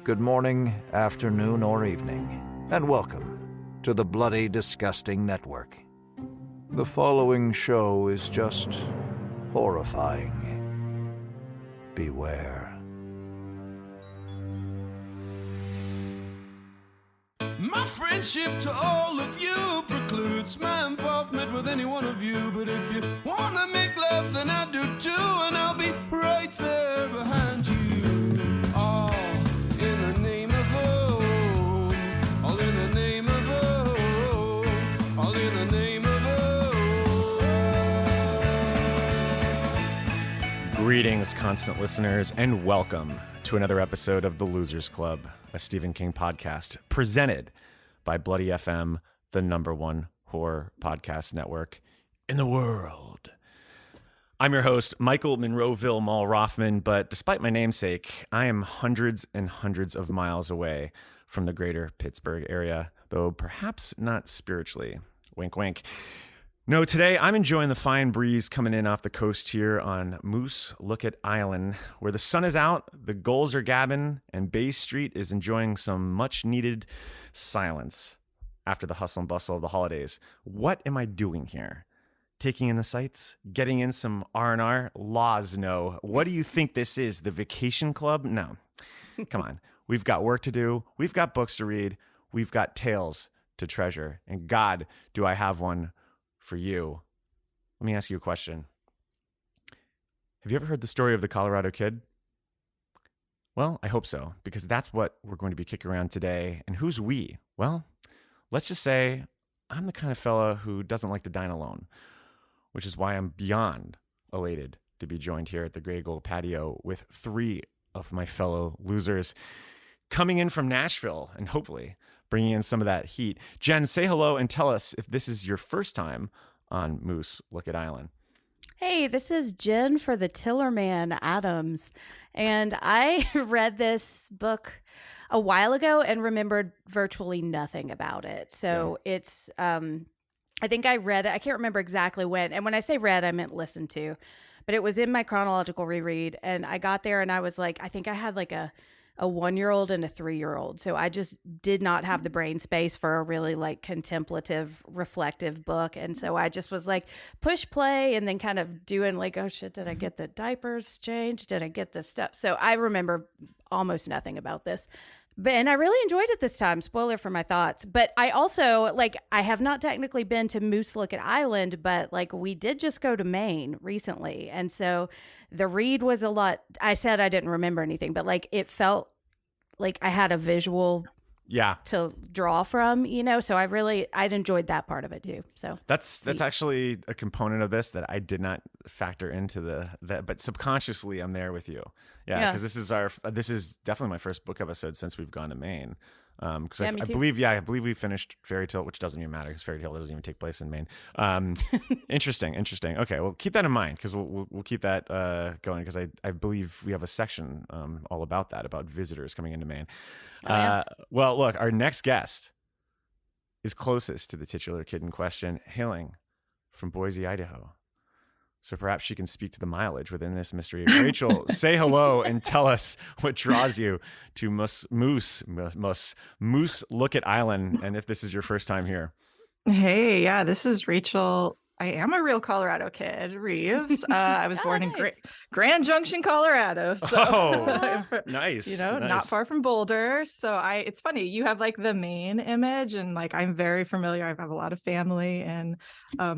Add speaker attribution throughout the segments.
Speaker 1: good morning, afternoon, or evening, and welcome to the Bloody Disgusting Network. The following show is just horrifying. Beware.
Speaker 2: My friendship to all of you precludes my involvement with any one of you. But if you wanna make love, then I do too, and I'll be right there behind you. All in the name of oh, all in the name of oh, all in the name of oh.
Speaker 3: Greetings, constant listeners, and welcome to another episode of The Losers Club, a Stephen King podcast presented by Bloody FM, the #1 horror podcast network in the world. I'm your host, Michael Monroeville Mall Rothman, but despite my namesake, I am hundreds and hundreds of miles away from the greater Pittsburgh area, though perhaps not spiritually. Wink, wink. No, today I'm enjoying the fine breeze coming in off the coast here on Moose-Lookit Island, where the sun is out, the gulls are gabbing, and Bay Street is enjoying some much-needed silence after the hustle and bustle of the holidays. What am I doing here? Taking in the sights? Getting in some R&R? Laws, no. What do you think this is, the vacation club? No. Come on. We've got work to do. We've got books to read. We've got tales to treasure. And God, do I have one for you. Let me ask you a question. Have you ever heard the story of the Colorado Kid? Well, I hope so, because that's what we're going to be kicking around today. And who's we? Well, let's just say I'm the kind of fella who doesn't like to dine alone, which is why I'm beyond elated to be joined here at the Grey Gold Patio with 3 of my fellow losers coming in from Nashville and hopefully bringing in some of that heat. Jen, say hello and tell us if this is your first time on Moose-Lookit Island.
Speaker 4: Hey, this is Jen for the Tillerman Adams. And I read this book a while ago and remembered virtually nothing about it. So it's, I think I read it. I can't remember exactly when. And when I say read, I meant listen to. But it was in my chronological reread. And I got there and I was like, I think I had like a 1-year-old and a 3-year-old. So I just did not have the brain space for a really like contemplative, reflective book. And so I just was like, push play and then kind of doing like, oh shit, did I get the diapers changed? Did I get the stuff? So I remember almost nothing about this. And I really enjoyed it this time. Spoiler for my thoughts. But I also, like, I have not technically been to Moose-Lookit Island, but, like, we did just go to Maine recently. And so the read was a lot. I said I didn't remember anything, but, like, it felt like I had a visual to draw from, you know? So I'd enjoyed that part of it, too. So
Speaker 3: that's actually a component of this that I did not factor into but subconsciously I'm there with you. Yeah, because this is definitely my first book episode since we've gone to Maine. Because I believe we finished Fairy Tale, which doesn't even matter because Fairy Tale doesn't even take place in Maine. Interesting. Okay, well, keep that in mind because we'll keep that going because I believe we have a section all about that, about visitors coming into Maine. Well, look, our next guest is closest to the titular kid in question, hailing from Boise, Idaho. So perhaps she can speak to the mileage within this mystery. Rachel, say hello and tell us what draws you to Moose-Lookit Island, and if this is your first time here.
Speaker 5: Hey, yeah, this is Rachel. I am a real Colorado kid, Reeves. I was born in Grand Junction, Colorado. So,
Speaker 3: nice.
Speaker 5: Nice. Not far from Boulder. So it's funny. You have like the Maine image, and like I'm very familiar. I have a lot of family in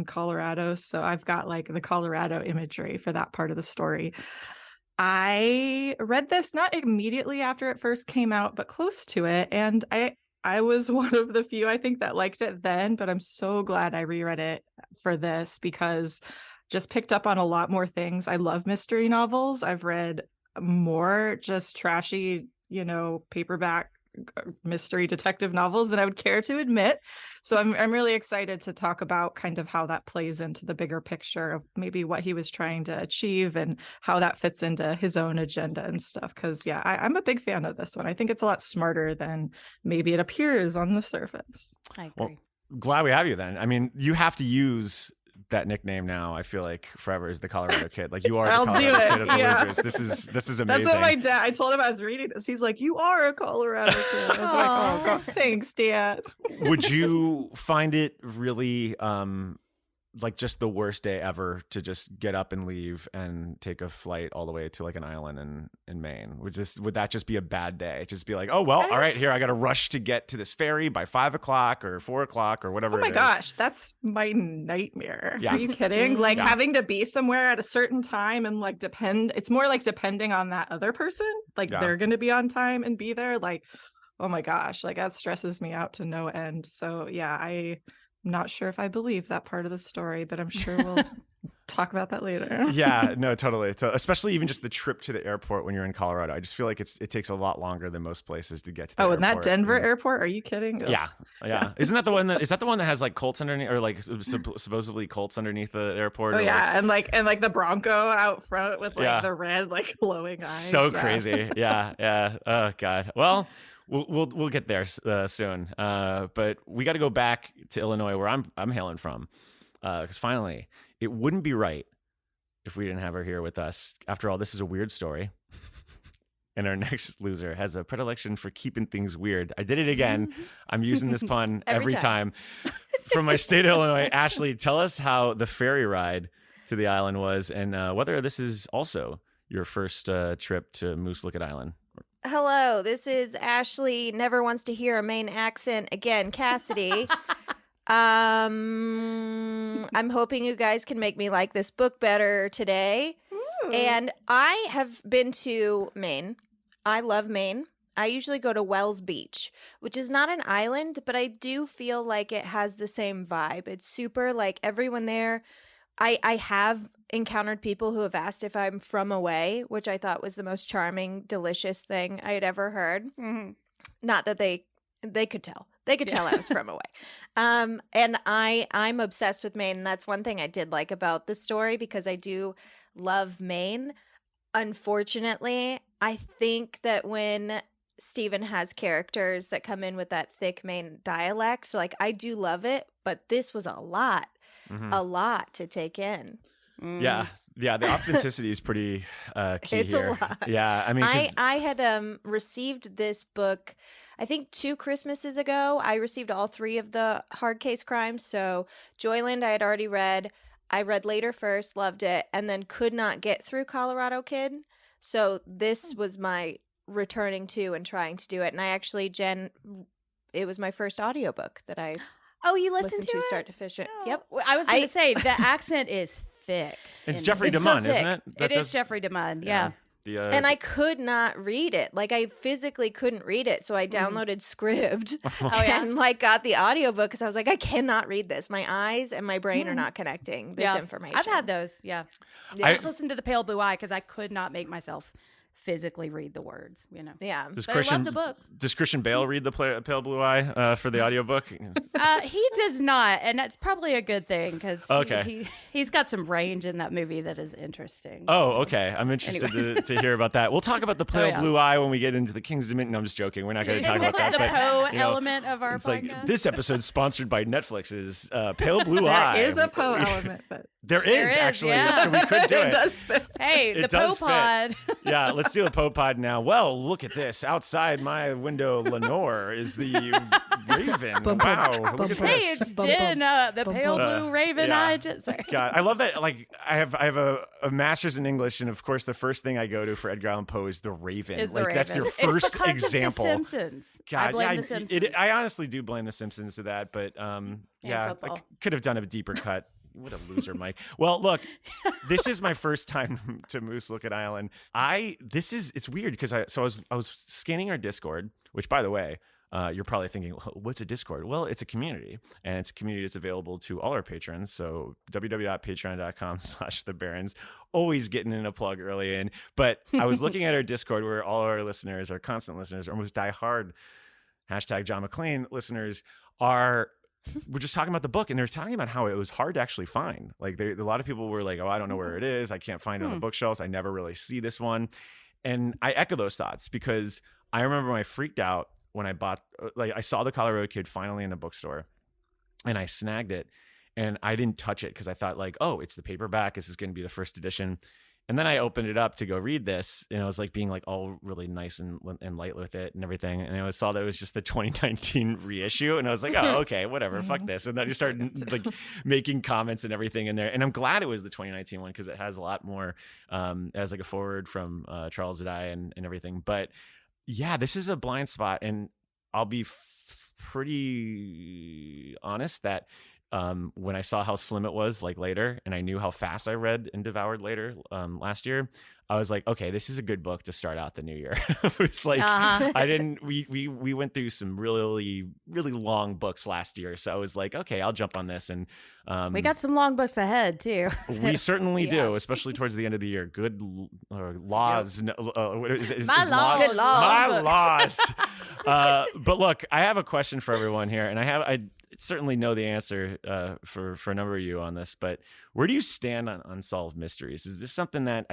Speaker 5: Colorado, so I've got like the Colorado imagery for that part of the story. I read this not immediately after it first came out, but close to it, and I was one of the few, I think, that liked it then, but I'm so glad I reread it for this because just picked up on a lot more things. I love mystery novels. I've read more just trashy, paperback mystery detective novels than I would care to admit. So I'm really excited to talk about kind of how that plays into the bigger picture of maybe what he was trying to achieve and how that fits into his own agenda and stuff. Because I'm a big fan of this one. I think it's a lot smarter than maybe it appears on the surface.
Speaker 4: I agree.
Speaker 3: Well, glad we have you then. I mean, you have to use that nickname now. I feel like forever is the Colorado Kid. Like you are
Speaker 5: I'll
Speaker 3: the
Speaker 5: do
Speaker 3: Colorado
Speaker 5: it.
Speaker 3: Kid of the
Speaker 5: Yeah.
Speaker 3: Losers. This is amazing.
Speaker 5: That's what my dad. I told him I was reading this. He's like, "You are a Colorado kid." I was like, "Oh, God, thanks, Dad."
Speaker 3: Would you find it really like just the worst day ever to just get up and leave and take a flight all the way to like an island in Maine? Would that just be a bad day? Just be like, oh well, all right, here I got to rush to get to this ferry by 5 o'clock or 4 o'clock or whatever.
Speaker 5: Oh my
Speaker 3: it is.
Speaker 5: gosh, that's my nightmare.
Speaker 3: Yeah.
Speaker 5: Are you kidding? Like
Speaker 3: Yeah.
Speaker 5: having to be somewhere at a certain time and like it's more like depending on that other person. Like
Speaker 3: Yeah.
Speaker 5: they're going to be on time and be there. Like, oh my gosh, like that stresses me out to no end. So yeah, I'm not sure if I believe that part of the story, but I'm sure we'll talk about that later.
Speaker 3: Yeah, no, totally. Especially even just the trip to the airport when you're in Colorado. I just feel like it takes a lot longer than most places to get to the
Speaker 5: Oh,
Speaker 3: airport.
Speaker 5: and that Denver
Speaker 3: And-
Speaker 5: airport? Are you kidding? Ugh.
Speaker 3: Yeah. Isn't that the one that has like Colts underneath, or like supposedly Colts underneath the airport?
Speaker 5: Oh
Speaker 3: or
Speaker 5: yeah, and like the Bronco out front with like
Speaker 3: Yeah.
Speaker 5: the red like glowing eyes.
Speaker 3: So
Speaker 5: Yeah.
Speaker 3: crazy. Yeah. Oh God. Well, we'll get there soon. But we got to go back to Illinois, where I'm hailing from, because finally, it wouldn't be right if we didn't have her here with us. After all, this is a weird story. And our next loser has a predilection for keeping things weird. I did it again. I'm using this pun every time. From my state of Illinois, Ashley, tell us how the ferry ride to the island was, and whether this is also your first trip to Moose-Lookit Island.
Speaker 6: Hello, this is Ashley. Never wants to hear a Maine accent again. Cassidy. I'm hoping you guys can make me like this book better today.
Speaker 5: Ooh.
Speaker 6: And I have been to Maine. I love Maine. I usually go to Wells Beach, which is not an island, but I do feel like it has the same vibe. It's super like everyone there. I have encountered people who have asked if I'm from away, which I thought was the most charming, delicious thing I had ever heard.
Speaker 4: Mm-hmm.
Speaker 6: Not that they could tell. They could tell I was from away. And I'm obsessed with Maine. And that's one thing I did like about the story, because I do love Maine. Unfortunately, I think that when Stephen has characters that come in with that thick Maine dialect, so like I do love it, but this was a lot to take in.
Speaker 3: Yeah. The authenticity is pretty key
Speaker 6: It's a
Speaker 3: here.
Speaker 6: lot.
Speaker 3: Yeah, I mean, 'cause-
Speaker 6: I had received this book, I think 2 Christmases ago. I received all 3 of the hard case crimes. So Joyland I had already read. I read Later First, loved it, and then could not get through Colorado Kid. So this was my returning to and trying to do it. And I actually, Jen, it was my first audiobook that I
Speaker 4: Oh, you listened
Speaker 6: listened
Speaker 4: to
Speaker 6: to
Speaker 4: it?
Speaker 6: start to finish it.
Speaker 4: Oh.
Speaker 6: Yep.
Speaker 4: I was going to say the accent is thick.
Speaker 3: it's
Speaker 4: in
Speaker 3: Jeffrey
Speaker 6: It's
Speaker 4: this.
Speaker 6: so
Speaker 3: DeMunn, isn't
Speaker 6: thick.
Speaker 3: it? That
Speaker 4: It is
Speaker 3: does-
Speaker 4: Jeffrey DeMunn. Yeah.
Speaker 3: The,
Speaker 6: And I could not read it. Like I physically couldn't read it. So I downloaded Scribd and like got the audiobook because I was like, I cannot read this. My eyes and my brain are not connecting this information.
Speaker 4: I've had those. Yeah.
Speaker 6: Yeah.
Speaker 4: I just listened to the Pale Blue Eye because I could not make myself physically read the words, you know.
Speaker 6: Yeah.
Speaker 3: does
Speaker 4: But I love the book.
Speaker 3: Does Christian Bale read the Pale Blue Eye for the audiobook?
Speaker 4: He does not, and that's probably a good thing because
Speaker 3: Okay.
Speaker 4: he's got some range in that movie that is interesting.
Speaker 3: Oh, okay. I'm interested to hear about that. We'll talk about the Pale
Speaker 4: yeah.
Speaker 3: Blue Eye when we get into the King's Dominion. No, I'm just joking. We're not going to talk about that.
Speaker 4: the
Speaker 3: but,
Speaker 4: Poe
Speaker 3: you know,
Speaker 4: element of our
Speaker 3: it's
Speaker 4: podcast.
Speaker 3: like this episode's sponsored by Netflix's Pale Blue
Speaker 5: There
Speaker 3: Eye.
Speaker 5: is a Poe element, but
Speaker 3: There is
Speaker 4: is,
Speaker 3: actually,
Speaker 4: yeah.
Speaker 3: so we could do
Speaker 5: it
Speaker 3: it.
Speaker 5: does fit.
Speaker 4: Hey,
Speaker 3: It
Speaker 4: the
Speaker 3: does
Speaker 4: Poe
Speaker 3: fit.
Speaker 4: pod.
Speaker 3: Yeah, let's do a Poe pod now. Well, look at this. Outside my window, Lenore is the Raven. Wow, look at
Speaker 4: Hey,
Speaker 3: this.
Speaker 4: it's Jen, the Pale Blue Raven.
Speaker 3: yeah.
Speaker 4: Sorry.
Speaker 3: God, I love that. Like, I have a master's in English, and of course, the first thing I go to for Edgar Allan Poe is the Raven.
Speaker 4: Is the
Speaker 3: like, that's their
Speaker 4: Raven.
Speaker 3: first
Speaker 4: It's because
Speaker 3: example.
Speaker 4: Of the Simpsons.
Speaker 3: God,
Speaker 4: I blame
Speaker 3: yeah,
Speaker 4: the Simpsons.
Speaker 3: I honestly do blame the Simpsons to that, but yeah, I
Speaker 4: football.
Speaker 3: could have done a deeper cut. What a loser, Mike. Well, look, this is my first time to Moose-Lookit Island. It's weird because I was scanning our Discord, which, by the way, you're probably thinking, what's a Discord? Well, it's a community, and it's a community that's available to all our patrons. So www.patreon.com/thebarons. Always getting in a plug early in. But I was looking at our Discord where all our listeners, our constant listeners, our most diehard #John McClane listeners we're just talking about the book, and they're talking about how it was hard to actually find. Like a lot of people were like, oh, I don't know where it is. I can't find it on the bookshelves. I never really see this one. And I echo those thoughts because I remember when I freaked out when I bought, I saw the Colorado Kid finally in a bookstore and I snagged it. and I didn't touch it because I thought like, oh, it's the paperback. This is going to be the first edition. And then I opened it up to go read this, and I was like being like all really nice and light with it and everything. And I saw that it was just the 2019 reissue, and I was like, oh, okay, whatever, fuck this. And then I just started like making comments and everything in there. And I'm glad it was the 2019 one because it has a lot more. It has like a forward from Charles Zadai and everything. But yeah, this is a blind spot, and I'll be pretty honest that. When I saw how slim it was like later, and I knew how fast I read and devoured later last year, I was like, okay, this is a good book to start out the new year. It was like, we went through some really, really long books last year. So I was like, okay, I'll jump on this. And
Speaker 4: we got some long books ahead too.
Speaker 3: We certainly do, especially towards the end of the year. Good laws.
Speaker 4: My laws.
Speaker 3: But look, I have a question for everyone here, and I certainly know the answer for a number of you on this, but where do you stand on unsolved mysteries? Is this something that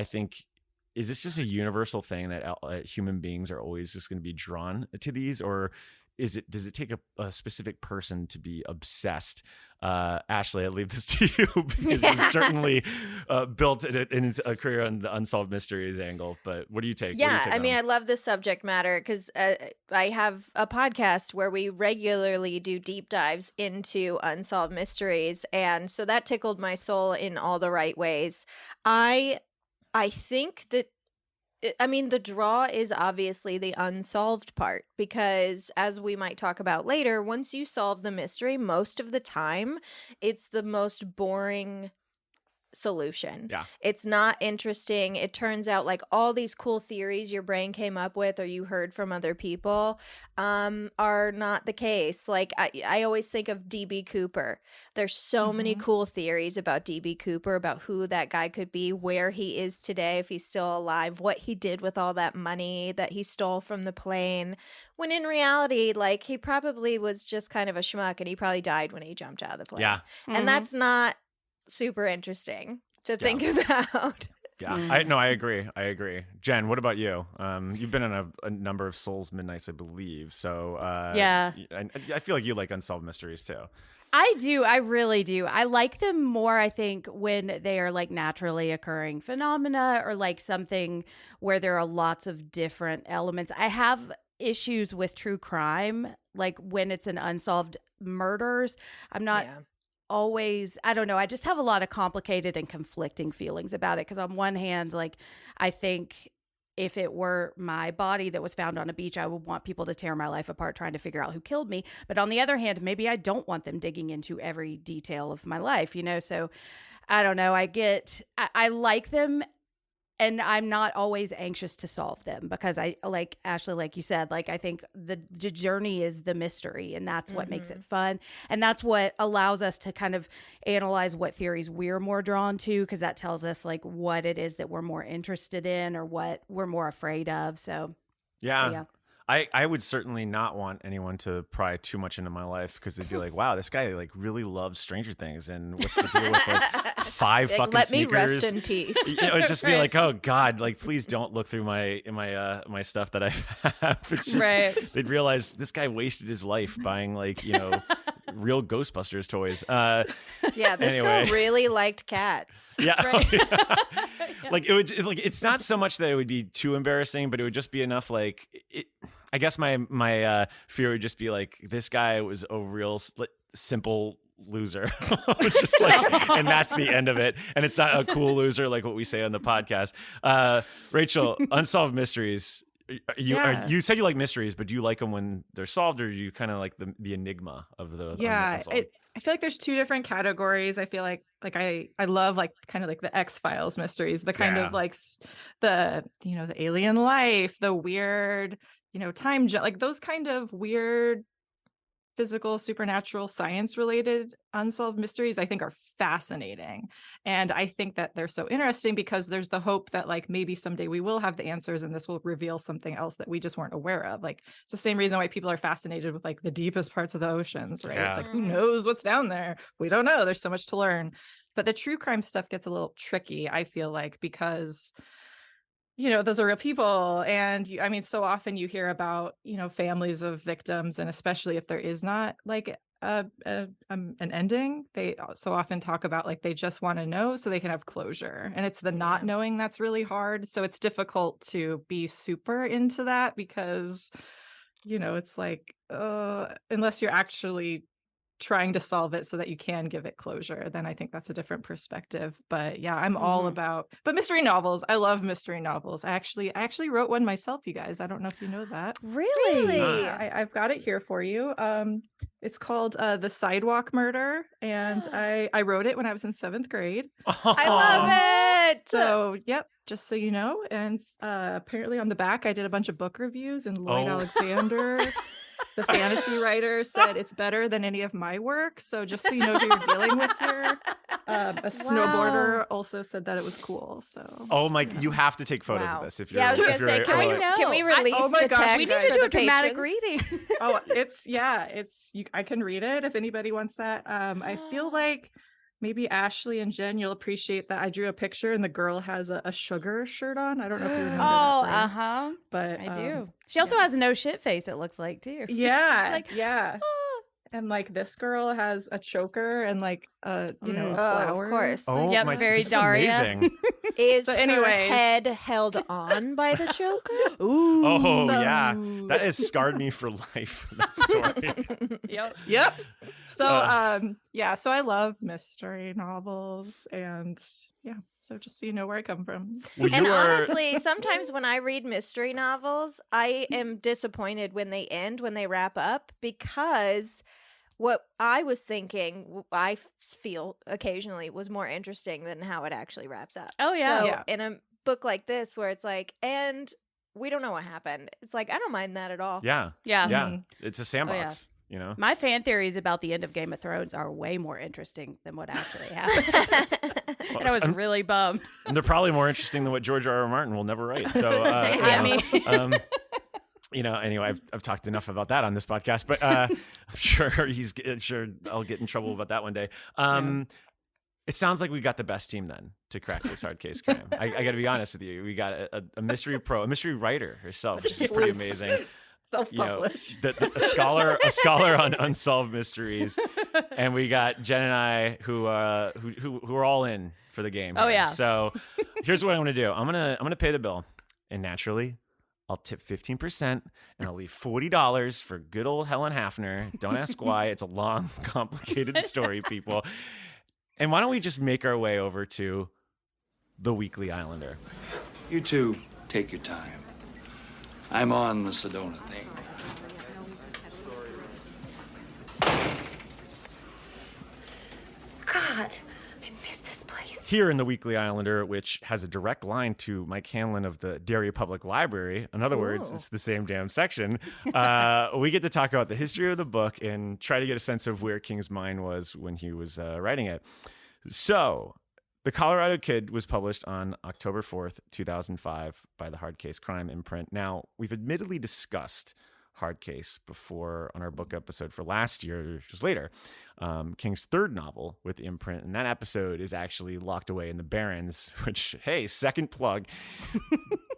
Speaker 3: is this just a universal thing that human beings are always just going to be drawn to these, or does it take a specific person to be obsessed? Ashley, I leave this to you because you've certainly built a career on the unsolved mysteries angle. But what do you take?
Speaker 6: Yeah, I mean, I love this subject matter because I have a podcast where we regularly do deep dives into unsolved mysteries, and so that tickled my soul in all the right ways. I think that. I mean, the draw is obviously the unsolved part because, as we might talk about later, once you solve the mystery, most of the time, it's the most boring solution.
Speaker 3: Yeah.
Speaker 6: It's not interesting. It turns out like all these cool theories your brain came up with or you heard from other people are not the case. Like I always think of DB Cooper. There's so many cool theories about DB Cooper, about who that guy could be, where he is today, if he's still alive, what he did with all that money that he stole from the plane. When in reality, like he probably was just kind of a schmuck and he probably died when he jumped out of the plane.
Speaker 3: Yeah.
Speaker 6: And that's not super interesting to think about.
Speaker 3: Yeah, I agree. Jen, what about you? You've been on a number of Souls Midnights, I believe. So
Speaker 4: yeah,
Speaker 3: I feel like you like unsolved mysteries too.
Speaker 4: I do. I really do. I like them more, I think, when they are like naturally occurring phenomena or like something where there are lots of different elements. I have issues with true crime, like when it's an unsolved murders. I'm not always, I don't know, I just have a lot of complicated and conflicting feelings about it because on one hand, like I think if it were my body that was found on a beach, I would want people to tear my life apart trying to figure out who killed me. But on the other hand, maybe I don't want them digging into every detail of my life, you know? So I don't know. I like them. And I'm not always anxious to solve them because I, like Ashley, like you said, like I think the journey is the mystery, and that's what makes it fun. And that's what allows us to kind of analyze what theories we're more drawn to, because that tells us like what it is that we're more interested in or what we're more afraid of. So yeah.
Speaker 3: I would certainly not want anyone to pry too much into my life because they'd be like, wow, this guy like really loves Stranger Things. And what's the deal with like 5 fucking
Speaker 6: let
Speaker 3: sneakers?
Speaker 6: Let me rest in peace.
Speaker 3: It would just be like, oh God, like please don't look through my stuff that I have. It's just, they'd realize this guy wasted his life buying like, you know, real Ghostbusters toys.
Speaker 6: This girl really liked cats.
Speaker 3: Yeah. Like it would, like it's not so much that it would be too embarrassing, but it would just be enough. Like I guess my fear would just be like, this guy was a real simple loser. Just like, and that's the end of it. And it's not a cool loser like what we say on the podcast. Rachel, unsolved mysteries. You said you like mysteries, but do you like them when they're solved, or do you kind of like the enigma of the?
Speaker 5: I feel like there's 2 different categories. I feel like I love like kind of like the X-Files mysteries, the kind of like the, you know, the alien life, the weird, you know, time like those kind of weird physical, supernatural, science related unsolved mysteries I think are fascinating. And I think that they're so interesting because there's the hope that like maybe someday we will have the answers and this will reveal something else that we just weren't aware of. Like it's the same reason why people are fascinated with like the deepest parts of the oceans, right? It's like, who knows what's down there? We don't know. There's so much to learn. But the true crime stuff gets a little tricky, I feel like, because you know, those are real people. And so often you hear about, you know, families of victims, and especially if there is not like an ending. They so often talk about like they just want to know so they can have closure, and it's the not knowing that's really hard. So it's difficult to be super into that because, it's like unless you're actually trying to solve it so that you can give it closure, then I think that's a different perspective. But yeah, I'm all about mystery novels. I love mystery novels. I actually wrote one myself, you guys. I don't know if you know that.
Speaker 4: Really?
Speaker 5: I've got it here for you. It's called The Sidewalk Murder, and I wrote it when I was in 7th grade.
Speaker 6: I love it.
Speaker 5: So yep, just so you know. And apparently on the back I did a bunch of book reviews, and Lloyd Alexander, the fantasy writer, said it's better than any of my work. So just so you know who you're dealing with here. A snowboarder also said that it was cool. So
Speaker 3: you have to take photos of this if you're.
Speaker 6: I was gonna say, can we release the text?
Speaker 4: We need to do a dramatic
Speaker 6: patrons?
Speaker 4: reading.
Speaker 5: I can read it if anybody wants that. I feel like maybe Ashley and Jen, you'll appreciate that I drew a picture and the girl has a sugar shirt on. I don't know if you remember that frame, but
Speaker 4: I do. She also has no shit face, it looks like, too.
Speaker 5: Yeah. And like this girl has a choker and like a flower.
Speaker 6: Of course.
Speaker 4: Very Daria.
Speaker 3: Amazing.
Speaker 6: Is her head held on by the choker?
Speaker 4: Ooh.
Speaker 3: That has scarred me for life. That story.
Speaker 5: Yep. So so I love mystery novels, and so just so you know where I come from.
Speaker 6: Honestly, sometimes when I read mystery novels, I am disappointed when they end, when they wrap up, because what I was thinking, I feel occasionally, was more interesting than how it actually wraps up.
Speaker 4: Oh, yeah.
Speaker 6: So in a book like this, where it's like, and we don't know what happened, it's like, I don't mind that at all.
Speaker 3: Yeah. It's a sandbox.
Speaker 4: My fan theories about the end of Game of Thrones are way more interesting than what actually happened. And I was really bummed.
Speaker 3: And they're probably more interesting than what George R.R. Martin will never write. So, anyway, I've talked enough about that on this podcast, but I'm sure I'll get in trouble about that one day. It sounds like we got the best team then to crack this hard case crime. I got to be honest with you. We got a mystery mystery writer herself, which is pretty amazing.
Speaker 5: Self-published.
Speaker 3: A scholar on unsolved mysteries, and we got Jen and I who are all in for the game.
Speaker 4: Oh, yeah.
Speaker 3: So here's what I'm gonna do. I'm gonna pay the bill, and naturally, I'll tip 15%, and I'll leave $40 for good old Helen Hafner. Don't ask why. It's a long, complicated story, people. And why don't we just make our way over to the Weekly Islander?
Speaker 7: You two take your time. I'm on the Sedona thing.
Speaker 8: God, I miss this place.
Speaker 3: Here in the Weekly Islander, which has a direct line to Mike Hanlon of the Derry Public Library. In other words, it's the same damn section. We get to talk about the history of the book and try to get a sense of where King's mind was when he was writing it. So, The Colorado Kid was published on October 4th, 2005 by the Hard Case Crime imprint. Now, we've admittedly discussed Hard Case before on our book episode for last year, which was later. King's third novel with the imprint, and that episode is actually locked away in the Barrens, which, hey, second plug,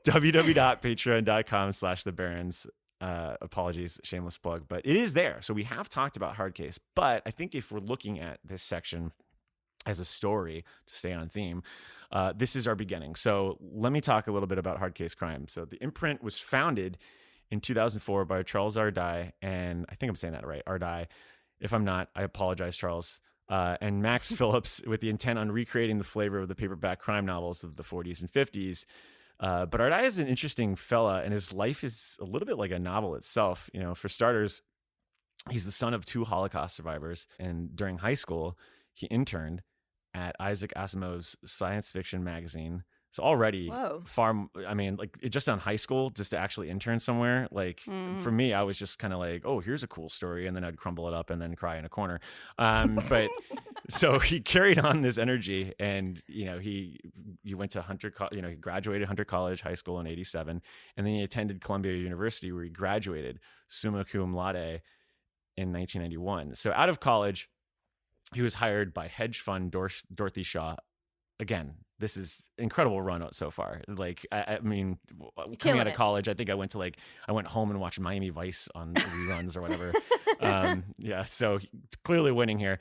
Speaker 3: www.patreon.com/the Barrens. Apologies, shameless plug, but it is there. So we have talked about Hard Case, but I think if we're looking at this section as a story, to stay on theme, this is our beginning. So let me talk a little bit about Hard Case Crime. So the imprint was founded in 2004 by Charles Ardai, and I think I'm saying that right, Ardai. If I'm not, I apologize, Charles. And Max Phillips, with the intent on recreating the flavor of the paperback crime novels of the 40s and 50s. But Ardai is an interesting fella, and his life is a little bit like a novel itself. For starters, he's the son of 2 Holocaust survivors, and during high school, he interned at Isaac Asimov's science fiction magazine. So already just on high school, just to actually intern somewhere, for me, I was just kind of like, oh, here's a cool story. And then I'd crumble it up and then cry in a corner. But so he carried on this energy, and, he went to Hunter, he graduated Hunter College High School in 87. And then he attended Columbia University, where he graduated summa cum laude in 1991. So out of college, he was hired by hedge fund Dorothy Shaw. Again, this is incredible run out so far. I mean, coming out of college, I think I went home and watched Miami Vice on reruns or whatever. Yeah, so clearly winning here.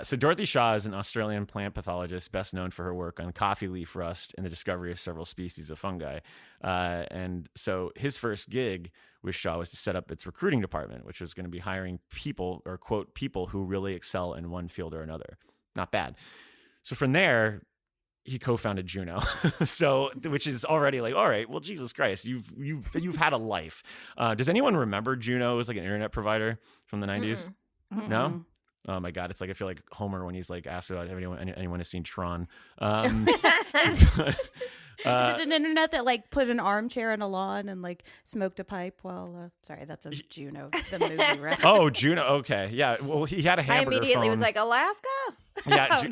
Speaker 3: So Dorothy Shaw is an Australian plant pathologist best known for her work on coffee leaf rust and the discovery of several species of fungi. And so his first gig with Shaw was to set up its recruiting department, which was going to be hiring people, or quote, people who really excel in one field or another. Not bad. So from there, he co-founded Juno, so which is already like, all right, well, Jesus Christ, you've had a life. Does anyone remember Juno as like an internet provider from the 90s? No. Oh my God, it's like I feel like Homer when he's like asked about anyone has seen Tron.
Speaker 4: Is it an internet that like put an armchair in a lawn and like smoked a pipe while? Sorry, that's a Juno the movie reference.
Speaker 3: Oh, Juno. Okay, yeah. Well, he had a
Speaker 6: I
Speaker 3: hamburger
Speaker 6: immediately
Speaker 3: phone.
Speaker 6: was like, Alaska?
Speaker 3: Yeah.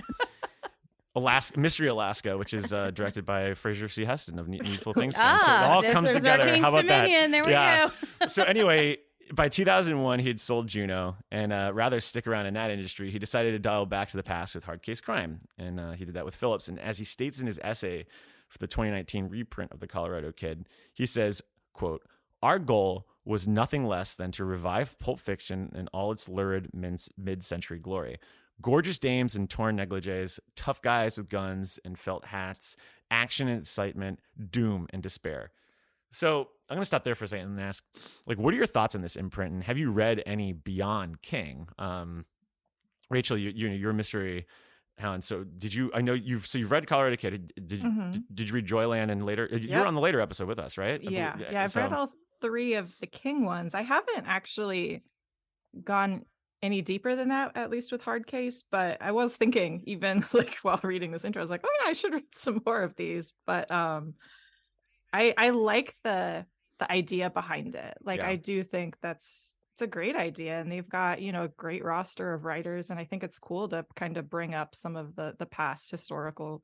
Speaker 3: Mystery Alaska, which is directed by Fraser C. Heston of Needful Things. So it all comes together. How about
Speaker 4: Dominion.
Speaker 3: that?
Speaker 4: There we go.
Speaker 3: So anyway, by 2001, he had sold Juno, and rather stick around in that industry, he decided to dial back to the past with hard case crime, and he did that with Phillips. And as he states in his essay for the 2019 reprint of The Colorado Kid, he says, quote, "Our goal was nothing less than to revive pulp fiction in all its lurid mid-century glory. Gorgeous dames in torn negligees, tough guys with guns and felt hats, action and excitement, doom and despair." So I'm going to stop there for a second and ask, like, what are your thoughts on this imprint? And have you read any beyond King? Rachel, you're a mystery hound. So did you? I know you've read Colorado Kid. Did you read Joyland and later? You were on the later episode with us, right?
Speaker 5: Yeah. I've read all 3 of the King ones. I haven't actually gone any deeper than that, at least with Hard Case, but I was thinking, even like while reading this intro, I was like, oh yeah, I should read some more of these. But I like the idea behind it. Like, I do think it's a great idea, and they've got, a great roster of writers, and I think it's cool to kind of bring up some of the past historical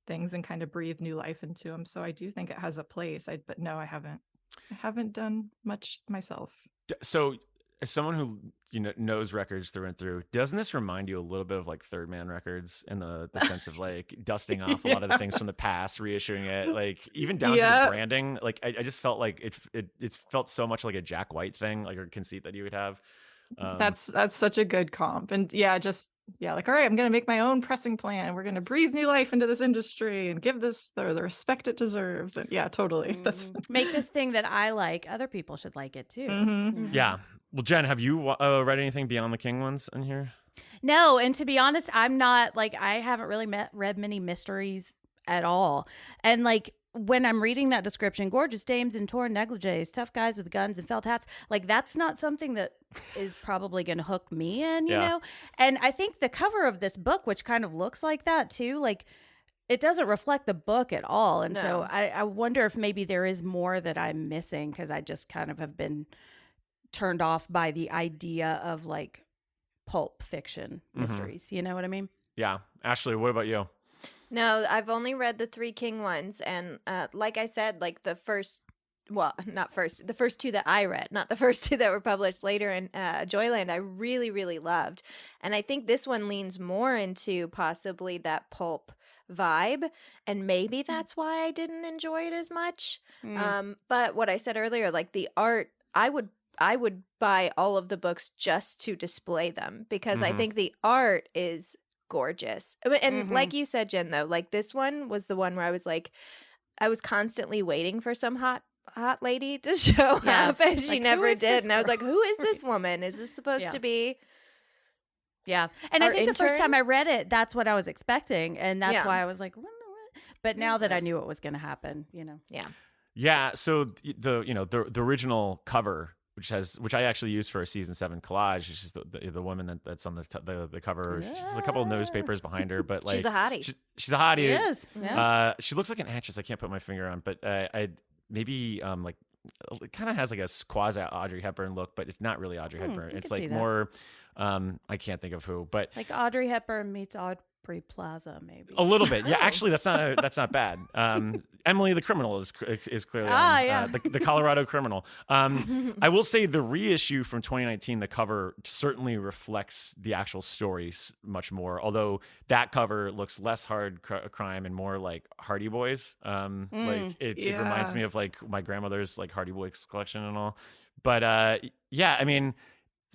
Speaker 5: things and kind of breathe new life into them. So I do think it has a place. But no, I haven't done much myself.
Speaker 3: So as someone who knows records through and through, doesn't this remind you a little bit of like Third Man Records in the sense of like dusting off a lot of the things from the past, reissuing it, like even down to the branding? Like I just felt like it felt so much like a Jack White thing, like a conceit that you would have.
Speaker 5: That's such a good comp. And like, all right, I'm gonna make my own pressing plant. We're gonna breathe new life into this industry and give this the respect it deserves. And totally. That's
Speaker 4: make this thing that I like. Other people should like it too.
Speaker 3: Yeah. Well, Jen, have you read anything beyond the King ones in here?
Speaker 4: No, and to be honest, I'm not like, I haven't really read many mysteries at all. And like, when I'm reading that description, gorgeous dames in torn negligees, tough guys with guns and felt hats, like that's not something that is probably going to hook me in, you know? And I think the cover of this book, which kind of looks like that too, like it doesn't reflect the book at all. And so I wonder if maybe there is more that I'm missing, because I just kind of have been turned off by the idea of like pulp fiction mysteries. You know what I mean?
Speaker 3: Yeah. Ashley, what about you?
Speaker 6: No, I've only read the 3 King ones. And like I said, like the first 2 that I read, not the first 2 that were published later in Joyland, I really, really loved. And I think this one leans more into possibly that pulp vibe. And maybe that's why I didn't enjoy it as much. But what I said earlier, like the art, I would buy all of the books just to display them, because I think the art is gorgeous. And like you said, Jen, though, like this one was the one where I was like, I was constantly waiting for some hot lady to show up, and she never did. And I was like, who is this woman? Is this supposed to be?
Speaker 4: Yeah. And I think the first time I read it, that's what I was expecting. And that's why I was like, what? But now that I knew what was going to happen,
Speaker 6: Yeah.
Speaker 3: Yeah. So the original cover, which I actually used for a season 7 collage. She's the woman that's on the cover. She's just a couple of newspapers behind her, but like
Speaker 6: she's a hottie.
Speaker 3: She's a hottie.
Speaker 4: She is. Yeah.
Speaker 3: She looks like an actress. I can't put my finger on, but I maybe like it kind of has like a quasi Audrey Hepburn look, but it's not really Audrey Hepburn. It's like more. I can't think of who, but
Speaker 4: like Audrey Hepburn meets Aubrey Plaza, maybe
Speaker 3: a little bit. Yeah, actually, that's not bad. Emily the Criminal is clearly on, the Colorado Criminal. I will say the reissue from 2019, the cover certainly reflects the actual story much more. Although that cover looks less hard crime and more like Hardy Boys. Like it reminds me of like my grandmother's like Hardy Boys collection and all. But I mean,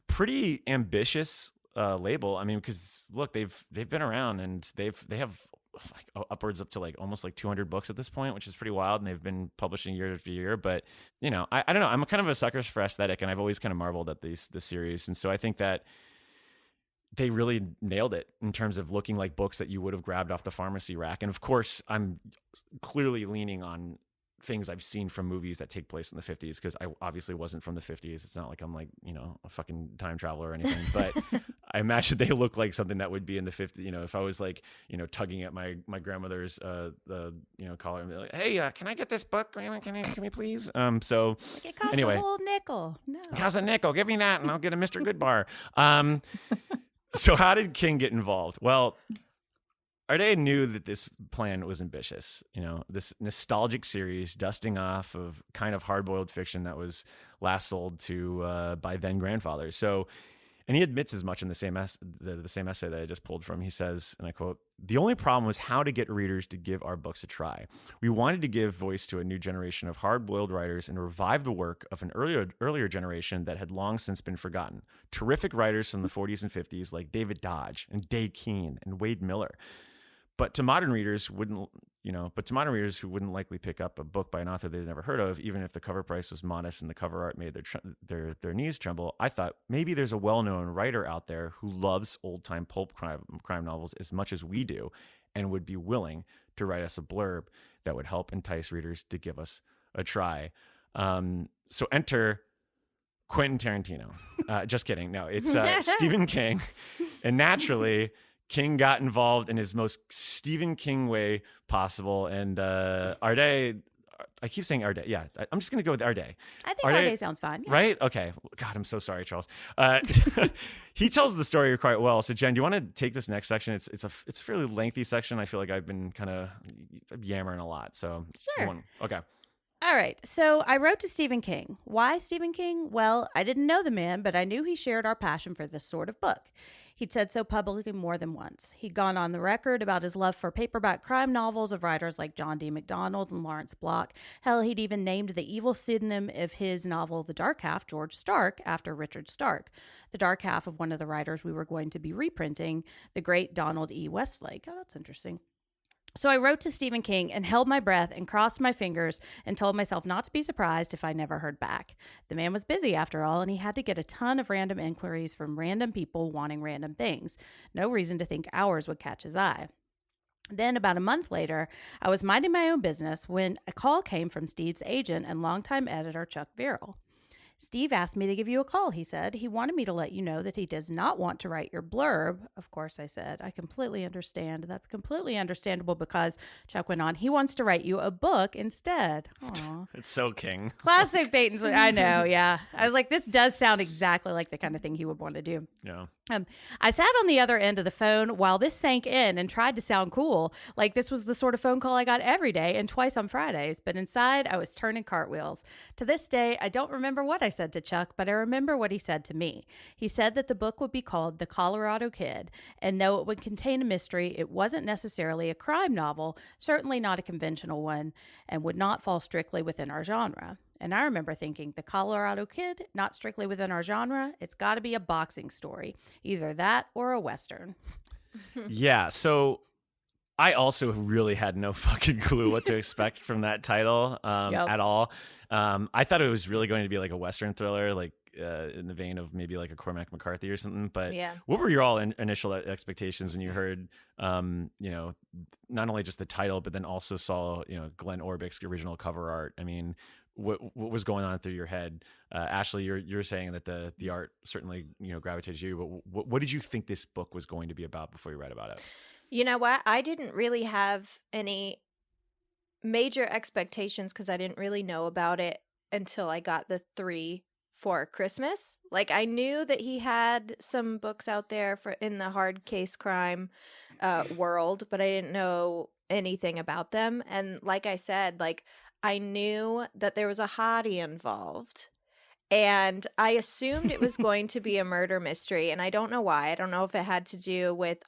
Speaker 3: pretty ambitious label. I mean, because look, they've been around and they have like upwards up to like almost like 200 books at this point, which is pretty wild. And they've been publishing year after year. But I don't know. I'm kind of a sucker for aesthetic, and I've always kind of marveled at the series. And so I think that they really nailed it in terms of looking like books that you would have grabbed off the pharmacy rack. And of course, I'm clearly leaning on things I've seen from movies that take place in the 50s, because I obviously wasn't from the 50s. It's not like I'm like, a fucking time traveler or anything, but I imagine they look like something that would be in the 50s. If I was like, tugging at my grandmother's, collar and be like, hey, can I get this book, Grandma? Can we please? So
Speaker 4: like it costs
Speaker 3: anyway,
Speaker 4: a whole nickel. No.
Speaker 3: It costs a nickel. Give me that and I'll get a Mr. Goodbar. So how did King get involved? Well, Arde knew that this plan was ambitious, this nostalgic series dusting off of kind of hard-boiled fiction that was last sold to by then grandfathers. So, and he admits as much in the same essay that I just pulled from. He says, and I quote, "The only problem was how to get readers to give our books a try. We wanted to give voice to a new generation of hard-boiled writers and revive the work of an earlier generation that had long since been forgotten. Terrific writers from the 40s and 50s like David Dodge and Day Keane and Wade Miller. But to modern readers who wouldn't likely pick up a book by an author they'd never heard of, even if the cover price was modest and the cover art made their knees tremble, I thought maybe there's a well-known writer out there who loves old-time pulp crime novels as much as we do and would be willing to write us a blurb that would help entice readers to give us a try." So enter Quentin Tarantino. Just kidding. No, it's Stephen King. And naturally, King got involved in his most Stephen King way possible. And Arde, I keep saying Arde. Yeah, I'm just going to go with Arde.
Speaker 4: I think Arde sounds fine. Yeah.
Speaker 3: Right? Okay. God, I'm so sorry, Charles. He tells the story quite well. So Jen, do you want to take this next section? It's a fairly lengthy section. I feel like I've been kind of yammering a lot. So
Speaker 4: sure.
Speaker 3: Okay.
Speaker 4: All right. So I wrote to Stephen King. Why Stephen King? Well, I didn't know the man, but I knew he shared our passion for this sort of book. He'd said so publicly more than once. He'd gone on the record about his love for paperback crime novels of writers like John D. MacDonald and Lawrence Block. Hell, he'd even named the evil pseudonym of his novel, The Dark Half, George Stark, after Richard Stark, the dark half of one of the writers we were going to be reprinting, the great Donald E. Westlake. Oh, that's interesting. So I wrote to Stephen King and held my breath and crossed my fingers and told myself not to be surprised if I never heard back. The man was busy after all, and he had to get a ton of random inquiries from random people wanting random things. No reason to think ours would catch his eye. Then about a month later, I was minding my own business when a call came from Steve's agent and longtime editor, Chuck Verrill. "Steve asked me to give you a call," he said. "He wanted me to let you know that he does not want to write your blurb." Of course, I said, "I completely understand. That's completely understandable," because Chuck went on, "He wants to write you a book instead." Aww.
Speaker 3: It's so King.
Speaker 4: Classic bait and switch. I know, yeah. I was like, this does sound exactly like the kind of thing he would want to do.
Speaker 3: Yeah.
Speaker 4: I sat on the other end of the phone while this sank in and tried to sound cool, like this was the sort of phone call I got every day and twice on Fridays. But inside, I was turning cartwheels. To this day, I don't remember what I said to Chuck, but I remember what he said to me. He said that the book would be called The Colorado Kid, and though it would contain a mystery, it wasn't necessarily a crime novel, certainly not a conventional one, and would not fall strictly within our genre. And I remember thinking, The Colorado Kid, not strictly within our genre, it's got to be a boxing story. Either that or a Western.
Speaker 3: Yeah, so I also really had no fucking clue what to expect from that title at all. I thought it was really going to be like a Western thriller, like in the vein of maybe like a Cormac McCarthy or something. But
Speaker 6: Yeah.
Speaker 3: What were your all initial expectations when you heard, not only just the title, but then also saw, Glenn Orbick's original cover art? I mean, what was going on through your head? Ashley, you're saying that the art certainly, gravitated to you, but what did you think this book was going to be about before you read about it?
Speaker 6: You know what? I didn't really have any major expectations because I didn't really know about it until I got the 3 for Christmas. Like, I knew that he had some books out there in the hard case crime world, but I didn't know anything about them. And like I said, like, I knew that there was a hottie involved. And I assumed it was going to be a murder mystery. And I don't know why. I don't know if it had to do with...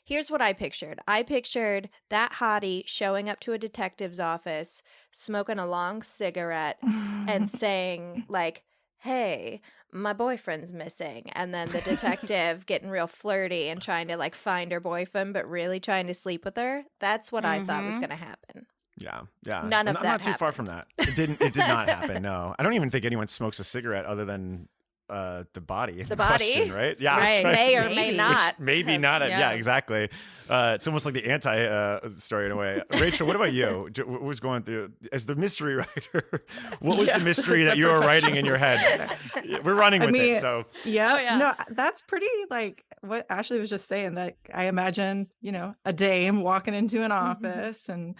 Speaker 6: Here's what I pictured. I pictured that hottie showing up to a detective's office, smoking a long cigarette, and saying, like, hey, my boyfriend's missing. And then the detective getting real flirty and trying to like find her boyfriend, but really trying to sleep with her. That's what I thought was going to happen.
Speaker 3: Yeah, yeah.
Speaker 6: None of
Speaker 3: I'm
Speaker 6: that
Speaker 3: not too far from that. It did not happen. No, I don't even think anyone smokes a cigarette other than the body.
Speaker 6: The body,
Speaker 3: question, right? Yeah,
Speaker 6: right. May or may not.
Speaker 3: Which maybe not. Yeah, exactly. It's almost like the anti story in a way. Rachel, what about you? What was going through as the mystery writer? What was the mystery that you were writing in your head? We're running with it. So
Speaker 5: no, that's pretty like what Ashley was just saying. That I imagine, a dame walking into an office and.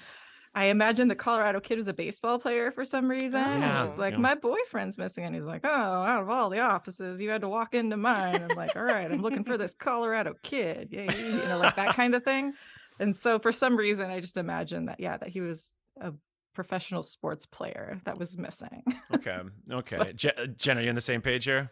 Speaker 5: I imagine the Colorado kid was a baseball player for some reason.
Speaker 3: Yeah,
Speaker 5: She's like, my boyfriend's missing. And he's like, oh, out of all the offices, you had to walk into mine. I'm like, all right, I'm looking for this Colorado kid. Yeah, like that kind of thing. And so for some reason, I just imagine that, that he was a professional sports player that was missing.
Speaker 3: Okay. Jen, are you on the same page here?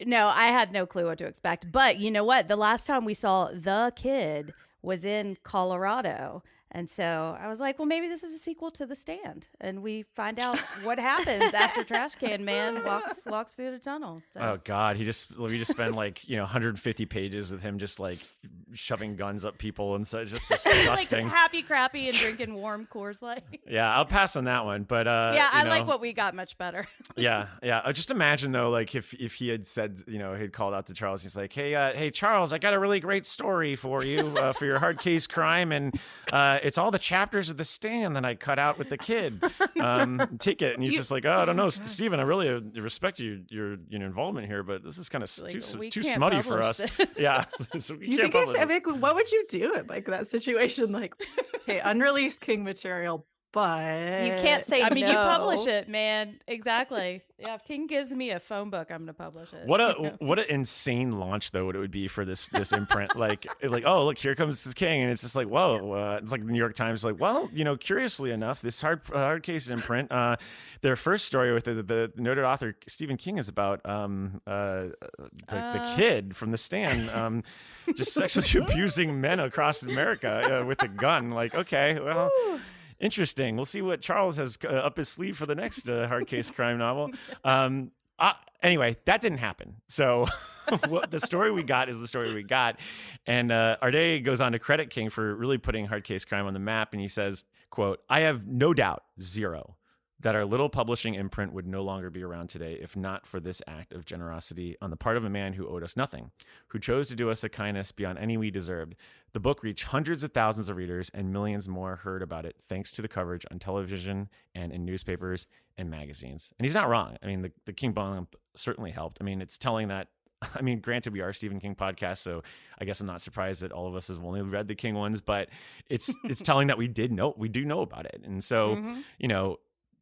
Speaker 4: No, I had no clue what to expect. But you know what? The last time we saw the kid was in Colorado. And so I was like, well, maybe this is a sequel to The Stand. And we find out what happens after Trash Can Man walks through the tunnel. So.
Speaker 3: Oh, God. We just spend 150 pages with him just like shoving guns up people. And so it's just disgusting.
Speaker 4: Like happy, crappy, and drinking warm Coors Light.
Speaker 3: Yeah, I'll pass on that one. But
Speaker 4: I like what we got much better.
Speaker 3: Yeah. Just imagine, though, like if he had said, he'd called out to Charles. He's like, hey, Charles, I got a really great story for you for your hard case crime. And it's all the chapters of The Stand that I cut out with the kid. Take it. And he's just like, oh, I don't know, Stephen, I really respect your involvement here, but this is kind of too smutty for us.
Speaker 4: This.
Speaker 3: Yeah. So
Speaker 5: do you think what would you do in like that situation? Like, hey, unreleased King material, but
Speaker 6: you can't say
Speaker 4: no. You publish it, man. Exactly. Yeah, if King gives me a phone book, I'm gonna publish it.
Speaker 3: What an insane launch though it would be for this imprint. like oh look, here comes the King, and it's just like whoa. It's like the New York Times, like, well, curiously enough, this hard case imprint, their first story with the noted author Stephen King is about the kid from The Stand just sexually abusing men across America with a gun. Like, okay, well. Interesting. We'll see what Charles has up his sleeve for the next hard case crime novel. Anyway, that didn't happen. So the story we got is the story we got. And Arde goes on to credit King for really putting hard case crime on the map. And he says, quote, I have no doubt, zero, that our little publishing imprint would no longer be around today if not for this act of generosity on the part of a man who owed us nothing, who chose to do us a kindness beyond any we deserved. The book reached hundreds of thousands of readers and millions more heard about it thanks to the coverage on television and in newspapers and magazines. And he's not wrong. I mean, the King bump certainly helped. I mean, it's telling that, granted, we are a Stephen King podcast, so I guess I'm not surprised that all of us have only read the King ones, but it's telling that we do know about it. And so,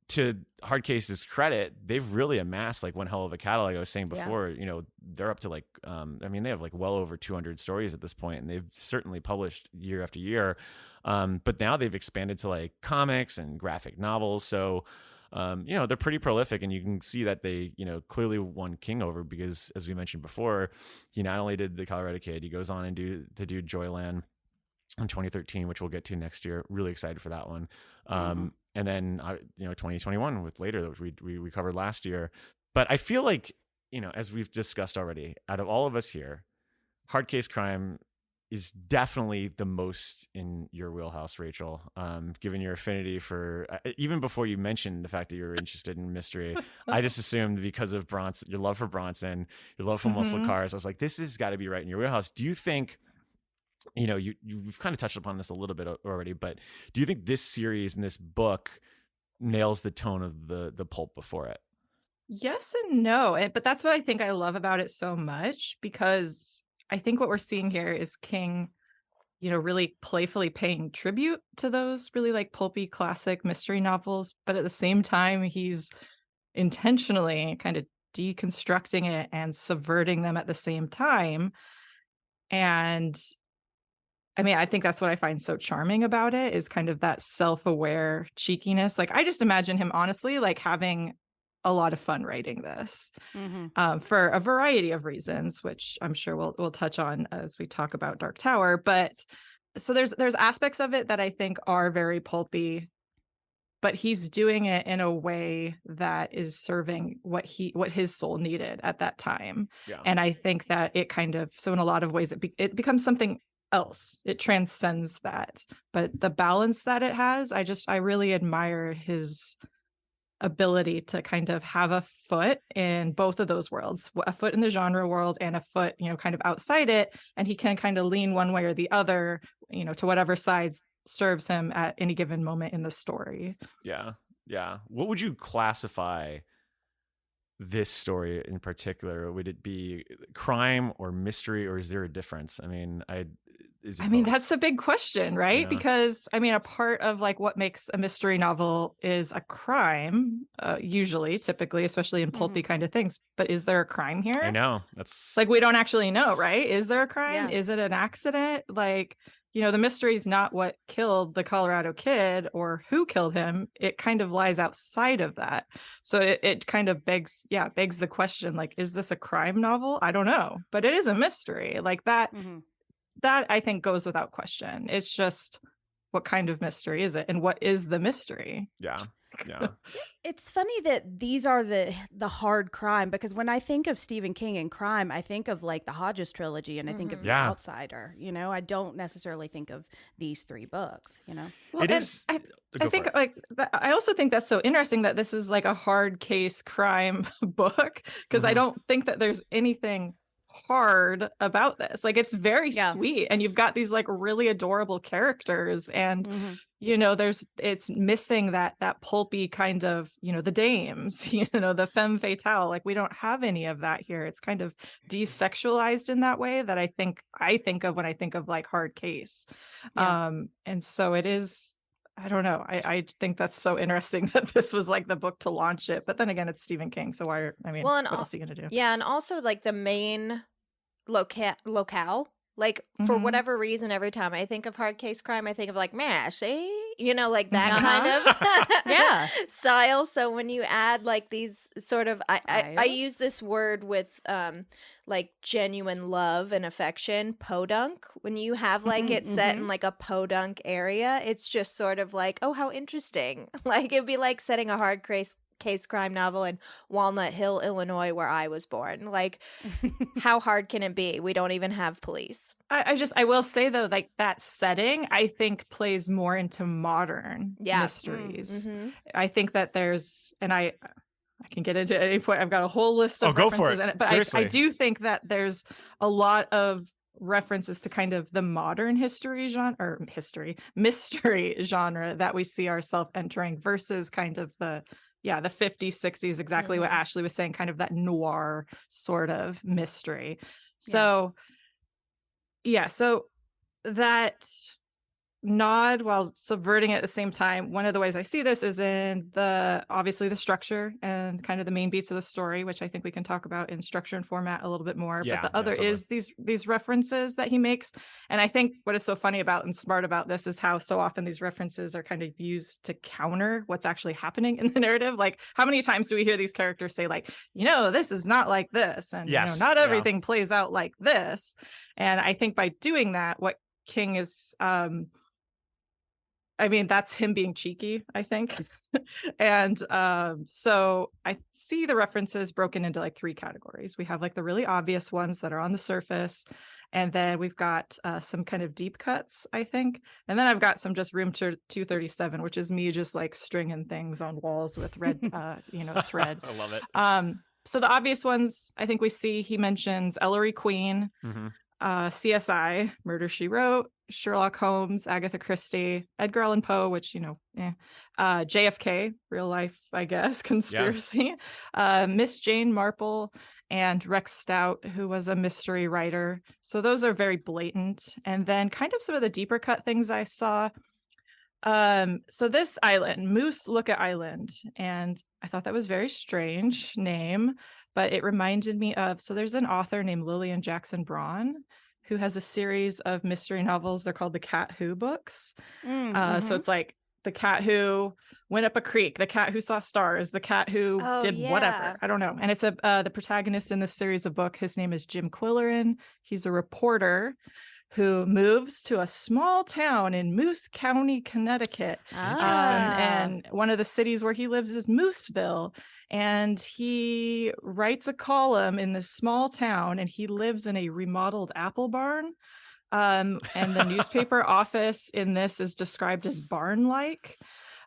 Speaker 3: to Hardcase's credit, they've really amassed like one hell of a catalog. I was saying before, they're up to like, they have like well over 200 stories at this point, and they've certainly published year after year. But now they've expanded to like comics and graphic novels. So, they're pretty prolific, and you can see that they, clearly won King over because, as we mentioned before, he not only did The Colorado Kid, he goes on and do Joyland in 2013, which we'll get to next year. Really excited for that one. And then, 2021 with Later that we covered last year. But I feel like, as we've discussed already, out of all of us here, hard case crime is definitely the most in your wheelhouse, Rachel, given your affinity for, even before you mentioned the fact that you're interested in mystery, I just assumed because of Bronson, your love for Bronson, your love for muscle cars, I was like, this has got to be right in your wheelhouse. Do you think, you've kind of touched upon this a little bit already, but do you think this series and this book nails the tone of the pulp before it?
Speaker 5: Yes and no. But that's what I think I love about it so much, because I think what we're seeing here is King, really playfully paying tribute to those really like pulpy classic mystery novels. But at the same time, he's intentionally kind of deconstructing it and subverting them at the same time. And I think that's what I find so charming about it, is kind of that self-aware cheekiness. Like, I just imagine him honestly, like having a lot of fun writing this for a variety of reasons, which I'm sure we'll touch on as we talk about Dark Tower. But so there's aspects of it that I think are very pulpy, but he's doing it in a way that is serving what his soul needed at that time.
Speaker 3: Yeah.
Speaker 5: And I think that it kind of, so in a lot of ways, it becomes something else. It transcends that. But the balance that it has, I really admire his ability to kind of have a foot in both of those worlds, a foot in the genre world and a foot, kind of outside it. And he can kind of lean one way or the other, to whatever side serves him at any given moment in the story.
Speaker 3: Yeah. Yeah. What would you classify this story in particular? Would it be crime or mystery, or is there a difference? I mean,
Speaker 5: that's a big question, right?
Speaker 3: Yeah.
Speaker 5: Because a part of like what makes a mystery novel is a crime, typically, especially in pulpy kind of things. But is there a crime here?
Speaker 3: I know, that's
Speaker 5: like, we don't actually know, right? Is there a crime?
Speaker 4: Yeah.
Speaker 5: Is it an accident? Like, the mystery is not what killed the Colorado kid or who killed him. It kind of lies outside of that. So it kind of begs the question, like, is this a crime novel? I don't know, but it is a mystery like that.
Speaker 4: Mm-hmm.
Speaker 5: That I think goes without question. It's just, what kind of mystery is it? And what is the mystery?
Speaker 3: Yeah. Yeah.
Speaker 4: It's funny that these are the hard crime, because when I think of Stephen King and crime, I think of like the Hodges trilogy, and I think of The
Speaker 3: Yeah.
Speaker 4: Outsider. I don't necessarily think of these three books.
Speaker 5: Well,
Speaker 3: It is.
Speaker 5: I
Speaker 3: Go
Speaker 5: think
Speaker 3: for it.
Speaker 5: like I also think that's so interesting that this is like a hard case crime book, because I
Speaker 3: Mhm.
Speaker 5: don't think that there's anything hard about this. Like, it's very
Speaker 4: Yeah.
Speaker 5: sweet, and you've got these like really adorable characters, and
Speaker 4: Mhm.
Speaker 5: it's missing that pulpy kind of, the dames, the femme fatale. Like, we don't have any of that here. It's kind of desexualized in that way that I think of when I think of like hard case.
Speaker 4: Yeah.
Speaker 5: And so it is, I don't know. I think that's so interesting that this was like the book to launch it. But then again, it's Stephen King. So
Speaker 6: Well, and
Speaker 5: what else are you going to do?
Speaker 6: Yeah, and also like the Maine locale. Like, for
Speaker 5: Mhm.
Speaker 6: whatever reason, every time I think of hard case crime, I think of like Massey, like that
Speaker 4: Uh-huh.
Speaker 6: kind of
Speaker 4: Yeah.
Speaker 6: style. So when you add like these sort of, I
Speaker 4: Styles.
Speaker 6: use this word with like genuine love and affection, podunk. When you have like
Speaker 4: Mhm,
Speaker 6: it set
Speaker 4: mhm.
Speaker 6: in like a podunk area, it's just sort of like, oh, how interesting. Like, it'd be like setting a hard case crime novel in Walnut Hill, Illinois, where I was born. Like, how hard can it be? We don't even have police.
Speaker 5: I will say though, like, that setting, I think plays more into modern
Speaker 6: Yeah.
Speaker 5: mysteries.
Speaker 6: Mm-hmm.
Speaker 5: I think that there's, and I can get into it at any point. I've got a whole list of
Speaker 3: go for
Speaker 5: references
Speaker 3: it.
Speaker 5: in it, but
Speaker 3: Seriously.
Speaker 5: I do think that there's a lot of references to kind of the modern mystery genre that we see ourselves entering versus kind of the 50s, 60s, exactly what
Speaker 6: Mhm.
Speaker 5: Ashley was saying, kind of that noir sort of mystery. So so that nod while subverting it at the same time. One of the ways I see this is in obviously the structure and kind of the main beats of the story, which I think we can talk about in structure and format a little bit more.
Speaker 3: Yeah,
Speaker 5: but the other
Speaker 3: totally.
Speaker 5: is these references that he makes. And I think what is so funny about and smart about this is how so often these references are kind of used to counter what's actually happening in the narrative. Like, how many times do we hear these characters say like, this is not like this, and
Speaker 3: Yes,
Speaker 5: not
Speaker 3: yeah.
Speaker 5: everything plays out like this. And I think by doing that, what King is that's him being cheeky, I think. And so I see the references broken into like three categories. We have like the really obvious ones that are on the surface, and then we've got some kind of deep cuts, I think, and then I've got some just room to 237, which is me just like stringing things on walls with red thread.
Speaker 3: I love it.
Speaker 5: So the obvious ones, I think we see, he mentions Ellery Queen,
Speaker 3: Mhm.
Speaker 5: CSI, Murder, She Wrote, Sherlock Holmes, Agatha Christie, Edgar Allan Poe, which, JFK, real life, I guess, conspiracy, Miss Jane Marple, and Rex Stout, who was a mystery writer. So those are very blatant. And then kind of some of the deeper cut things I saw. So this island, Moose-Lookit Island, and I thought that was very strange name, but it reminded me of, so there's an author named Lillian Jackson Braun who has a series of mystery novels. They're called the Cat Who books. So it's like the cat who went up a creek, the cat who saw stars, the cat who did whatever. I don't know. And it's the protagonist in this series of book. His name is Jim Quillerin. He's a reporter who moves to a small town in Moose County, Connecticut. And one of the cities where he lives is Mooseville. And he writes a column in this small town, and he lives in a remodeled apple barn. And the newspaper office in this is described as barn-like.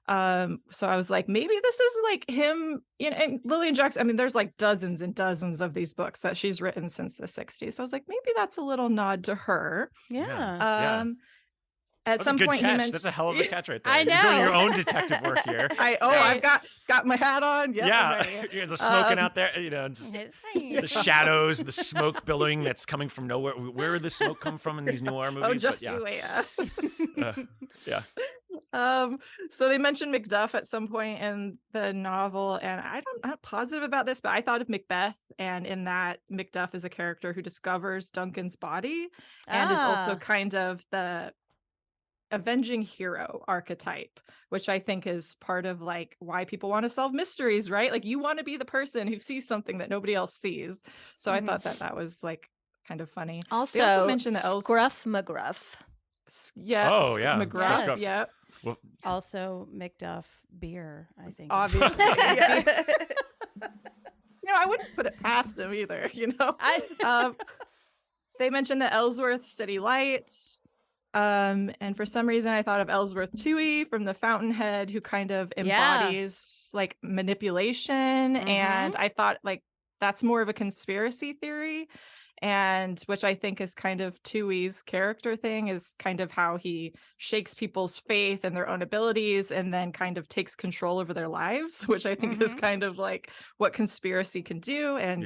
Speaker 5: So I was like, maybe this is like him, and Lillian Jackson. I mean, there's like dozens and dozens of these books that she's written since the 60s. So I was like, maybe that's a little nod to her.
Speaker 4: Yeah.
Speaker 5: At
Speaker 3: That's
Speaker 5: some
Speaker 3: a good
Speaker 5: point,
Speaker 3: catch. That's a hell of a catch right there.
Speaker 4: I know.
Speaker 3: You're doing your own detective work here.
Speaker 5: I've got my hat on. Yep,
Speaker 3: Yeah, you're the smoking out there. Just the shadows, the smoke billowing that's coming from nowhere. Where would the smoke come from in these noir movies?
Speaker 5: Oh, just
Speaker 3: you wait. Yeah.
Speaker 5: So they mentioned Macduff at some point in the novel, and I'm not positive about this, but I thought of Macbeth, and in that Macduff is a character who discovers Duncan's body and is also kind of the avenging hero archetype, which I think is part of like why people want to solve mysteries, right? Like you want to be the person who sees something that nobody else sees. So I thought that was like kind of funny.
Speaker 6: Also
Speaker 5: mentioned the
Speaker 6: Scruff McGruff.
Speaker 5: Yeah.
Speaker 3: Oh, yeah.
Speaker 5: McGruff.
Speaker 3: Scruff.
Speaker 5: Yeah.
Speaker 3: Well,
Speaker 4: Also, Macduff beer, I think.
Speaker 5: Obviously. I wouldn't put it past him either, They mentioned the Ellsworth City Lights. And for some reason I thought of Ellsworth Toohey from the Fountainhead, who kind of embodies like manipulation. And I thought like that's more of a conspiracy theory, and which I think is kind of Toohey's character thing, is kind of how he shakes people's faith and their own abilities and then kind of takes control over their lives, which I think is kind of like what conspiracy can do. And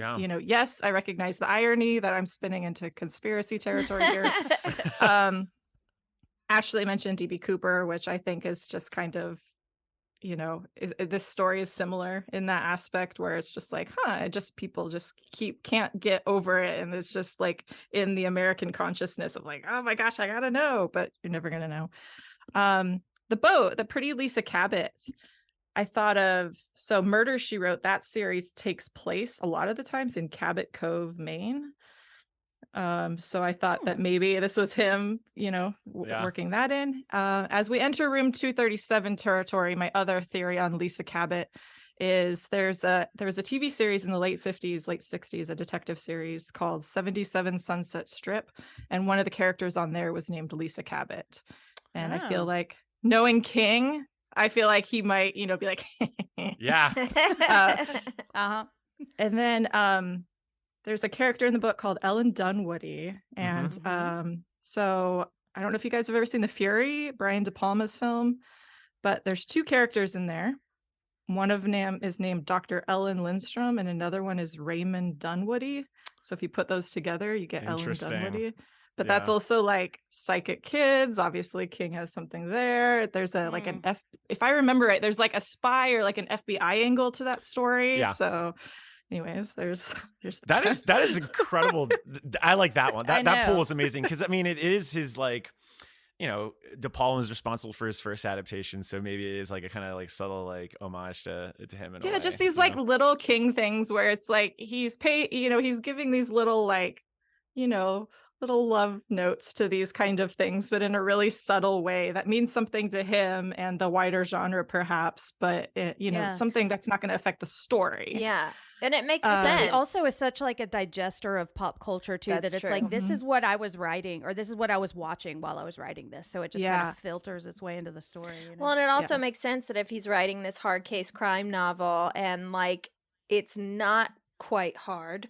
Speaker 5: yes, I recognize the irony that I'm spinning into conspiracy territory here. Ashley mentioned D.B. Cooper, which I think is just kind of, this story is similar in that aspect where it's just like, people just can't get over it. And it's just like in the American consciousness of like, oh my gosh, I gotta know, but you're never gonna know. The Boat, the Pretty Lisa Cabot, I thought of, so Murder, She Wrote, that series takes place a lot of the times in Cabot Cove, Maine. So I thought that maybe this was him, working that in. As we enter room 237 territory, my other theory on Lisa Cabot is there was a TV series in the late 50s, late 60s, a detective series called 77 Sunset Strip. And one of the characters on there was named Lisa Cabot. And I feel like, knowing King, I feel like he might, be like,
Speaker 3: yeah.
Speaker 5: And then, there's a character in the book called Ellen Dunwoody. And so I don't know if you guys have ever seen The Fury, Brian De Palma's film, but there's two characters in there. One of them is named Dr. Ellen Lindstrom, and another one is Raymond Dunwoody. So if you put those together, you get Ellen Dunwoody. But that's also like psychic kids. Obviously, King has something there. There's a like an if I remember right, there's like a spy or like an FBI angle to that story. Yeah. So anyways, there's
Speaker 3: that is incredible. I like that one. That pool is amazing because I mean it is his like, De Palma is responsible for his first adaptation, so maybe it is like a kind of like subtle like homage to him. In a way,
Speaker 5: just these like little King things where it's like he's giving these little like, little love notes to these kind of things, but in a really subtle way that means something to him and the wider genre perhaps, but something that's not going to affect the story.
Speaker 6: Yeah. And it makes sense.
Speaker 4: It also is such like a digester of pop culture too, that it's true. Like, this is what I was writing, or this is what I was watching while I was writing this. So it just kind of filters its way into the story.
Speaker 6: Well, and it also makes sense that if he's writing this hard case crime novel and like, it's not quite hard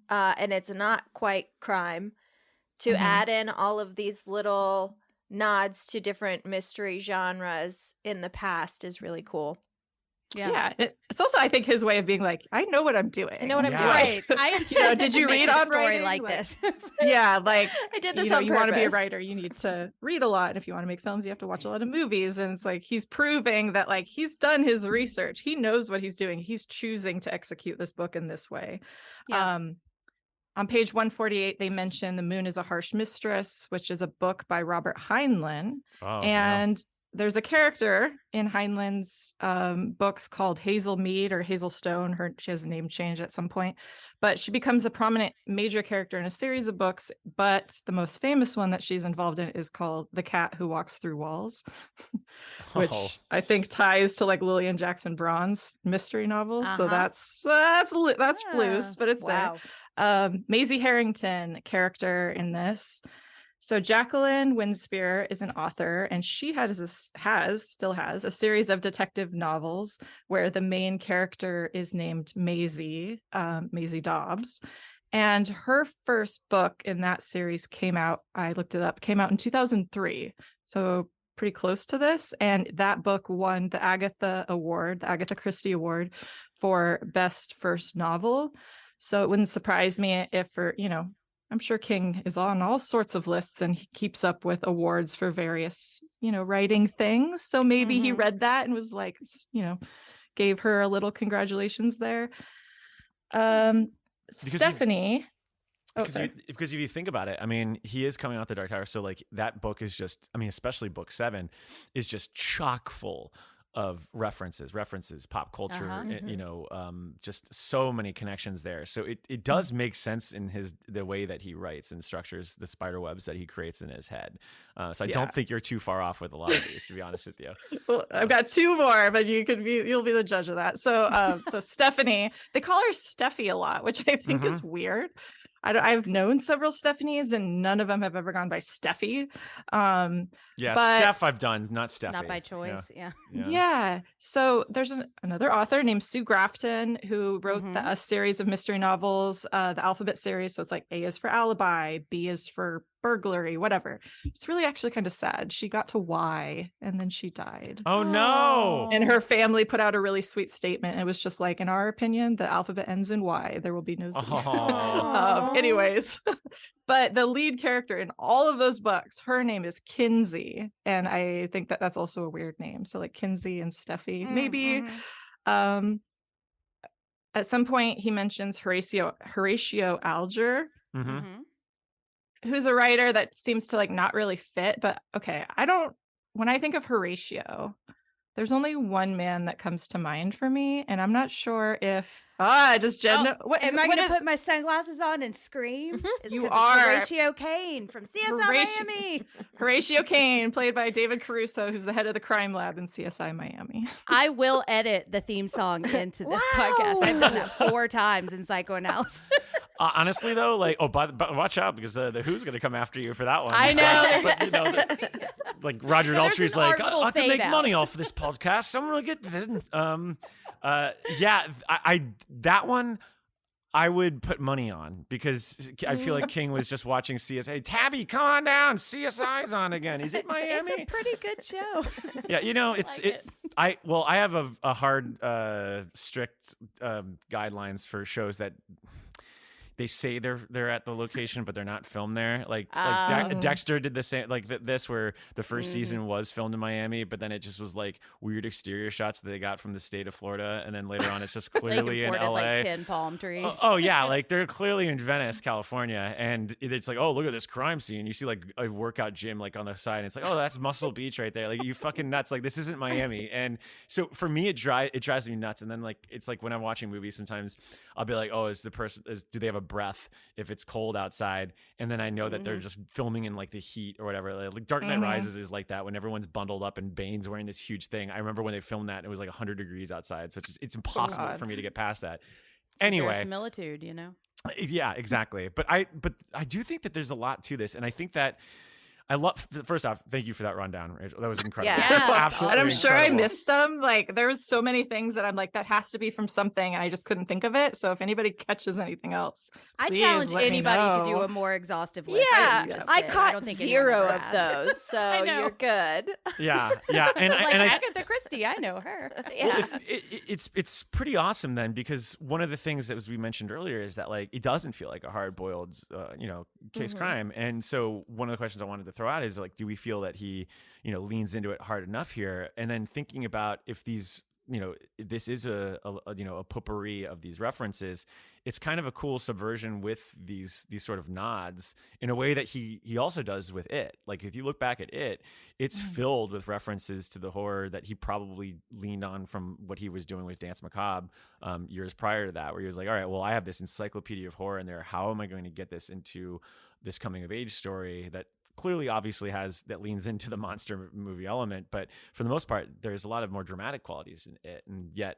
Speaker 6: and it's not quite crime, to add in all of these little nods to different mystery genres in the past is really cool.
Speaker 5: Yeah. It's also, I think, his way of being like, I know what I'm doing.
Speaker 6: I know what I'm doing.
Speaker 4: Right.
Speaker 5: Did you read on
Speaker 4: story
Speaker 5: writing?
Speaker 4: like this?
Speaker 5: Yeah, like
Speaker 6: I did this on purpose.
Speaker 5: You want to be a writer, you need to read a lot. And if you want to make films, you have to watch a lot of movies. And it's like he's proving that like he's done his research. He knows what he's doing. He's choosing to execute this book in this way. Yeah. On page 148, they mention The Moon is a Harsh Mistress, which is a book by Robert Heinlein. Oh, and there's a character in Heinlein's books called Hazel Mead or Hazel Stone. She has a name change at some point, but she becomes a prominent major character in a series of books. But the most famous one that she's involved in is called The Cat Who Walks Through Walls, which I think ties to like Lillian Jackson Braun's mystery novels. So that's loose, but it's there. Maisie Harrington character in this. So Jacqueline Winspear is an author, and she still has a series of detective novels where the main character is named Maisie Dobbs. And her first book in that series came out in 2003. So pretty close to this. And that book won the Agatha Christie Award for Best First Novel. So it wouldn't surprise me if I'm sure King is on all sorts of lists and he keeps up with awards for various, writing things. So maybe he read that and was like, gave her a little congratulations there. Stephanie.
Speaker 3: Because if you think about it, I mean, he is coming out the Dark Tower. So like that book is just, I mean, especially book 7 is just chock full of references, pop culture, just so many connections there. So it does make sense in the way that he writes and structures the spider webs that he creates in his head. So I don't think you're too far off with a lot of these, to be honest with you.
Speaker 5: Well, I've got 2 more, but you'll be the judge of that. So so Stephanie, they call her Steffi a lot, which I think is weird. I've known several Stephanies and none of them have ever gone by Steffi.
Speaker 3: Steph I've done, not Steffi.
Speaker 4: Not by choice,
Speaker 5: yeah. So there's another author named Sue Grafton who wrote a series of mystery novels, the Alphabet series. So it's like A is for alibi, B is for burglary, whatever. It's really actually kind of sad. She got to Y and then she died.
Speaker 3: Oh no.
Speaker 5: And her family put out a really sweet statement. It was just like, in our opinion, the alphabet ends in Y. There will be no Z. Anyways, but the lead character in all of those books, her name is Kinsey. And I think that that's also a weird name. So like Kinsey and Steffi, maybe. At some point he mentions Horatio Alger, who's a writer that seems to like not really fit, but okay. When I think of Horatio, there's only one man that comes to mind for me, and I'm not sure if
Speaker 4: am I going to put my sunglasses on and scream?
Speaker 5: You are
Speaker 4: Horatio Kane from CSI Miami.
Speaker 5: Horatio Kane, played by David Caruso, who's the head of the crime lab in CSI Miami.
Speaker 4: I will edit the theme song into this podcast. I've done that 4 times in psychoanalysis.
Speaker 3: Honestly, though, like, but watch out because the Who's going to come after you for that one.
Speaker 4: I know.
Speaker 3: But, like Roger Daltrey's like, I can make money off of this podcast. I'm going to get this. That one I would put money on because I feel like King was just watching CSI. Tabby, come on down. CSI's on again. Is it Miami?
Speaker 4: It's a pretty good show.
Speaker 3: Yeah, I have a hard, strict guidelines for shows that they say they're at the location, but they're not filmed there. Like Dexter did the same, like this, where the first season was filmed in Miami, but then it just was like weird exterior shots that they got from the state of Florida, and then later on it's just clearly in LA.
Speaker 4: Like 10 palm trees.
Speaker 3: Oh yeah, like they're clearly in Venice, California, and it's like, oh, look at this crime scene. You see like a workout gym like on the side, and it's like, oh, that's Muscle Beach right there. Like, you fucking nuts. Like, this isn't Miami. And so for me, it drives me nuts. And then like it's like when I'm watching movies, sometimes I'll be like, oh, do they have a breath if it's cold outside? And then I know that they're just filming in like the heat or whatever. Like Dark Knight Rises is like that, when everyone's bundled up and Bane's wearing this huge thing. I remember when they filmed that, it was like 100 degrees outside, so it's impossible for me to get past that. Anyway,
Speaker 4: verisimilitude,
Speaker 3: yeah, exactly. But I do think that there's a lot to this, and I think that I love. First off, thank you for that rundown, Rachel. That was incredible.
Speaker 4: Yeah,
Speaker 3: absolutely.
Speaker 5: And I'm sure
Speaker 3: incredible.
Speaker 5: I missed them. Like, there was so many things that I'm like, that has to be from something, and I just couldn't think of it. So if anybody catches anything else,
Speaker 4: I
Speaker 5: please
Speaker 4: challenge
Speaker 5: let me
Speaker 4: anybody to
Speaker 5: know.
Speaker 4: do a more exhaustive list.
Speaker 6: I caught
Speaker 4: don't think
Speaker 6: 0
Speaker 4: anyone
Speaker 6: of
Speaker 4: has.
Speaker 6: those, so you're good.
Speaker 3: Yeah, and
Speaker 4: Like
Speaker 3: I
Speaker 4: Agatha Christie, I know her.
Speaker 6: Yeah.
Speaker 3: it's pretty awesome then, because one of the things that we mentioned earlier is that like it doesn't feel like a hard boiled case crime. And so one of the questions I wanted to throw out is like, do we feel that he leans into it hard enough here? And then thinking about if these this is a potpourri of these references. It's kind of a cool subversion with these sort of nods in a way that he also does with It. Like if you look back at It, it's filled with references to the horror that he probably leaned on from what he was doing with Dance Macabre years prior to that, where he was like, all right, well, I have this encyclopedia of horror in there. How am I going to get this into this coming of age story that clearly obviously that leans into the monster movie element, but for the most part there's a lot of more dramatic qualities in It, and yet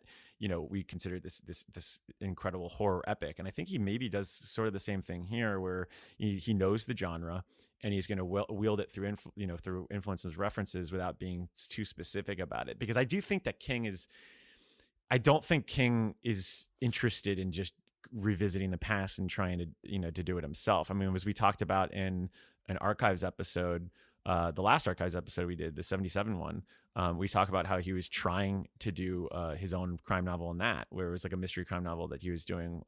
Speaker 3: we consider this incredible horror epic. And I think he maybe does sort of the same thing here, where he knows the genre and he's going to wield it through through influences, references, without being too specific about it. Because I do think that I don't think King is interested in just revisiting the past and trying to to do it himself. I mean, as we talked about in an archives episode, the last archives episode we did, the 77 one, we talk about how he was trying to do his own crime novel in that, where it was like a mystery crime novel that he was doing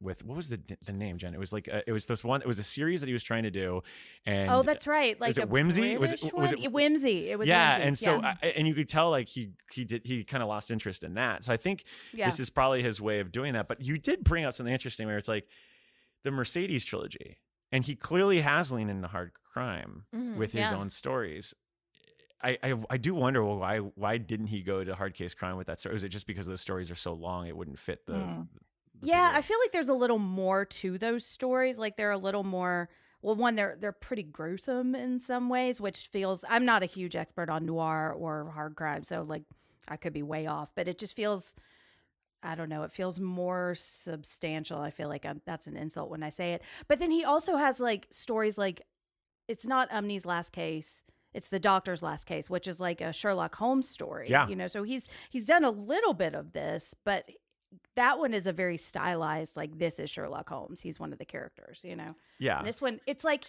Speaker 3: with, what was the name, Jen? It was like it was a series that he was trying to do. And
Speaker 4: oh, that's right. Like,
Speaker 3: was it Whimsy? Was it
Speaker 4: Whimsy? It was
Speaker 3: yeah.
Speaker 4: Whimsy.
Speaker 3: And so and you could tell like he kind of lost interest in that. So I think this is probably his way of doing that. But you did bring up something interesting where it's like the Mercedes trilogy. And he clearly has leaned into hard crime with his own stories. I do wonder why didn't he go to hard case crime with that story? Was it just because those stories are so long it wouldn't fit the
Speaker 4: yeah, I feel like there's a little more to those stories. Like they're a little more, well, one, they're pretty gruesome in some ways, which feels, I'm not a huge expert on noir or hard crime, so like I could be way off, but it just feels, I don't know, it feels more substantial. I feel like that's an insult when I say it. But then he also has like stories like, it's not Umney's last case, it's the doctor's last case, which is like a Sherlock Holmes story.
Speaker 3: Yeah.
Speaker 4: So he's done a little bit of this, but that one is a very stylized, like, this is Sherlock Holmes. He's one of the characters,
Speaker 3: Yeah.
Speaker 4: And this one, it's like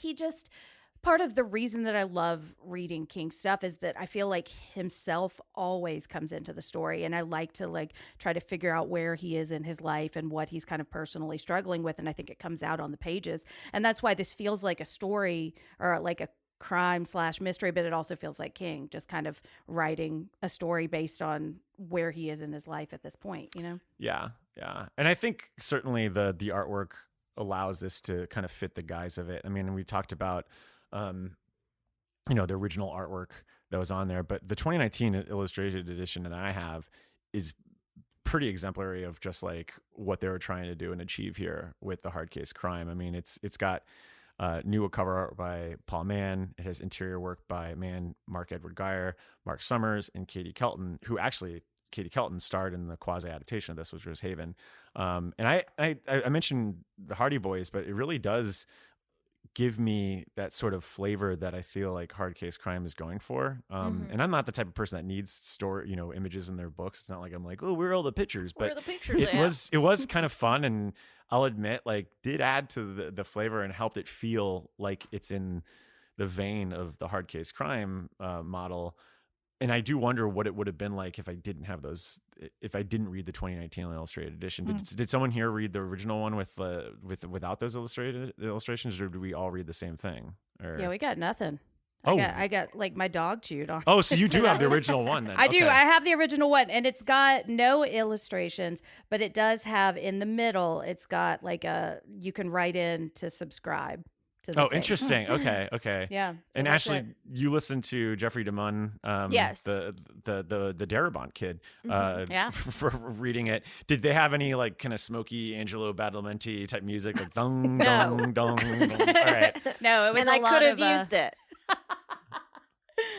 Speaker 4: part of the reason that I love reading King stuff is that I feel like himself always comes into the story, and I like to like try to figure out where he is in his life and what he's kind of personally struggling with, and I think it comes out on the pages. And that's why this feels like a story or like a crime/mystery, but it also feels like King just kind of writing a story based on where he is in his life at this point,
Speaker 3: Yeah. And I think certainly the artwork allows this to kind of fit the guise of it. I mean, we talked about the original artwork that was on there, but the 2019 illustrated edition that I have is pretty exemplary of just like what they were trying to do and achieve here with the hard case crime. I mean, it's got new cover art by Paul Mann. It has interior work by Mark Edward Geyer, Mark Summers, and Katie Kelton, who actually Katie Kelton starred in the quasi adaptation of this, which was Haven. And I mentioned the Hardy Boys, but it really does give me that sort of flavor that I feel like hard case crime is going for. And I'm not the type of person that needs images in their books. It's not like I'm like, oh, where are all the pictures? But
Speaker 6: where are the pictures
Speaker 3: it was kind of fun, and I'll admit, like, did add to the flavor and helped it feel like it's in the vein of the hard case crime model. And I do wonder what it would have been like if I didn't have those, if I didn't read the 2019 illustrated edition. Did someone here read the original one without those illustrated illustrations, or did we all read the same thing? Or...
Speaker 4: Yeah, we got nothing.
Speaker 3: Oh,
Speaker 4: I got like my dog chewed on.
Speaker 3: Oh, so you do have the original one then?
Speaker 4: I do.
Speaker 3: Okay.
Speaker 4: I have the original one, and it's got no illustrations, but it does have in the middle. It's got like you can write in to subscribe.
Speaker 3: Oh, interesting. Okay.
Speaker 4: Yeah.
Speaker 3: And Ashley, you listened to Jeffrey DeMunn,
Speaker 6: yes,
Speaker 3: the Darabont kid,
Speaker 4: Yeah.
Speaker 3: for reading it. Did they have any like kind of smoky Angelo Badalamenti type music, like dong dong dong dong? All right.
Speaker 4: No, it was.
Speaker 6: And
Speaker 4: a
Speaker 6: I
Speaker 4: lot
Speaker 6: could have
Speaker 4: of,
Speaker 6: used it.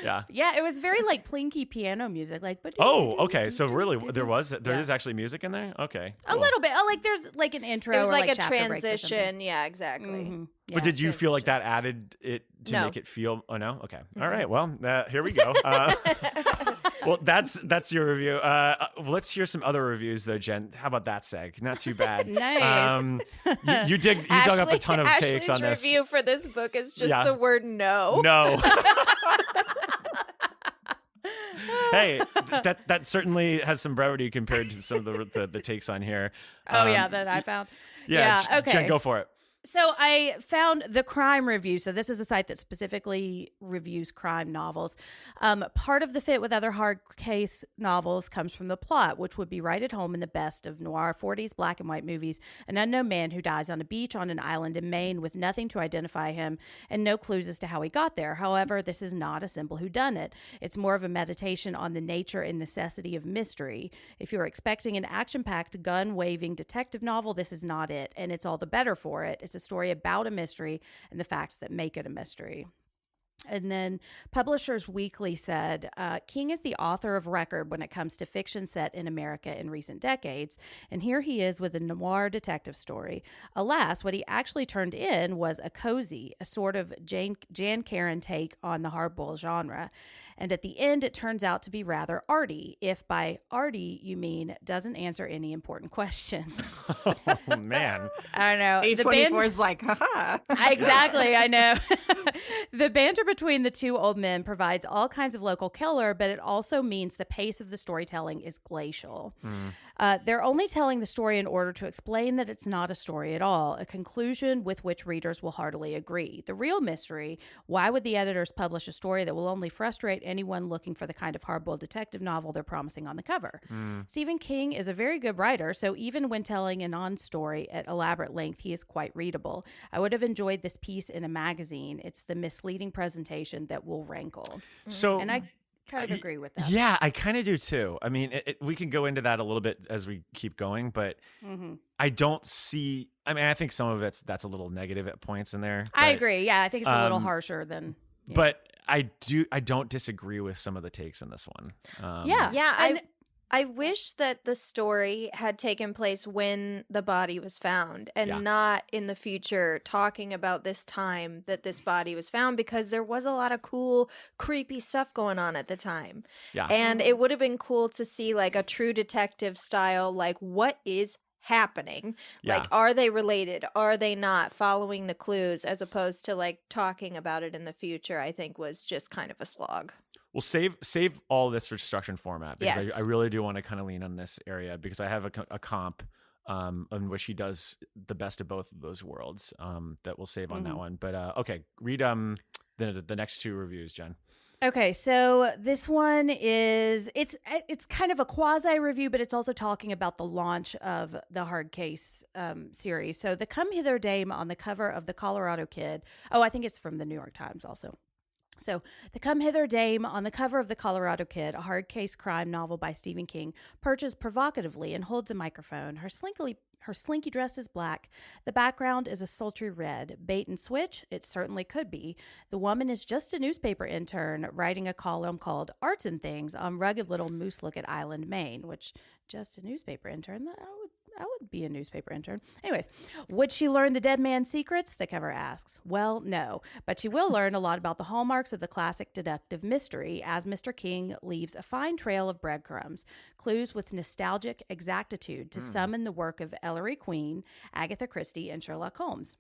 Speaker 3: Yeah.
Speaker 4: Yeah, it was very like plinky piano music, like.
Speaker 3: Oh, okay. So really, there is actually music in there. Okay.
Speaker 4: A little bit. Oh, like there's like an intro.
Speaker 6: It was
Speaker 4: or,
Speaker 6: like a
Speaker 4: chapter breaks or something.
Speaker 6: transition. Yeah, exactly.
Speaker 4: Mm-hmm. Yeah,
Speaker 3: But did you feel like that
Speaker 4: transitions.
Speaker 3: added it to
Speaker 6: No.
Speaker 3: make it feel? Oh no. Okay. All right. Well, here we go. Well, that's your review. Let's hear some other reviews though, Jen. How about that, Seg? Not too bad.
Speaker 4: Nice.
Speaker 3: You dug up a ton of takes on this.
Speaker 6: Ashley's review for this book is just
Speaker 3: Yeah.
Speaker 6: the word no.
Speaker 3: No. Hey, that certainly has some brevity compared to some of the takes on here.
Speaker 4: Oh yeah, that I found.
Speaker 3: Yeah.
Speaker 4: Okay.
Speaker 3: Jen, go for it.
Speaker 4: So I found the crime review. So this is a site that specifically reviews crime novels. Part of the fit with other hard case novels comes from the plot, which would be right at home in the best of noir 40s black and white movies. An unknown man who dies on a beach on an island in Maine with nothing to identify him and no clues as to how he got there. However, this is not a simple whodunit. It's more of a meditation on the nature and necessity of mystery. If you're expecting an action-packed, gun-waving detective novel, this is not it, and it's all the better for it. It's a story about a mystery and the facts that make it a mystery. And then Publishers Weekly said, King is the author of record when it comes to fiction set in America in recent decades, and here he is with a noir detective story. Alas, what he actually turned in was a cozy, a sort of Jan Karen take on the hardboiled genre. And at the end, it turns out to be rather arty, if by arty you mean doesn't answer any important questions.
Speaker 3: Oh, man.
Speaker 4: I know.
Speaker 5: A24 is like, haha.
Speaker 4: Exactly, I know. The banter between the two old men provides all kinds of local color, but it also means the pace of the storytelling is glacial. They're only telling the story in order to explain that it's not a story at all, a conclusion with which readers will heartily agree. The real mystery, why would the editors publish a story that will only frustrate anyone looking for the kind of hardboiled detective novel they're promising on the cover? Stephen King is a very good writer, so even when telling a non-story at elaborate length, he is quite readable. I would have enjoyed this piece in a magazine. It's the misleading presentation that will rankle.
Speaker 3: So,
Speaker 4: and I kind of agree with that.
Speaker 3: Yeah, I kind of do too. I mean, we can go into that a little bit as we keep going, but I don't see. I mean, I think some of that's a little negative at points in there.
Speaker 4: I agree. Yeah, I think it's a little harsher than. Yeah.
Speaker 3: But I don't disagree with some of the takes in this one.
Speaker 6: I wish that the story had taken place when the body was found and not in the future talking about this time that this body was found, because there was a lot of cool, creepy stuff going on at the time.
Speaker 3: Yeah.
Speaker 6: And it would have been cool to see like a true detective style, like what is happening? Like, are they related? Are they not? Following the clues as opposed to like talking about it in the future, I think was just kind of a slog.
Speaker 3: We'll save all this for Destruction Format, because
Speaker 6: Yes.
Speaker 3: I really do want to kind of lean on this area, because I have a comp in which he does the best of both of those worlds that we'll save on that one. But okay, read the next two reviews, Jen.
Speaker 4: Okay, so this one is it's kind of a quasi review, but it's also talking about the launch of the Hard Case series. So the Come Hither Dame on the cover of the Colorado Kid. Oh, I think it's from the New York Times also. So, The Come Hither Dame on the cover of The Colorado Kid, a hard case crime novel by Stephen King, perches provocatively and holds a microphone. Her slinky dress is black. The background is a sultry red. Bait and switch? It certainly could be. The woman is just a newspaper intern writing a column called Arts and Things on rugged little Moose-Lookit Island, Maine, which, just a newspaper intern, I would be a newspaper intern. Anyways, would she learn the dead man's secrets? The cover asks. Well, no, but she will learn a lot about the hallmarks of the classic deductive mystery, as Mr. King leaves a fine trail of breadcrumbs, clues with nostalgic exactitude to summon the work of Ellery Queen, Agatha Christie, and Sherlock Holmes.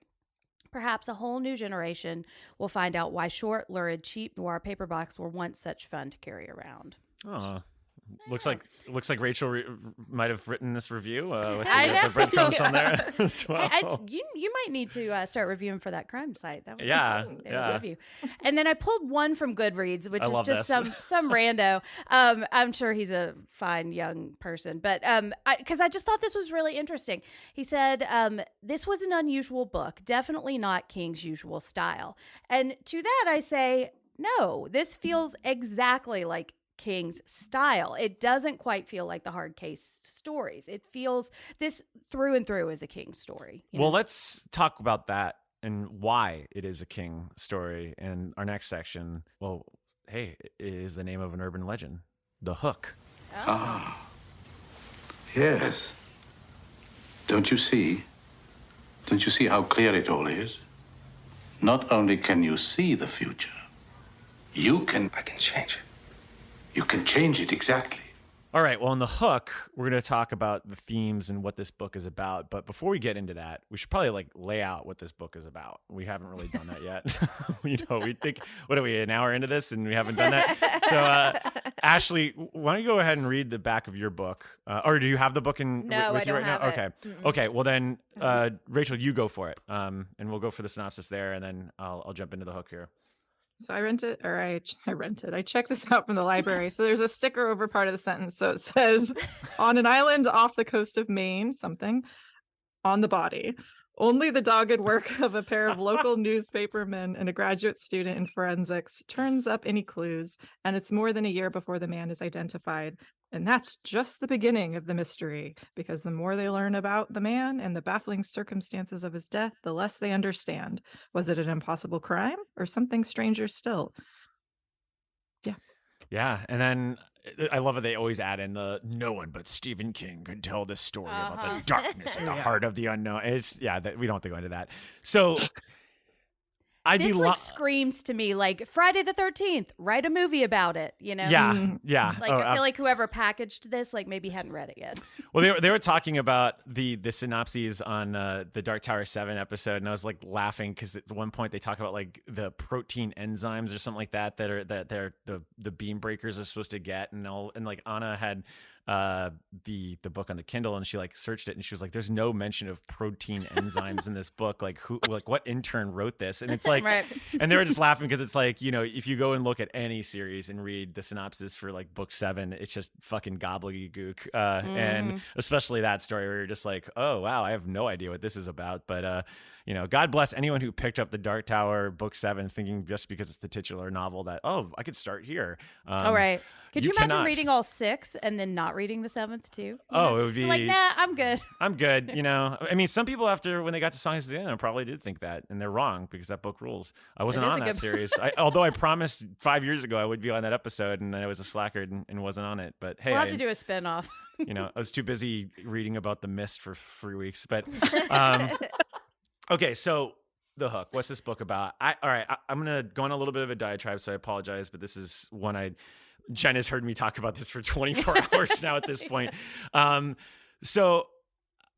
Speaker 4: Perhaps a whole new generation will find out why short, lurid, cheap noir paperbacks were once such fun to carry around.
Speaker 3: Oh. Looks like Rachel might have written this review with
Speaker 4: I
Speaker 3: the breadcrumbs on there as well.
Speaker 4: You might need to start reviewing for that crime site. That would
Speaker 3: would
Speaker 4: give you. And then I pulled one from Goodreads, which
Speaker 3: I
Speaker 4: is
Speaker 3: love
Speaker 4: just
Speaker 3: this.
Speaker 4: some rando. I'm sure he's a fine young person, but because I just thought this was really interesting. He said this was an unusual book, definitely not King's usual style. And to that I say, no, this feels exactly like King's style. It doesn't quite feel like the hard case stories. It feels this through and through is a King story.
Speaker 3: Well, let's talk about that and why it is a King story in our next section. Well, hey, it is the name of an urban legend, The Hook.
Speaker 9: Yes. Don't you see? Don't you see how clear it all is? Not only can you see the future, I can change it. You can change it, exactly.
Speaker 3: All right. Well, in the hook, we're going to talk about the themes and what this book is about. But before we get into that, we should probably like lay out what this book is about. We haven't really done that yet. We think, what are we, an hour into this and we haven't done that? So, Ashley, why don't you go ahead and read the back of your book? Or do you have the book with you
Speaker 6: I don't
Speaker 3: right now?
Speaker 6: have
Speaker 3: Okay.
Speaker 6: it. Mm-mm.
Speaker 3: Okay. Well, then, Rachel, you go for it. And we'll go for the synopsis there, and then I'll jump into the hook here.
Speaker 5: So I checked this out from the library. So there's a sticker over part of the sentence. So it says, on an island off the coast of Maine, something on the body. Only the dogged work of a pair of local newspapermen and a graduate student in forensics turns up any clues, and it's more than a year before the man is identified. And that's just the beginning of the mystery, because the more they learn about the man and the baffling circumstances of his death, the less they understand. Was it an impossible crime or something stranger still? Yeah.
Speaker 3: Yeah, and then I love it. They always add in the no one but Stephen King could tell this story about the darkness at the heart of the unknown. It's we don't have to go into that. So
Speaker 4: This screams to me like Friday the 13th. Write a movie about it. You know?
Speaker 3: Yeah.
Speaker 4: Like I feel like whoever packaged this like maybe hadn't read it yet.
Speaker 3: Well, they were talking about the synopses on the Dark Tower 7 episode, and I was like laughing because at one point they talk about like the protein enzymes or something like that they're the beam breakers are supposed to get, and like Anna had the book on the Kindle, and she like searched it, and she was like, there's no mention of protein enzymes in this book. Like what intern wrote this? And it's like,
Speaker 4: right.
Speaker 3: And they were just laughing because it's like, if you go and look at any series and read the synopsis for like book 7, it's just fucking gobbledygook. And especially that story where you're just like, oh wow, I have no idea what this is about. But God bless anyone who picked up the Dark Tower book 7 thinking just because it's the titular novel that, I could start here.
Speaker 4: All right. Could you imagine
Speaker 3: cannot.
Speaker 4: reading all 6 and then not reading the 7th too?
Speaker 3: It would be
Speaker 4: like, nah, I'm good.
Speaker 3: I'm good. I mean, some people after when they got to Songs of the End probably did think that, and they're wrong because that book rules. I wasn't on that series. Although I promised 5 years ago I would be on that episode, and then I was a slacker and wasn't on it. But hey,
Speaker 4: we'll have to do a spinoff.
Speaker 3: I was too busy reading about the Mist for 3 weeks. But okay, so the hook. What's this book about? I'm gonna go on a little bit of a diatribe, so I apologize, but this is one Jen has heard me talk about this for 24 hours now at this point. So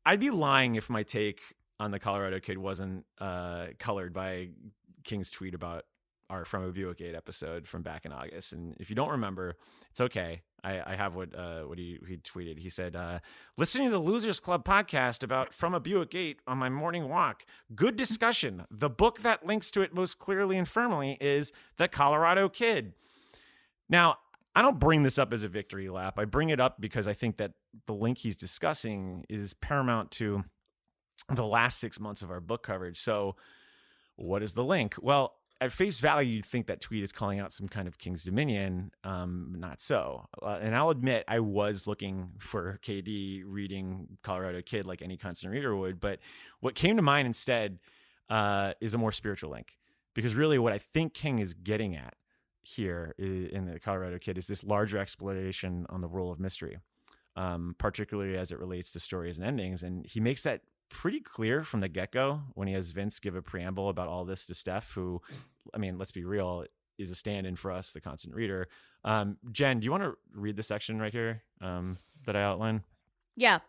Speaker 3: I'd be lying if my take on the Colorado Kid wasn't colored by King's tweet about our From a Buick 8 episode from back in August. And if you don't remember, it's okay. I have what he tweeted. He said, listening to the Losers Club podcast about From a Buick 8 on my morning walk. Good discussion. The book that links to it most clearly and firmly is The Colorado Kid. Now, I don't bring this up as a victory lap. I bring it up because I think that the link he's discussing is paramount to the last 6 months of our book coverage. So what is the link? Well, at face value, you'd think that tweet is calling out some kind of King's Dominion. Not so. And I'll admit, I was looking for KD reading Colorado Kid like any constant reader would. But what came to mind instead is a more spiritual link. Because really what I think King is getting at here in the Colorado Kid is this larger exploration on the role of mystery, particularly as it relates to stories and endings. And he makes that pretty clear from the get-go when he has Vince give a preamble about all this to Steph, who, I mean, let's be real, is a stand-in for us, the constant reader. Jen, do you want to read the section right here that I outlined?
Speaker 4: Yeah.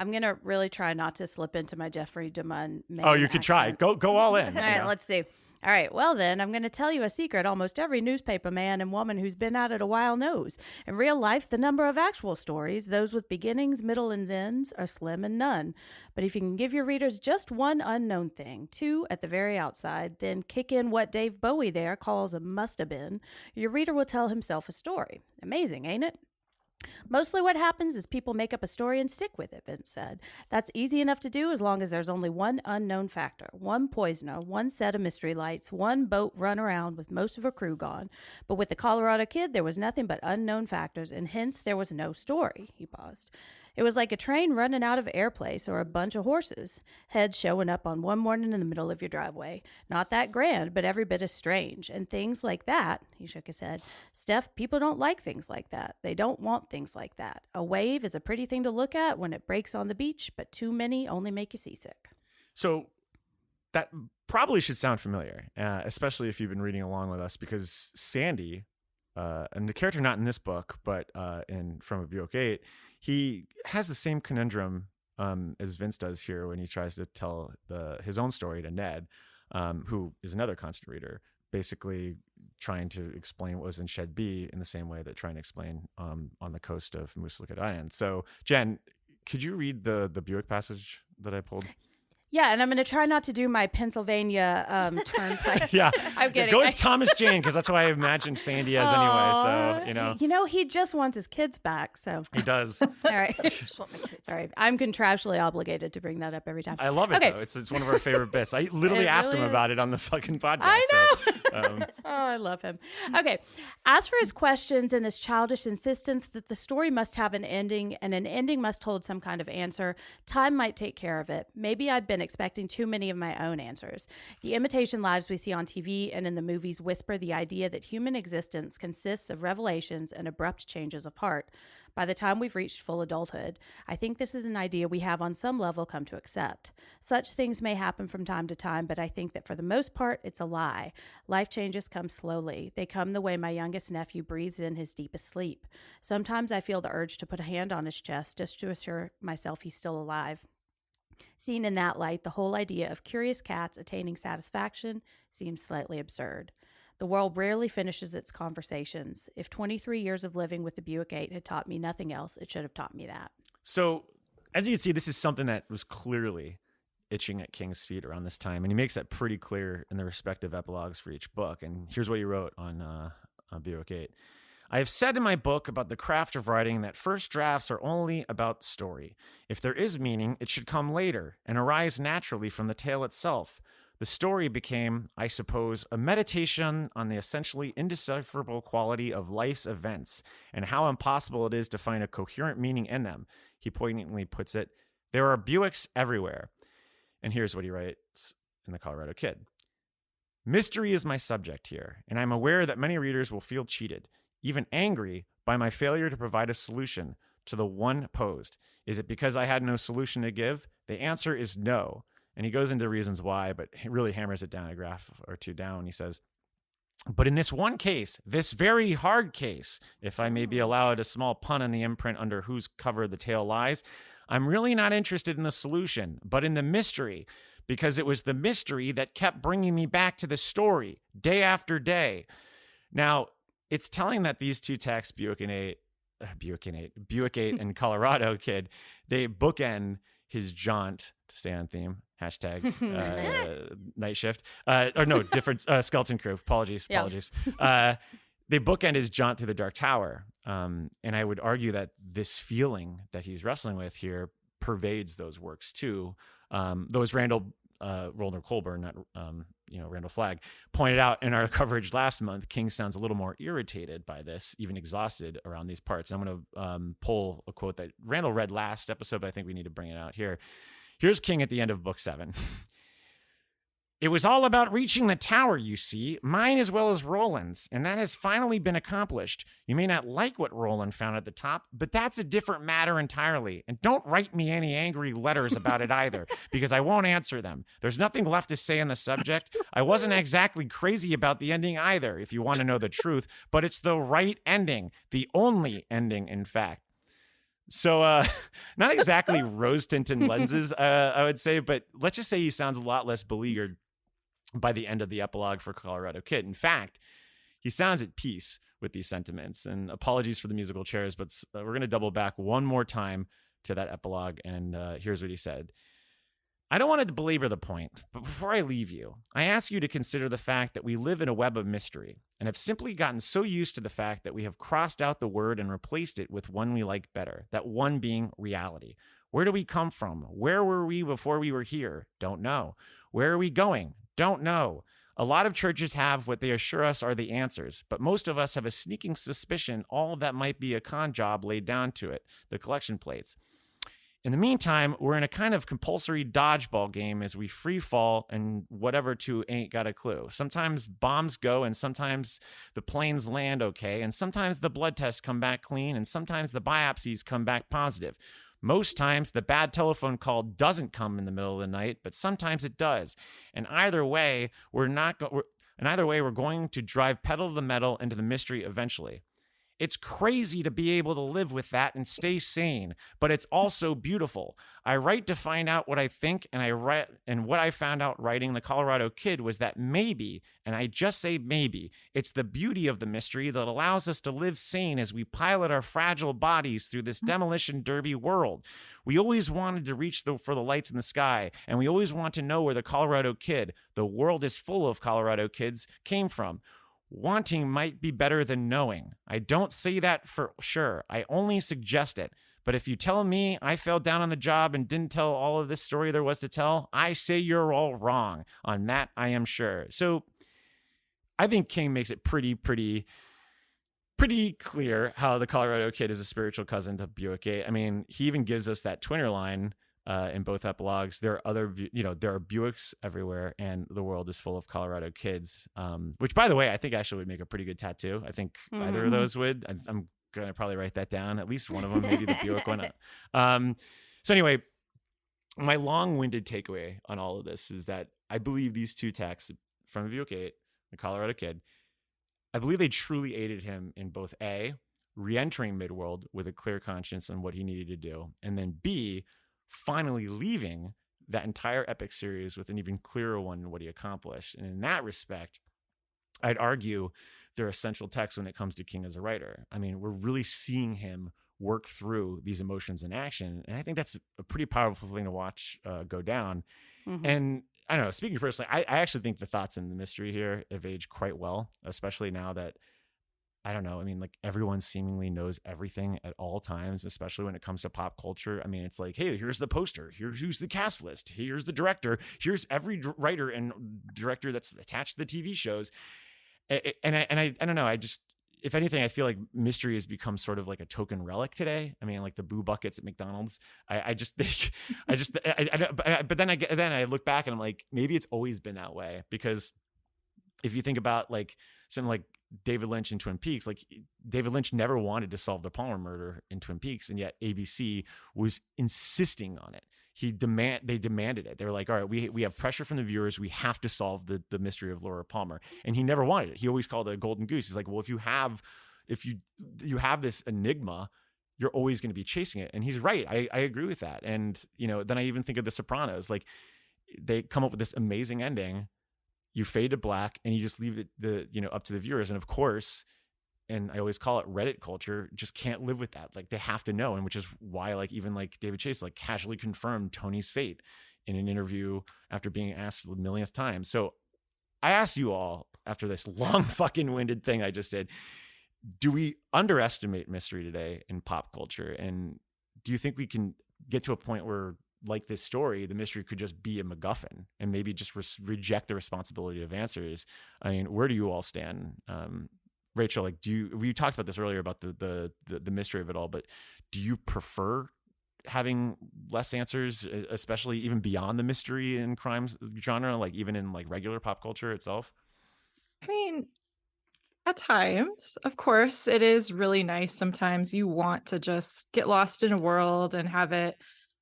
Speaker 4: I'm going to really try not to slip into my Jeffrey DeMunn Maine
Speaker 3: Oh, you could
Speaker 4: accent.
Speaker 3: try. Go all in.
Speaker 4: All right, let's see. All right, well then, I'm going to tell you a secret almost every newspaper man and woman who's been at it a while knows. In real life, the number of actual stories, those with beginnings, middle, and ends, are slim and none. But if you can give your readers just one unknown thing, 2 at the very outside, then kick in what Dave Bowie there calls a must-have been, your reader will tell himself a story. Amazing, ain't it? Mostly what happens is people make up a story and stick with it, Vince said. That's easy enough to do as long as there's only one unknown factor, one poisoner, one set of mystery lights, one boat run around with most of her crew gone. But with the Colorado Kid, there was nothing but unknown factors, and hence there was no story. He paused. It was like a train running out of air place or a bunch of horses, heads showing up on one morning in the middle of your driveway. Not that grand, but every bit as strange. And things like that, he shook his head. Steph, people don't like things like that. They don't want things like that. A wave is a pretty thing to look at when it breaks on the beach, but too many only make you seasick.
Speaker 3: So that probably should sound familiar, especially if you've been reading along with us, because Sandy and the character not in this book, but in From a Buick 8, he has the same conundrum as Vince does here when he tries to tell his own story to Ned, who is another constant reader, basically trying to explain what was in Shed B in the same way that trying to explain on the coast of Moose-Lookit Island. So, Jen, could you read the Buick passage that I pulled?
Speaker 4: Yeah, and I'm going to try not to do my Pennsylvania turnpike.
Speaker 3: Yeah,
Speaker 4: I'm kidding.
Speaker 3: Go as Thomas Jane, because that's what I imagined Sandy as anyway. So,
Speaker 4: he just wants his kids back. So
Speaker 3: he does.
Speaker 4: All right.
Speaker 6: Just want my kids.
Speaker 4: All right. I'm contractually obligated to bring that up every time.
Speaker 3: I love it,
Speaker 4: Okay.
Speaker 3: though. It's one of our favorite bits. I literally asked him about it on the fucking podcast.
Speaker 4: I know.
Speaker 3: So,
Speaker 4: Oh, I love him. Okay. As for his questions and his childish insistence that the story must have an ending and an ending must hold some kind of answer, time might take care of it. Maybe I've been expecting too many of my own answers. The imitation lives we see on TV and in the movies whisper the idea that human existence consists of revelations and abrupt changes of heart. By the time we've reached full adulthood, I think this is an idea we have on some level come to accept. Such things may happen from time to time, but I think that for the most part, it's a lie. Life changes come slowly. They come the way my youngest nephew breathes in his deepest sleep. Sometimes I feel the urge to put a hand on his chest just to assure myself he's still alive. Seen in that light, the whole idea of curious cats attaining satisfaction seems slightly absurd. The world rarely finishes its conversations. If 23 years of living with the Buick 8 had taught me nothing else, it should have taught me that.
Speaker 3: So, as you can see, this is something that was clearly itching at King's feet around this time, and he makes that pretty clear in the respective epilogues for each book. And here's what he wrote on Buick 8. I have said in my book about the craft of writing that first drafts are only about the story. If there is meaning, it should come later and arise naturally from the tale itself. The story became, I suppose, a meditation on the essentially indecipherable quality of life's events and how impossible it is to find a coherent meaning in them. He poignantly puts it, there are Buicks everywhere. And here's what he writes in The Colorado Kid. Mystery is my subject here, and I'm aware that many readers will feel cheated, even angry by my failure to provide a solution to the one posed. Is it because I had no solution to give? The answer is no. And he goes into reasons why, but he really hammers it down a graph or two down. He says, but in this one case, this very hard case, if I may be allowed a small pun on the imprint under whose cover the tale lies, I'm really not interested in the solution, but in the mystery, because it was the mystery that kept bringing me back to the story day after day. Now, it's telling that these two texts, Buick 8 and Colorado Kid, they bookend his jaunt, to stay on theme, hashtag night shift, or no, different skeleton crew, apologies. They bookend his jaunt through the Dark Tower. And I would argue that this feeling that he's wrestling with here pervades those works too. Though as Randall Colburn, not Randall Flagg, pointed out in our coverage last month, King sounds a little more irritated by this, even exhausted around these parts. I'm going to pull a quote that Randall read last episode, but I think we need to bring it out here. Here's King at the end of book 7. It was all about reaching the tower, you see, mine as well as Roland's, and that has finally been accomplished. You may not like what Roland found at the top, but that's a different matter entirely. And don't write me any angry letters about it either, because I won't answer them. There's nothing left to say on the subject. I wasn't exactly crazy about the ending either, if you want to know the truth, but it's the right ending, the only ending, in fact. So not exactly rose-tinted lenses, I would say, but let's just say he sounds a lot less beleaguered by the end of the epilogue for Colorado Kid. In fact, he sounds at peace with these sentiments. And apologies for the musical chairs, but we're going to double back one more time to that epilogue. And here's what he said. I don't want to belabor the point, but before I leave you, I ask you to consider the fact that we live in a web of mystery and have simply gotten so used to the fact that we have crossed out the word and replaced it with one we like better, that one being reality. Where do we come from? Where were we before we were here? Don't know. Where are we going? Don't know. A lot of churches have what they assure us are the answers, but most of us have a sneaking suspicion all of that might be a con job laid down to it, the collection plates. In the meantime, we're in a kind of compulsory dodgeball game as we free fall and whatever to ain't got a clue. Sometimes bombs go and sometimes the planes land okay, and sometimes the blood tests come back clean and sometimes the biopsies come back positive. Most times, the bad telephone call doesn't come in the middle of the night, but sometimes it does. And either way, we're not going And either way, we're going to drive pedal to the metal into the mystery eventually. It's crazy to be able to live with that and stay sane, but it's also beautiful. I write to find out what I think, and what I found out writing The Colorado Kid was that maybe, and I just say maybe, it's the beauty of the mystery that allows us to live sane as we pilot our fragile bodies through this demolition derby world. We always wanted to reach for the lights in the sky, and we always want to know where the Colorado Kid, the world is full of Colorado kids, came from. Wanting might be better than knowing. I don't say that for sure. I only suggest it. But if you tell me I fell down on the job and didn't tell all of this story there was to tell, I say you're all wrong. On that, I am sure. So I think King makes it pretty clear how the Colorado Kid is a spiritual cousin to Buick. I mean, he even gives us that twinner line in both epilogues. There are there are Buicks everywhere, and the world is full of Colorado kids. Which, by the way, I think actually would make a pretty good tattoo. I think either of those would. I'm gonna probably write that down. At least one of them, maybe the Buick one. So anyway, my long-winded takeaway on all of this is that I believe these two texts from Buick 8, the Colorado Kid, I believe they truly aided him in both A, re-entering Midworld with a clear conscience on what he needed to do, and then B, finally leaving that entire epic series with an even clearer one in what he accomplished. And in that respect, I'd argue they're essential texts when it comes to King as a writer. I mean, we're really seeing him work through these emotions in action. And I think that's a pretty powerful thing to watch go down. And I don't know, speaking personally, I actually think the thoughts and the mystery here have aged quite well, especially now that, I don't know, I mean, like, everyone seemingly knows everything at all times, especially when it comes to pop culture. I mean, it's like, hey, here's the poster, here's who's the cast list, here's the director, here's every writer and director that's attached to the TV shows. And I don't know, I just, if anything, I feel like mystery has become sort of like a token relic today. I mean, like the boo buckets at McDonald's. I just think, but then I look back and I'm like, maybe it's always been that way. Because if you think about like something like David Lynch in Twin Peaks, like David Lynch never wanted to solve the Palmer murder in Twin Peaks, and yet ABC was insisting on it. They demanded it. They were like, all right, we have pressure from the viewers. We have to solve the mystery of Laura Palmer. And he never wanted it. He always called it a golden goose. He's like, well, if you have this enigma, you're always going to be chasing it. And he's right. I agree with that. And, then I even think of The Sopranos. Like, they come up with this amazing ending. You fade to black and you just leave it up to the viewers. And of course, and I always call it Reddit culture, just can't live with that. Like, they have to know. And which is why, like, even like David Chase, like, casually confirmed Tony's fate in an interview after being asked the millionth time. So I asked you all, after this long fucking winded thing I just did, do we underestimate mystery today in pop culture? And do you think we can get to a point where, like this story, the mystery could just be a MacGuffin and maybe just reject the responsibility of answers? I mean, where do you all stand? Rachel, like, we talked about this earlier about the mystery of it all, but do you prefer having less answers, especially even beyond the mystery and crime genre, like even in like regular pop culture itself?
Speaker 5: I mean, at times, of course, it is really nice. Sometimes you want to just get lost in a world and have it,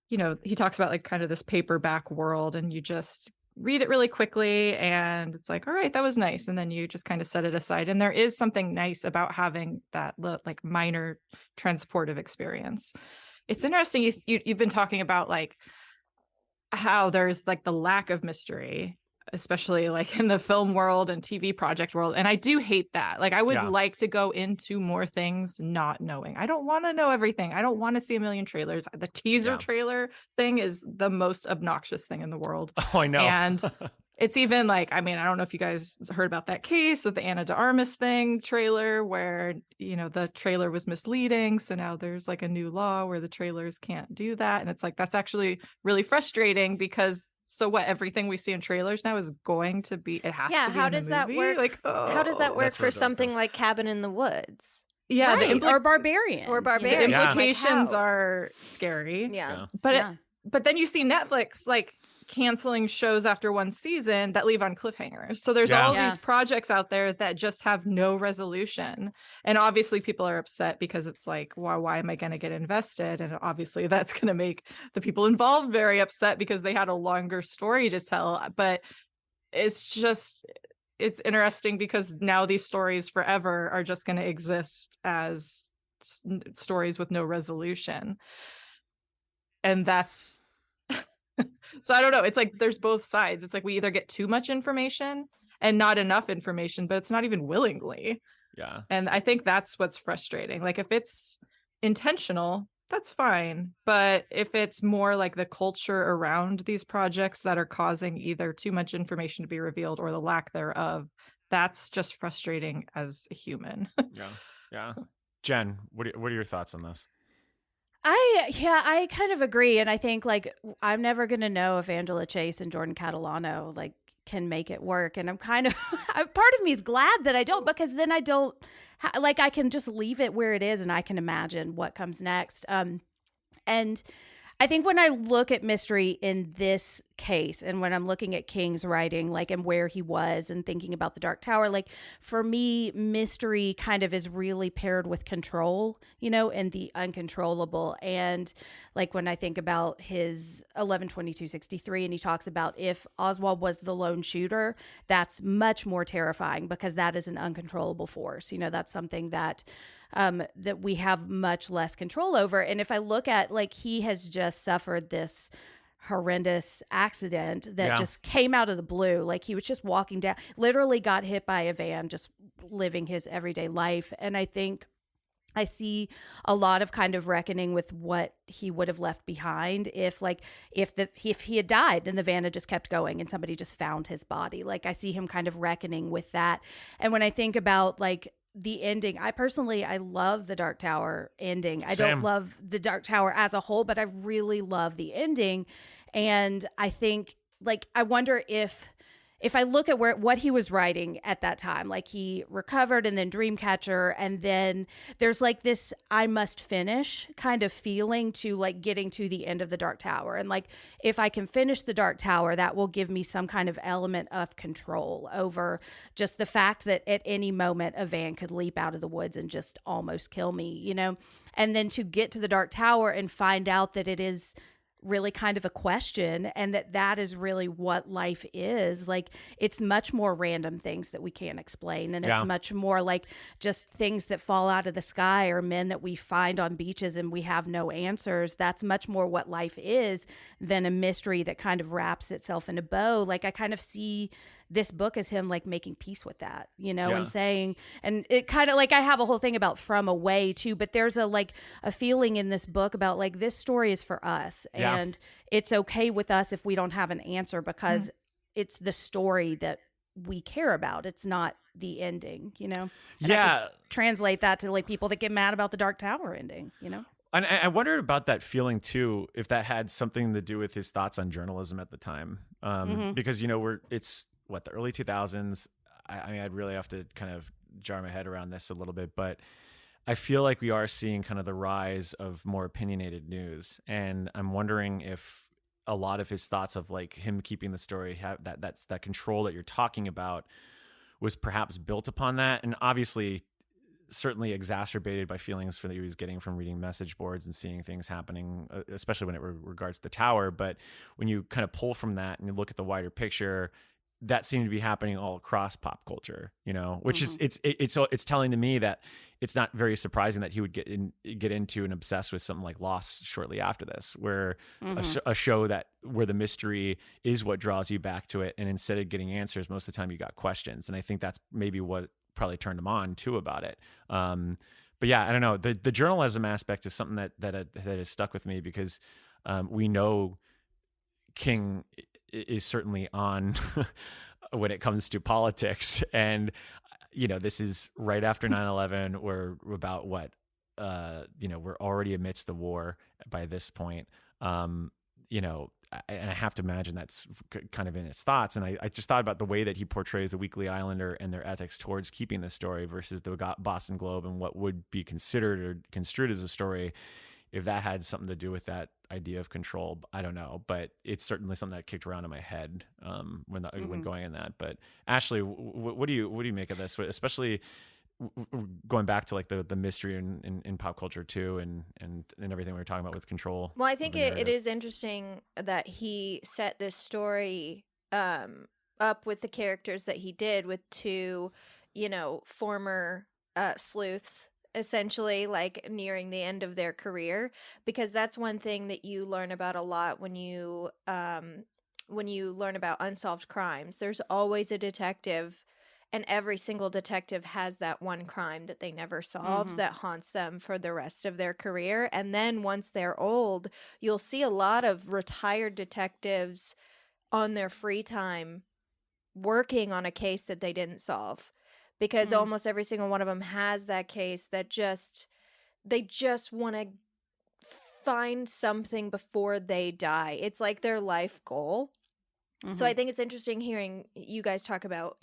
Speaker 5: he talks about like kind of this paperback world, and you just read it really quickly and it's like, all right, that was nice. And then you just kind of set it aside. And there is something nice about having that like minor transportive experience. It's interesting. You've been talking about like how there's like the lack of mystery, especially like in the film world and TV project world. And I do hate that. Like, I would like to go into more things not knowing. I don't want to know everything. I don't want to see a million trailers. The teaser trailer thing is the most obnoxious thing in the world.
Speaker 3: Oh, I know.
Speaker 5: And it's even like, I mean, I don't know if you guys heard about that case with the Ana de Armas thing trailer where, the trailer was misleading. So now there's like a new law where the trailers can't do that. And it's like, that's actually really frustrating because so what, everything we see in trailers now is going to be, it has to be
Speaker 6: how
Speaker 5: in the
Speaker 6: does that
Speaker 5: movie?
Speaker 6: work?
Speaker 5: Like,
Speaker 6: how does that work
Speaker 3: That's
Speaker 6: for something
Speaker 3: ridiculous.
Speaker 6: like Cabin in the Woods?
Speaker 5: Yeah,
Speaker 4: right. Or Barbarian.
Speaker 5: The implications
Speaker 6: Like, how?
Speaker 5: are scary.
Speaker 6: Yeah.
Speaker 5: But then you see Netflix like canceling shows after one season that leave on cliffhangers. So there's all these projects out there that just have no resolution. And obviously people are upset because it's like, why am I going to get invested? And obviously that's going to make the people involved very upset because they had a longer story to tell. But it's it's interesting because now these stories forever are just going to exist as stories with no resolution. And that's so I don't know. It's like there's both sides. It's like we either get too much information and not enough information, but it's not even willingly.
Speaker 3: Yeah.
Speaker 5: And I think that's what's frustrating. Like if it's intentional, that's fine. But if it's more like the culture around these projects that are causing either too much information to be revealed or the lack thereof, that's just frustrating as a human.
Speaker 3: Yeah. Yeah. Jen, what are your thoughts on this?
Speaker 4: I kind of agree. And I think like I'm never going to know if Angela Chase and Jordan Catalano like can make it work. And I'm kind of, part of me is glad that I don't, because then I don't, I can just leave it where it is and I can imagine what comes next. And I think when I look at mystery in this case and when I'm looking at King's writing, like, and where he was and thinking about the Dark Tower, like for me, mystery kind of is really paired with control, and the uncontrollable. And like when I think about his 11/22/63 and he talks about if Oswald was the lone shooter, that's much more terrifying because that is an uncontrollable force. That's something that that we have much less control over. And if I look at like he has just suffered this horrendous accident that just came out of the blue. Like he was just walking down, literally got hit by a van, just living his everyday life. And I think I see a lot of kind of reckoning with what he would have left behind if he had died and the van had just kept going and somebody just found his body. Like I see him kind of reckoning with that. And when I think about like the ending, I love the Dark Tower ending. I don't love the Dark Tower as a whole, but I really love the ending. And I think like I wonder if I look at what he was writing at that time, like he recovered and then Dreamcatcher, and then there's like this I must finish kind of feeling to like getting to the end of the Dark Tower. And like if I can finish the Dark Tower, that will give me some kind of element of control over just the fact that at any moment a van could leap out of the woods and just almost kill me, and then to get to the Dark Tower and find out that it is really kind of a question and that is really what life is. Like it's much more random things that we can't explain, and it's much more like just things that fall out of the sky or men that we find on beaches and we have no answers. That's much more what life is than a mystery that kind of wraps itself in a bow. Like I kind of see this book as him like making peace with that, and saying, and it kind of like I have a whole thing about From Away too, but there's a feeling in this book about like this story is for us and it's okay with us if we don't have an answer because it's the story that we care about. It's not the ending, And I could translate that to like people that get mad about the Dark Tower ending, And
Speaker 3: I wondered about that feeling too, if that had something to do with his thoughts on journalism at the time, because it's the early 2000s. I mean, I'd really have to kind of jar my head around this a little bit, but I feel like we are seeing kind of the rise of more opinionated news, and I'm wondering if a lot of his thoughts of like him keeping the story, that's that control that you're talking about, was perhaps built upon that, and obviously certainly exacerbated by feelings that he was getting from reading message boards and seeing things happening, especially when it regards the tower. But when you kind of pull from that and you look at the wider picture, that seemed to be happening all across pop culture, which is it's telling to me that it's not very surprising that he would get into and obsessed with something like Lost shortly after this, where a show where the mystery is what draws you back to it, and instead of getting answers, most of the time you got questions. And I think that's maybe what probably turned him on too about it. But yeah, I don't know. The journalism aspect is something that has stuck with me because we know King is certainly on when it comes to politics, and this is right after 9/11. We're about what we're already amidst the war by this point. And I have to imagine that's kind of in its thoughts. And I just thought about the way that he portrays the Weekly Islander and their ethics towards keeping the story versus the Boston Globe and what would be considered or construed as a story. If that had something to do with that idea of control, I don't know, but it's certainly something that kicked around in my head when going in that. But Ashley, what do you make of this, especially going back to like the mystery in pop culture too, and everything we were talking about with control?
Speaker 6: Well, I think it is interesting that he set this story up with the characters that he did with two, former sleuths, essentially, like nearing the end of their career, because that's one thing that you learn about a lot when you learn about unsolved crimes. There's always a detective, and every single detective has that one crime that they never solved that haunts them for the rest of their career. And then once they're old, you'll see a lot of retired detectives on their free time working on a case that they didn't solve, because almost every single one of them has that case that they just want to find something before they die. It's like their life goal. So I think it's interesting hearing you guys talk about,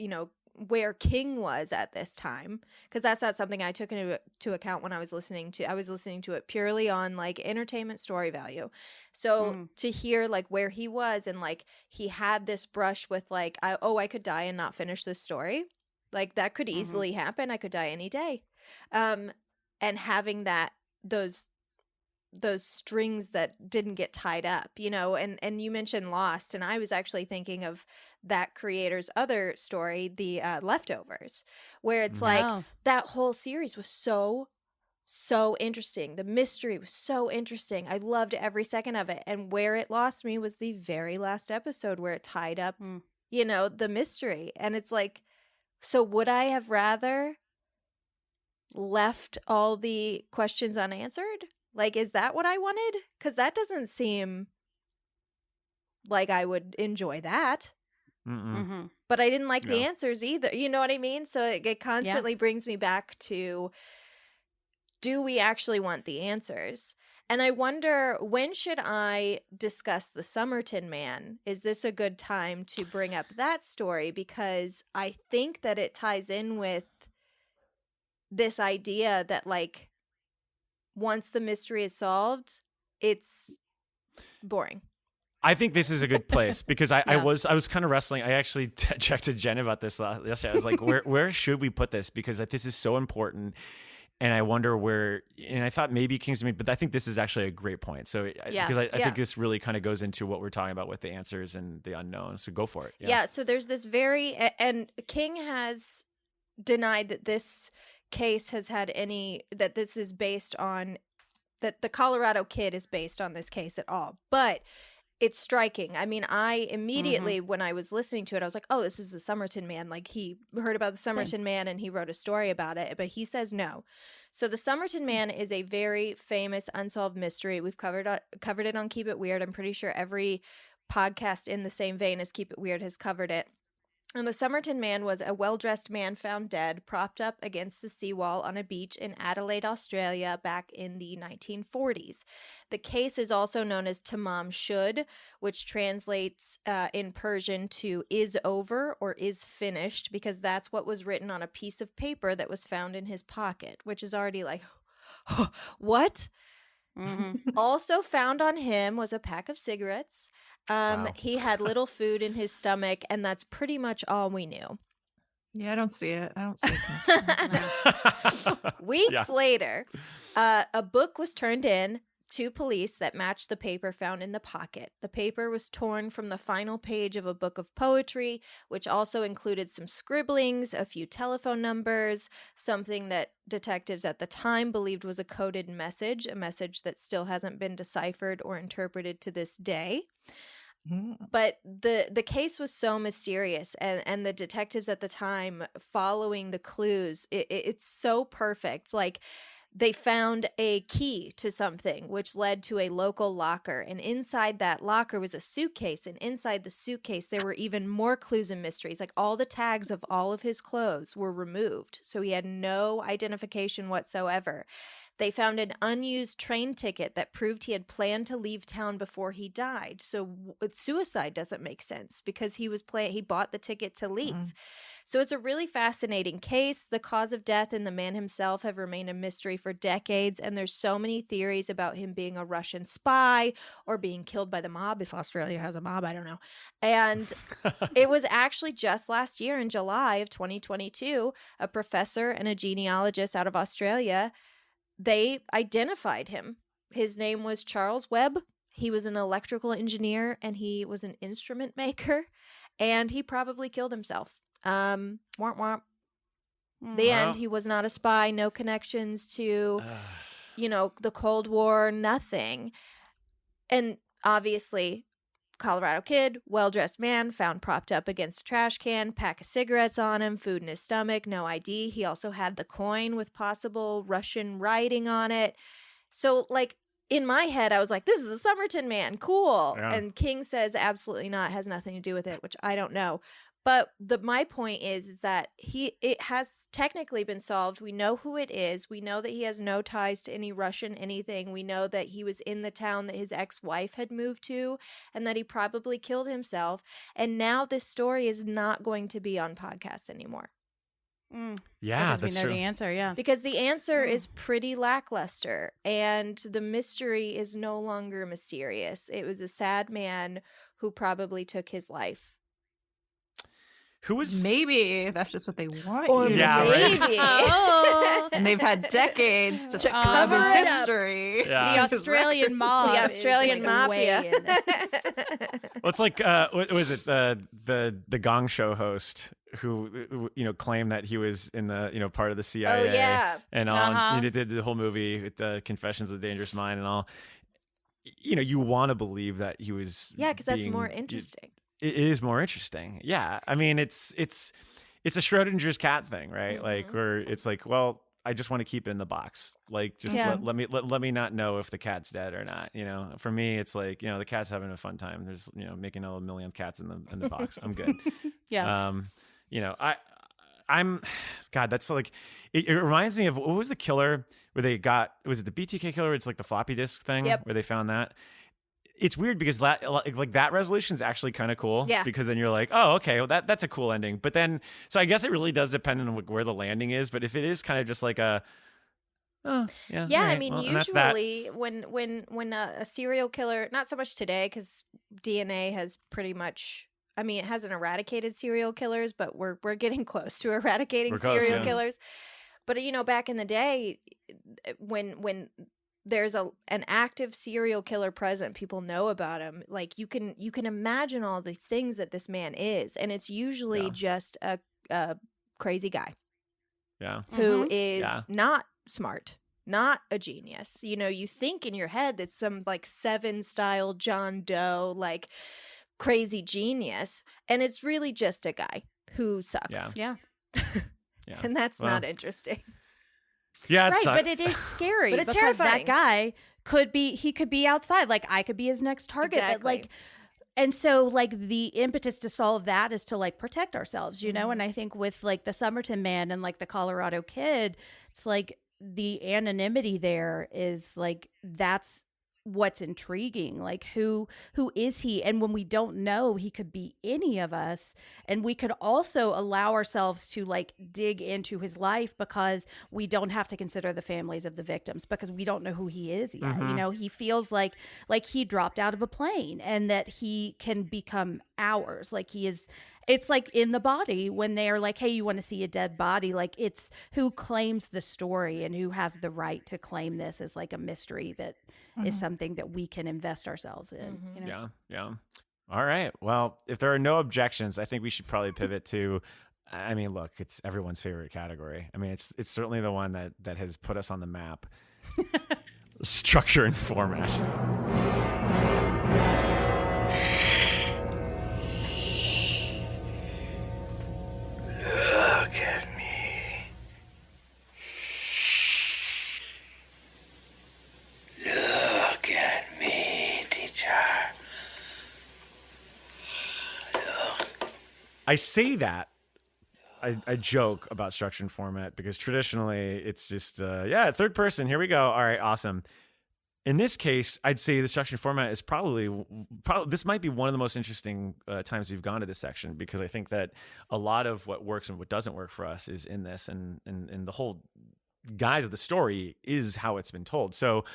Speaker 6: where King was at this time, because that's not something I took into account when I was listening to it purely on like entertainment story value. So to hear like where he was, and like he had this brush with like, I could die and not finish this story. Like that could easily happen. I could die any day. And having those strings that didn't get tied up, and you mentioned Lost, and I was actually thinking of that creator's other story, the Leftovers, where it's like that whole series was so interesting. The mystery was so interesting. I loved every second of it. And where it lost me was the very last episode, where it tied up, the mystery. And it's like, so would I have rather left all the questions unanswered? Like, is that what I wanted? Because that doesn't seem like I would enjoy that. But I didn't like the answers either. You know what I mean? So it constantly brings me back to, do we actually want the answers? And I wonder, when should I discuss the Somerton Man? Is this a good time to bring up that story? Because I think that it ties in with this idea that, like, once the mystery is solved, it's boring.
Speaker 3: I think this is a good place, because I was kind of wrestling. I actually checked to Jen about this yesterday. I was like, where should we put this? Because this is so important. And I wonder where, and I thought maybe Kingsman, but I think this is actually a great point. So, because I think this really kind of goes into what we're talking about with the answers and the unknown. So go for it.
Speaker 6: Yeah. So there's this and King has denied that this case has had that this is based on, that the Colorado Kid is based on this case at all. But it's striking. I mean, I immediately, when I was listening to it, I was like, oh, this is the Somerton Man. Like, he heard about the Somerton Man and he wrote a story about it, but he says no. So the Somerton Man is a very famous unsolved mystery. We've covered it on Keep It Weird. I'm pretty sure every podcast in the same vein as Keep It Weird has covered it. And the Somerton Man was a well-dressed man found dead, propped up against the seawall on a beach in Adelaide, Australia, back in the 1940s. The case is also known as Tamam Shud, which translates in Persian to "is over" or "is finished," because that's what was written on a piece of paper that was found in his pocket, which is already like, what? Also found on him was a pack of cigarettes. He had little food in his stomach, and that's pretty much all we knew.
Speaker 5: Yeah, I don't see it.
Speaker 6: Weeks later, a book was turned in to police that matched the paper found in the pocket. The paper was torn from the final page of a book of poetry, which also included some scribblings, a few telephone numbers, something that detectives at the time believed was a coded message, a message that still hasn't been deciphered or interpreted to this day. But the case was so mysterious, and the detectives at the time following the clues, it's so perfect. Like, they found a key to something, which led to a local locker. And inside that locker was a suitcase. And inside the suitcase, there were even more clues and mysteries. Like, all the tags of all of his clothes were removed. So he had no identification whatsoever. They found an unused train ticket that proved he had planned to leave town before he died. So suicide doesn't make sense, because he bought the ticket to leave. So it's a really fascinating case. The cause of death and the man himself have remained a mystery for decades, and there's so many theories about him being a Russian spy or being killed by the mob, if Australia has a mob, I don't know. And it was actually just last year in July of 2022, a professor and a genealogist out of Australia, they identified him. His name was Charles Webb. He was an electrical engineer and he was an instrument maker, and he probably killed himself. Womp womp. The end. He was not a spy, no connections to, the Cold War, nothing. And obviously, Colorado kid, well-dressed man, found propped up against a trash can, pack of cigarettes on him, food in his stomach, no ID. He also had the coin with possible Russian writing on it. So, like, in my head, I was like, this is a Somerton man, cool.
Speaker 3: Yeah.
Speaker 6: And King says absolutely not, has nothing to do with it, which I don't know. But my point is that it has technically been solved. We know who it is. We know that he has no ties to any Russian anything. We know that he was in the town that his ex-wife had moved to, and that he probably killed himself. And now this story is not going to be on podcasts anymore.
Speaker 3: Yeah,
Speaker 4: because
Speaker 3: that's
Speaker 4: we know
Speaker 3: true.
Speaker 4: the answer. Yeah,
Speaker 6: Because the answer is pretty lackluster, and the mystery is no longer mysterious. It was a sad man who probably took his life.
Speaker 3: Who was
Speaker 5: Maybe that's just what they want.
Speaker 6: Or
Speaker 5: you to
Speaker 3: Yeah,
Speaker 5: think.
Speaker 3: right.
Speaker 6: maybe.
Speaker 5: And they've had decades to scrub
Speaker 6: cover
Speaker 5: his
Speaker 6: it up.
Speaker 5: history.
Speaker 3: Yeah.
Speaker 4: the Australian mob,
Speaker 6: The
Speaker 4: is,
Speaker 6: Australian
Speaker 4: like,
Speaker 6: mafia.
Speaker 4: way in this.
Speaker 3: Well, it's like what was it the Gong Show host who claimed that he was in the part of the CIA
Speaker 6: yeah.
Speaker 3: and all.
Speaker 4: Uh-huh.
Speaker 3: And he did the whole movie with the Confessions of a Dangerous Mind and all. You want to believe that he was.
Speaker 6: Yeah, because that's
Speaker 3: being-
Speaker 6: more interesting.
Speaker 3: It is more interesting. Yeah, I mean it's a Schrodinger's cat thing, right?
Speaker 6: Mm-hmm.
Speaker 3: Like where it's like, well, I just want to keep it in the box. Like just
Speaker 4: Yeah.
Speaker 3: let me not know if the cat's dead or not. For me, it's like the cat's having a fun time. There's making a million cats in the box. I'm good.
Speaker 4: Yeah.
Speaker 3: I'm God. That's like it reminds me of what was the killer where they got? Was it the BTK killer? It's like the floppy disk thing
Speaker 6: Yep.
Speaker 3: where they found that. It's weird because that resolution is actually kind of cool.
Speaker 6: Yeah.
Speaker 3: Because then you're like, oh, okay, well that's a cool ending. But then, so I guess it really does depend on where the landing is. But if it is kind of just like a, oh yeah,
Speaker 6: Yeah,
Speaker 3: all
Speaker 6: I
Speaker 3: right,
Speaker 6: mean,
Speaker 3: well, and that's that.
Speaker 6: usually when a serial killer, not so much today because DNA has pretty much, I mean, it hasn't eradicated serial killers, but we're getting close to eradicating
Speaker 3: We're close,
Speaker 6: serial
Speaker 3: yeah.
Speaker 6: killers. But back in the day, when there's an active serial killer present, people know about him. Like you can imagine all these things that this man is, and it's usually
Speaker 3: Yeah.
Speaker 6: just a crazy guy
Speaker 3: Yeah.
Speaker 6: who is
Speaker 3: Yeah.
Speaker 6: not smart, not a genius. You think in your head that some like Seven style John Doe, like crazy genius, and it's really just a guy who sucks.
Speaker 3: Yeah.
Speaker 4: Yeah.
Speaker 3: Yeah.
Speaker 6: And that's
Speaker 3: Well,
Speaker 6: not interesting.
Speaker 3: Yeah.
Speaker 4: Right,
Speaker 3: It's
Speaker 4: but it is scary
Speaker 6: But it's
Speaker 4: because
Speaker 6: terrifying.
Speaker 4: that guy could be outside. Like I could be his next target. But
Speaker 6: Exactly.
Speaker 4: like, and so like the impetus to solve that is to like protect ourselves, And I think with like the Somerton man and like the Colorado kid, it's like the anonymity there is like that's what's intriguing. Like who is he? And when we don't know, he could be any of us. And we could also allow ourselves to like dig into his life because we don't have to consider the families of the victims because we don't know who he is yet. He feels like he dropped out of a plane and that he can become ours. Like he is. It's like in The Body when they're like, hey, you want to see a dead body? Like it's who claims the story and who has the right to claim this as like a mystery that is something that we can invest ourselves in.
Speaker 3: Yeah. Yeah. All right. Well, if there are no objections, I think we should probably pivot to, I mean, look, it's everyone's favorite category. I mean, it's certainly the one that has put us on the map. Structure and format.
Speaker 7: Look at me. Look at me, teacher.
Speaker 3: I say that. I joke about structure and format because traditionally it's just, third person. Here we go. All right, awesome. In this case, I'd say the structure and format is probably this might be one of the most interesting times we've gone to this section because I think that a lot of what works and what doesn't work for us is in this, and the whole guise of the story is how it's been told. So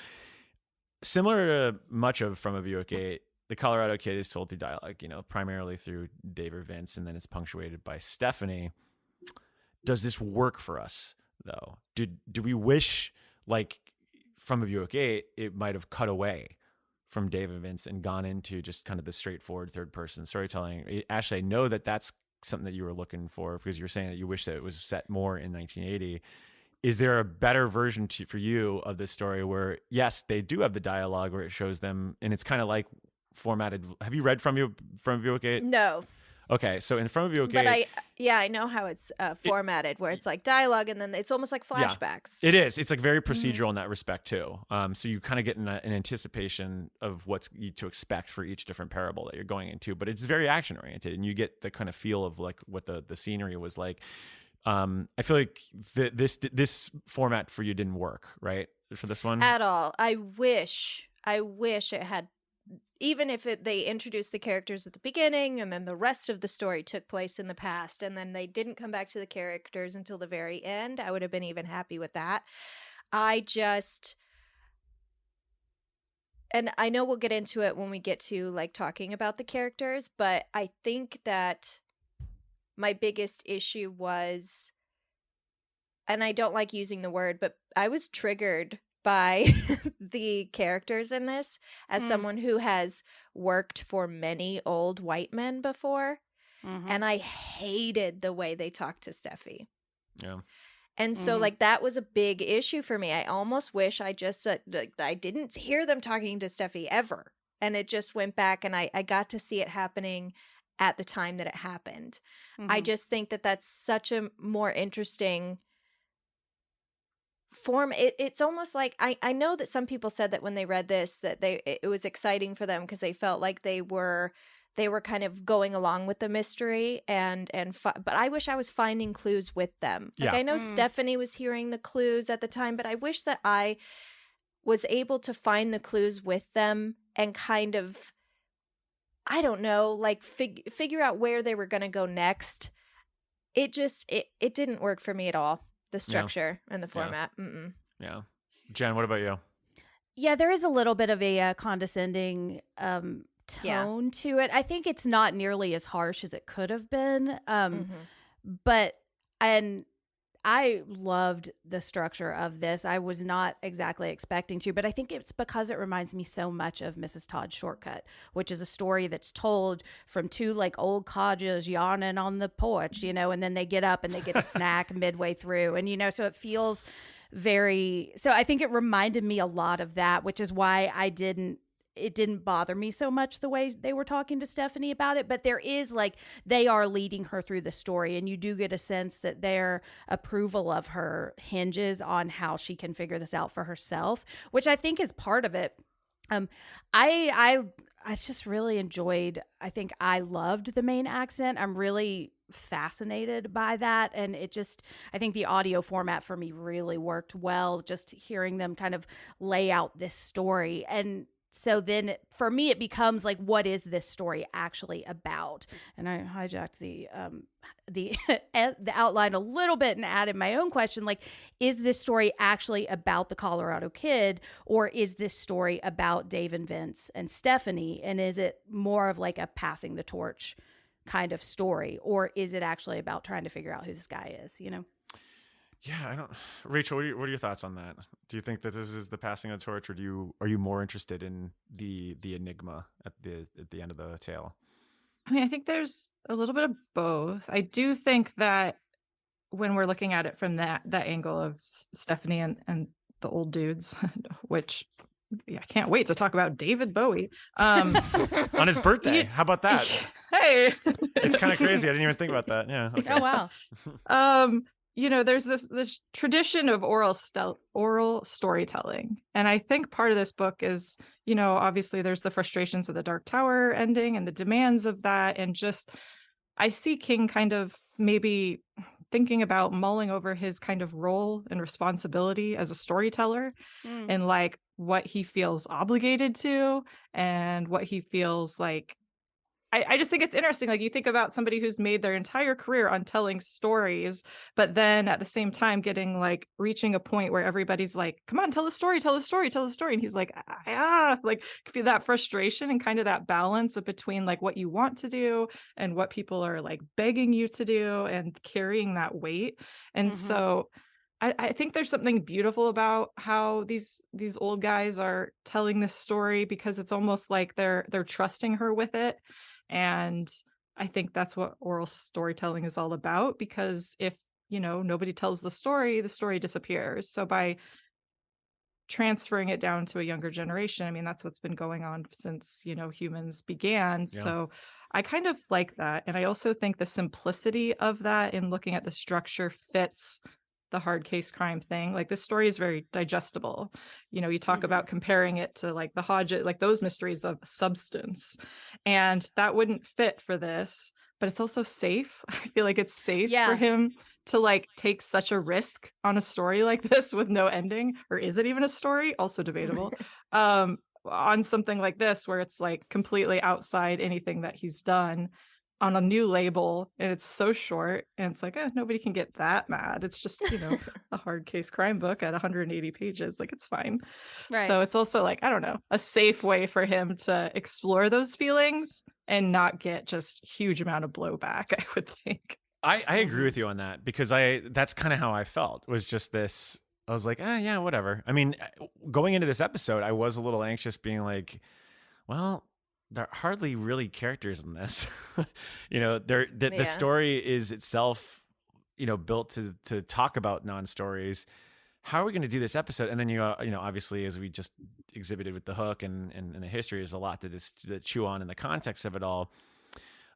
Speaker 3: similar to much of From a Buick 8, the Colorado kid is told through dialogue, primarily through Dave or Vince, and then it's punctuated by Stephanie. Does this work for us though? Do we wish like From a Buick 8, it might have cut away from Dave and Vince and gone into just kind of the straightforward third person storytelling. Ashley, I know that that's something that you were looking for because you were saying that you wish that it was set more in 1980. Is there a better version for you of this story where, yes, they do have the dialogue where it shows them and it's kind of like formatted? Have you read From Buick 8?
Speaker 6: No.
Speaker 3: Okay, so in From Buick 8...
Speaker 6: But I know how it's formatted, where it's like dialogue and then it's almost like flashbacks.
Speaker 3: Yeah, it is. It's like very procedural in that respect too. So you kind of get an anticipation of what's to expect for each different parable that you're going into, but it's very action oriented, and you get the kind of feel of like what the scenery was like. I feel like this format for you didn't work, right? For this one
Speaker 6: at all. I wish it had. Even if they introduced the characters at the beginning and then the rest of the story took place in the past and then they didn't come back to the characters until the very end, I would have been even happy with that. And I know we'll get into it when we get to like talking about the characters, but I think that my biggest issue was, and I don't like using the word, but I was triggered by the characters in this as someone who has worked for many old white men before. And I hated the way they talked to Steffi.
Speaker 3: Yeah.
Speaker 6: And so like that was a big issue for me. I almost wish I just I didn't hear them talking to Steffi ever. And it just went back and I got to see it happening at the time that it happened. I just think that that's such a more interesting form. It's almost like I know that some people said that when they read this that it was exciting for them because they felt like they were kind of going along with the mystery but I wish I was finding clues with them. Like I know Stephanie was hearing the clues at the time, but I wish that I was able to find the clues with them and kind of, I don't know, like figure out where they were going to go next. It just it didn't work for me at all. The structure and the format.
Speaker 3: Yeah. Jen, what about you?
Speaker 4: Yeah, there is a little bit of a condescending tone to it. I think it's not nearly as harsh as it could have been. But I loved the structure of this. I was not exactly expecting to, but I think it's because it reminds me so much of Mrs. Todd's Shortcut, which is a story that's told from two like old codgers yawning on the porch, and then they get up and they get a snack midway through. And, so it feels so I think it reminded me a lot of that, which is why it didn't bother me so much the way they were talking to Stephanie about it. But there is like, they are leading her through the story, and you do get a sense that their approval of her hinges on how she can figure this out for herself, which I think is part of it. I just really enjoyed, I think I loved the Maine accent. I'm really fascinated by that. And I think the audio format for me really worked well, just hearing them kind of lay out this story. And so then for me, it becomes like, what is this story actually about? And I hijacked the outline a little bit and added my own question. Like, is this story actually about the Colorado kid, or is this story about Dave and Vince and Stephanie? And is it more of like a passing the torch kind of story, or is it actually about trying to figure out who this guy is,
Speaker 3: Yeah, Rachel, what are your thoughts on that? Do you think that this is the passing of the torch, or are you more interested in the enigma at the end of the tale?
Speaker 5: I mean, I think there's a little bit of both. I do think that when we're looking at it from that angle of Stephanie and the old dudes, which I can't wait to talk about David Bowie on
Speaker 3: his birthday. How about that?
Speaker 5: Hey,
Speaker 3: it's kind of crazy. I didn't even think about that. Yeah. Okay.
Speaker 4: Oh wow.
Speaker 5: There's this tradition of oral storytelling. And I think part of this book is, obviously there's the frustrations of the Dark Tower ending and the demands of that. And just, I see King kind of maybe thinking about mulling over his kind of role and responsibility as a storyteller and like what he feels obligated to and what he feels like. I just think it's interesting. Like, you think about somebody who's made their entire career on telling stories, but then at the same time reaching a point where everybody's like, come on, tell a story. And he's like, feel that frustration and kind of that balance of between like what you want to do and what people are like begging you to do and carrying that weight. And so I think there's something beautiful about how these old guys are telling this story, because it's almost like they're trusting her with it. And I think that's what oral storytelling is all about, because if, nobody tells the story disappears. So by transferring it down to a younger generation, I mean, that's what's been going on since, humans began.
Speaker 3: Yeah.
Speaker 5: So I kind of like that. And I also think the simplicity of that in looking at the structure fits the hard case crime thing. Like, this story is very digestible. You talk about comparing it to like the Hodges, like those mysteries of substance, and that wouldn't fit for this, but it's also safe. I feel like it's safe for him to like take such a risk on a story like this with no ending, or is it even a story? Also debatable. On something like this, where it's like completely outside anything that he's done, on a new label, and it's so short, and it's like, nobody can get that mad. It's just, a hard case crime book at 180 pages. Like, it's fine.
Speaker 4: Right.
Speaker 5: So it's also like, I don't know, a safe way for him to explore those feelings and not get just huge amount of blowback, I would think.
Speaker 3: I agree with you on that, because that's kind of how I felt, was just this. I was like, yeah, whatever. I mean, going into this episode, I was a little anxious, being like, well, there are hardly really characters in this. The story is itself, built to talk about non-stories. How are we going to do this episode? And then, obviously, as we just exhibited with the hook and the history, there's a lot to chew on in the context of it all.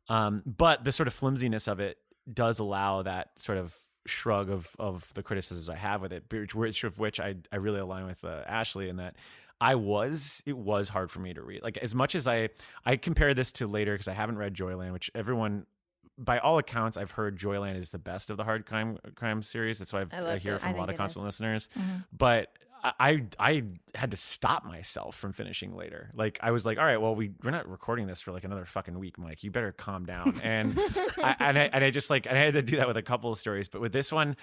Speaker 3: But the sort of flimsiness of it does allow that sort of shrug of the criticisms I have with it, which I really align with Ashley, in that it was hard for me to read. Like, as much as I compare this to later, because I haven't read Joyland, which everyone, by all accounts, I've heard Joyland is the best of the hard crime series. That's why I hear from a lot of constant listeners. But I had to stop myself from finishing later. Like, I was like, all right, well, we're not recording this for like another fucking week, Mike. You better calm down. And I had to do that with a couple of stories, but with this one,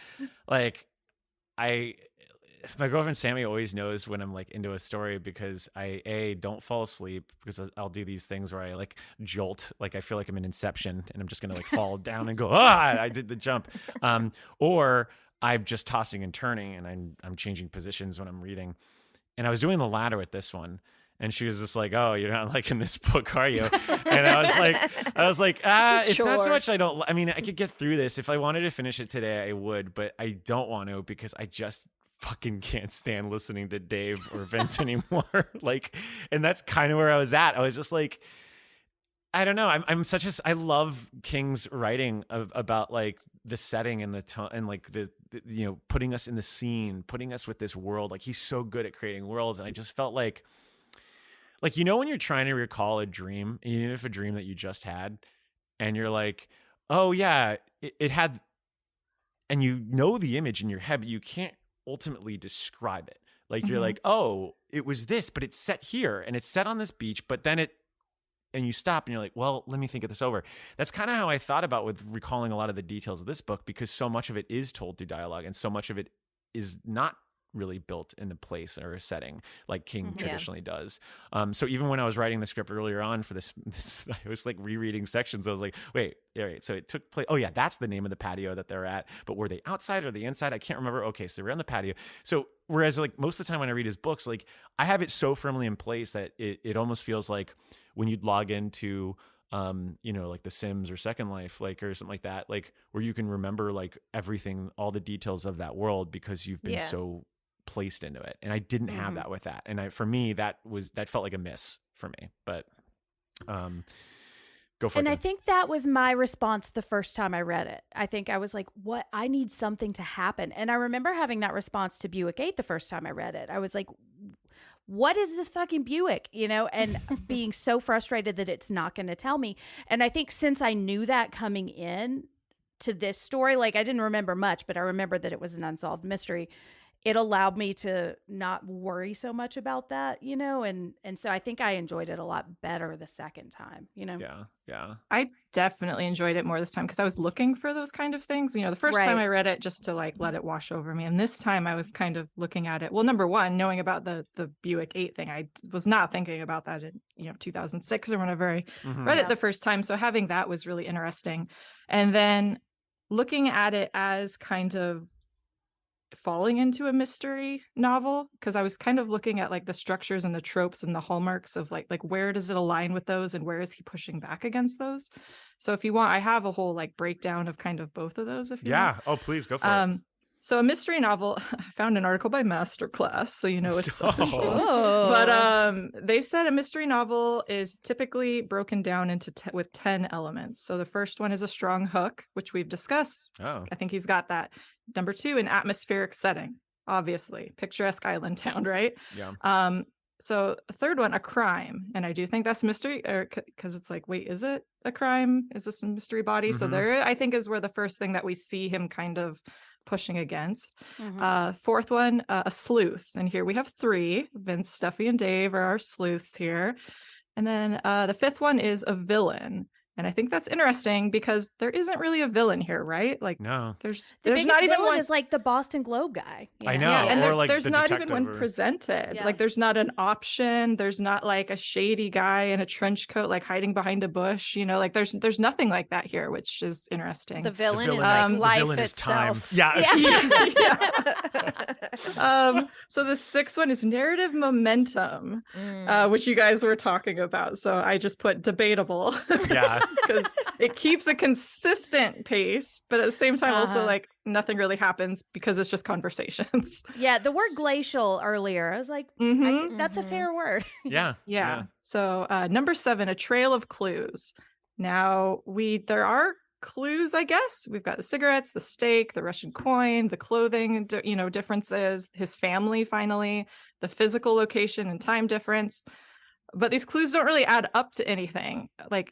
Speaker 3: like, my girlfriend Sammy always knows when I'm like into a story, because I don't fall asleep, because I'll do these things where I like jolt, like I feel like I'm in Inception and I'm just gonna like fall down and go, I did the jump, or I'm just tossing and turning and I'm changing positions when I'm reading. And I was doing the latter with this one, and she was just like, "Oh, you're not liking this book, are you?" And I was like, it's not so much I mean, I could get through this. If I wanted to finish it today, I would, but I don't want to, because I just fucking can't stand listening to Dave or Vince anymore. Like, and that's kind of where I was at. I was just like, I don't know. I love King's writing about like the setting and the tone, and like the putting us in the scene, putting us with this world. Like, he's so good at creating worlds. And I just felt like, when you're trying to recall a dream, even if a dream that you just had, and you're like, oh yeah, it had, and the image in your head, but you can't ultimately describe it. Like, you're like, oh, it was this, but it's set here and it's set on this beach, but then and you stop and you're like, well, let me think of this over. That's kind of how I thought about with recalling a lot of the details of this book, because so much of it is told through dialogue, and so much of it is not really built in a place or a setting like King traditionally does. So even when I was writing the script earlier on for this, I was like rereading sections. I was like, wait, all right. So it took place. Oh yeah, that's the name of the patio that they're at. But were they outside or the inside? I can't remember. Okay, so we're on the patio. So whereas like most of the time when I read his books, like I have it so firmly in place that it almost feels like when you'd log into like The Sims or Second Life, like, or something like that, like where you can remember like everything, all the details of that world, because you've been so placed into it. And I didn't have that with that. And for me, that felt like a miss for me, but go for it.
Speaker 4: And I think that was my response the first time I read it. I think I was like, what? I need something to happen. And I remember having that response to Buick 8 the first time I read it. I was like, what is this fucking Buick, and being so frustrated that it's not going to tell me. And I think since I knew that coming in to this story, like I didn't remember much, but I remember that it was an unsolved mystery. It allowed me to not worry so much about that, and so I think I enjoyed it a lot better the second time,
Speaker 3: Yeah.
Speaker 5: I definitely enjoyed it more this time, because I was looking for those kind of things. The first time I read it just to like let it wash over me, and this time I was kind of looking at it. Well, number one, knowing about the Buick 8 thing, I was not thinking about that in 2006 or whenever I read it the first time. So having that was really interesting, and then looking at it as kind of falling into a mystery novel, because I was kind of looking at like the structures and the tropes and the hallmarks of like where does it align with those and where is he pushing back against those. So if you want, I have a whole like breakdown of kind of both of those if you want.
Speaker 3: Oh, please go for it.
Speaker 5: So a mystery novel, I found an article by Masterclass, so you know it's official.
Speaker 4: Oh.
Speaker 5: But they said a mystery novel is typically broken down into with 10 elements. So the first one is a strong hook, which we've discussed.
Speaker 3: Oh.
Speaker 5: I think he's got that. Number 2, an atmospheric setting, obviously. Picturesque island town, right?
Speaker 3: Yeah.
Speaker 5: So a third one, a crime. And I do think that's mystery, because it's like, wait, is it a crime? Is this a mystery body? So there, I think, is where the first thing that we see him kind of pushing against. Fourth one, a sleuth. And here we have 3. Vince, Steffi, and Dave are our sleuths here. And then the fifth one is a villain. And I think that's interesting because there isn't really a villain here, right? Like,
Speaker 3: no,
Speaker 5: there's
Speaker 4: biggest
Speaker 5: not even
Speaker 4: villain
Speaker 5: one.
Speaker 4: Is like the Boston Globe guy.
Speaker 3: I know.
Speaker 5: Yeah. And
Speaker 3: Or like
Speaker 5: there's
Speaker 3: the
Speaker 5: not even
Speaker 3: detective
Speaker 5: one presented. Like, there's not an option. There's not like a shady guy in a trench coat, like hiding behind a bush. You know, like there's nothing like that here, which is interesting.
Speaker 6: The villain is
Speaker 3: villain
Speaker 6: like life
Speaker 3: villain is time.
Speaker 6: itself.
Speaker 3: Yeah.
Speaker 5: So the sixth one is narrative momentum, which you guys were talking about. So I just put debatable.
Speaker 3: Yeah.
Speaker 5: Because it keeps a consistent pace, but at the same time also like nothing really happens because it's just conversations.
Speaker 4: Yeah, the word glacial earlier, I was like, that's a fair word.
Speaker 5: Yeah. So number 7, a trail of clues. Now there are clues, I guess. We've got the cigarettes, the steak, the Russian coin, the clothing, differences, his family, finally, the physical location and time difference. But these clues don't really add up to anything. Like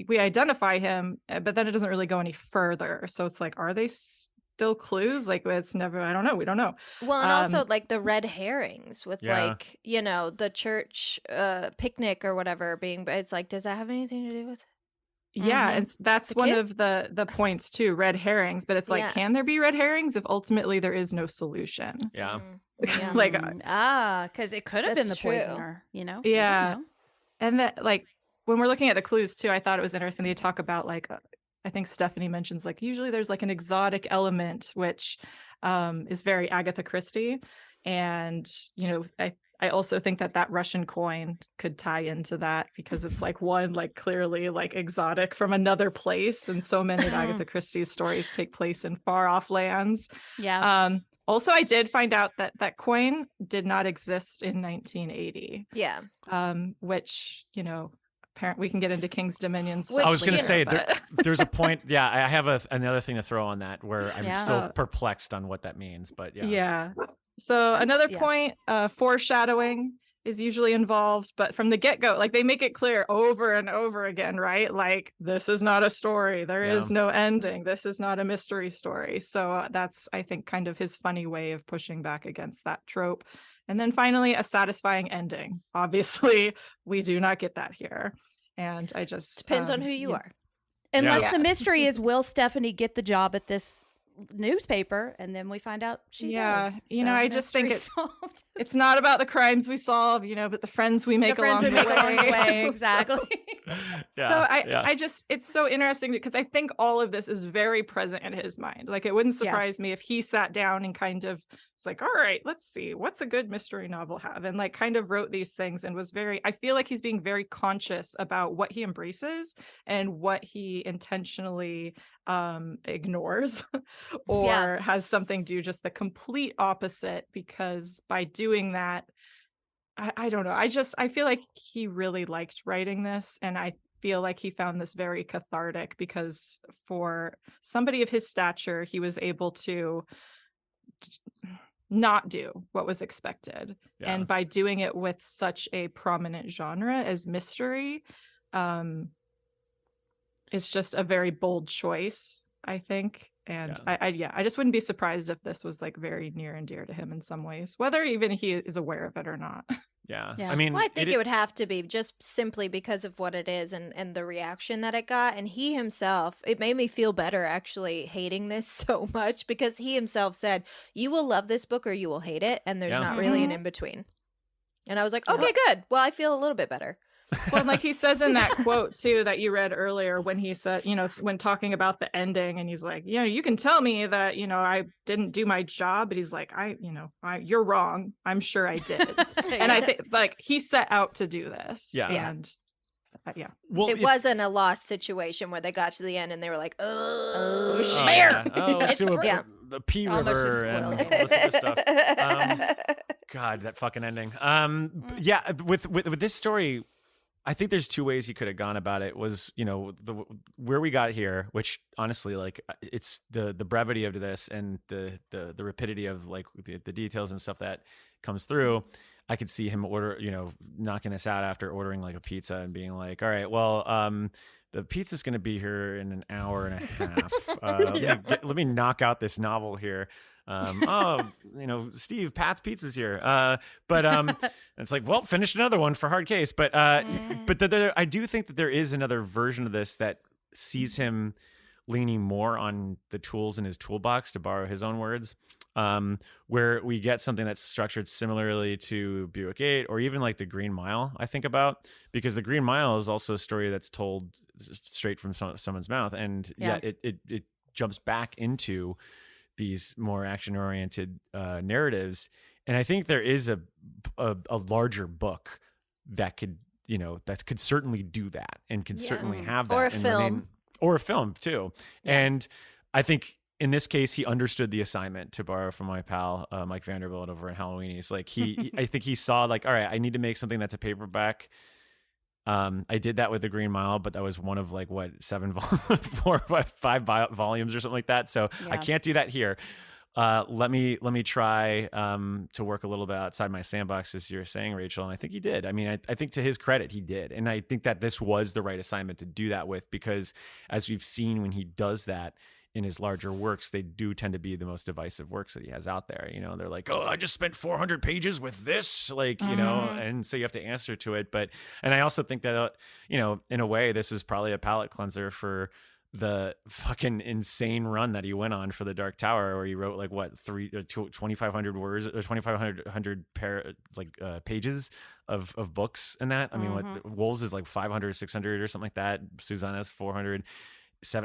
Speaker 5: we identify him, but then it doesn't really go any further. So it's like, are they still clues? Like, it's never, I don't know. We don't know.
Speaker 6: Well, and also like the red herrings with like, the church picnic or whatever being, it's like, does that have anything to do with?
Speaker 5: Yeah, and that's one of the points too, red herrings. But it's like, can there be red herrings if ultimately there is no solution?
Speaker 3: Yeah.
Speaker 5: Like,
Speaker 4: because it could have been the poisoner,
Speaker 5: Yeah. And that, like, when we're looking at the clues too, I thought it was interesting. They talk about like, I think Stephanie mentions like usually there's like an exotic element, which is very Agatha Christie. And, I also think that Russian coin could tie into that because it's like one, like clearly like exotic from another place. And so many of Agatha Christie's stories take place in far off lands.
Speaker 4: Yeah.
Speaker 5: Also, I did find out that coin did not exist in 1980.
Speaker 6: Yeah.
Speaker 5: Which, apparently we can get into King's Dominions.
Speaker 3: I was going to say, there's a point. Yeah, I have another thing to throw on that where I'm still perplexed on what that means. But
Speaker 5: yeah. So another point, foreshadowing is usually involved, but from the get-go, like they make it clear over and over again, right? Like, this is not a story. There is no ending. This is not a mystery story. So that's, I think, kind of his funny way of pushing back against that trope. And then finally, a satisfying ending. Obviously, we do not get that here. And I just...
Speaker 6: Depends on who you are.
Speaker 4: Unless the mystery is, will Stephanie get the job at this newspaper, and then we find out she does.
Speaker 5: I just think it's not about the crimes we solve, but the friends we make along the way.
Speaker 4: Exactly.
Speaker 5: It's so interesting because I think all of this is very present in his mind. Like, it wouldn't surprise me if he sat down and kind of was like, all right, let's see, what's a good mystery novel have, and like kind of wrote these things and was I feel like he's being very conscious about what he embraces and what he intentionally ignores or has something do just the complete opposite, because by doing that, I don't know, I feel like he really liked writing this, and I feel like he found this very cathartic because for somebody of his stature, he was able to not do what was expected. And by doing it with such a prominent genre as mystery, it's just a very bold choice, I think. And I just wouldn't be surprised if this was like very near and dear to him in some ways, whether even he is aware of it or not.
Speaker 3: Yeah.
Speaker 4: Yeah.
Speaker 3: I mean,
Speaker 6: I think it would have to be just simply because of what it is and the reaction that it got. And he himself, it made me feel better actually hating this so much, because he himself said, you will love this book or you will hate it. And there's not really an in-between. And I was like, okay, good. Well, I feel a little bit better.
Speaker 5: Well, like he says in that quote too that you read earlier, when he said, when talking about the ending, and he's like, you can tell me that, I didn't do my job, but he's like, you're wrong. I'm sure I did. And I think like he set out to do this.
Speaker 3: Yeah.
Speaker 5: And
Speaker 3: Well,
Speaker 6: It wasn't a lost situation where they got to the end and they were like, oh,
Speaker 3: Oh,
Speaker 6: schmear.
Speaker 3: yeah. Oh, let's do
Speaker 6: Yeah.
Speaker 3: the P
Speaker 6: Almost just
Speaker 3: River and all
Speaker 6: spoiled
Speaker 3: this other stuff. God, that fucking ending. Yeah, with this story, I think there's two ways he could have gone about it. Was where we got here, which honestly, like, it's the brevity of this and the rapidity of like the details and stuff that comes through. I could see him knocking this out after ordering like a pizza and being like, all right, well, the pizza's going to be here in an hour and a half. Let me knock out this novel here. Steve, Pat's Pizza's here. But it's like, well, finish another one for hard case. But I do think that there is another version of this that sees him leaning more on the tools in his toolbox, to borrow his own words, where we get something that's structured similarly to Buick 8 or even like the Green Mile, I think about, because the Green Mile is also a story that's told straight from someone's mouth. And yet it jumps back into these more action-oriented narratives. And I think there is a larger book that could certainly do that and could certainly have that.
Speaker 6: Or a film.
Speaker 3: Or a film too.
Speaker 6: Yeah.
Speaker 3: And I think in this case, he understood the assignment, to borrow from my pal, Mike Vanderbilt over at Halloweenies. Like I think he saw like, all right, I need to make something that's a paperback. I did that with the Green Mile, but that was one of like 4 or 5 volumes or something like that. So I can't do that here. Let me try to work a little bit outside my sandbox, as you're saying, Rachel. And I think he did. I mean, I think to his credit, he did. And I think that this was the right assignment to do that with, because as we've seen, when he does that in his larger works, they do tend to be the most divisive works that he has out there. They're like, oh, I just spent 400 pages with this, like, and so you have to answer to it. And I also think that, in a way, this was probably a palate cleanser for the fucking insane run that he went on for the Dark Tower, where he wrote like 2,500 words or 2,500 pages of books in that. I mean, what Wolves is like 500, 600 or something like that. Susanna's 400.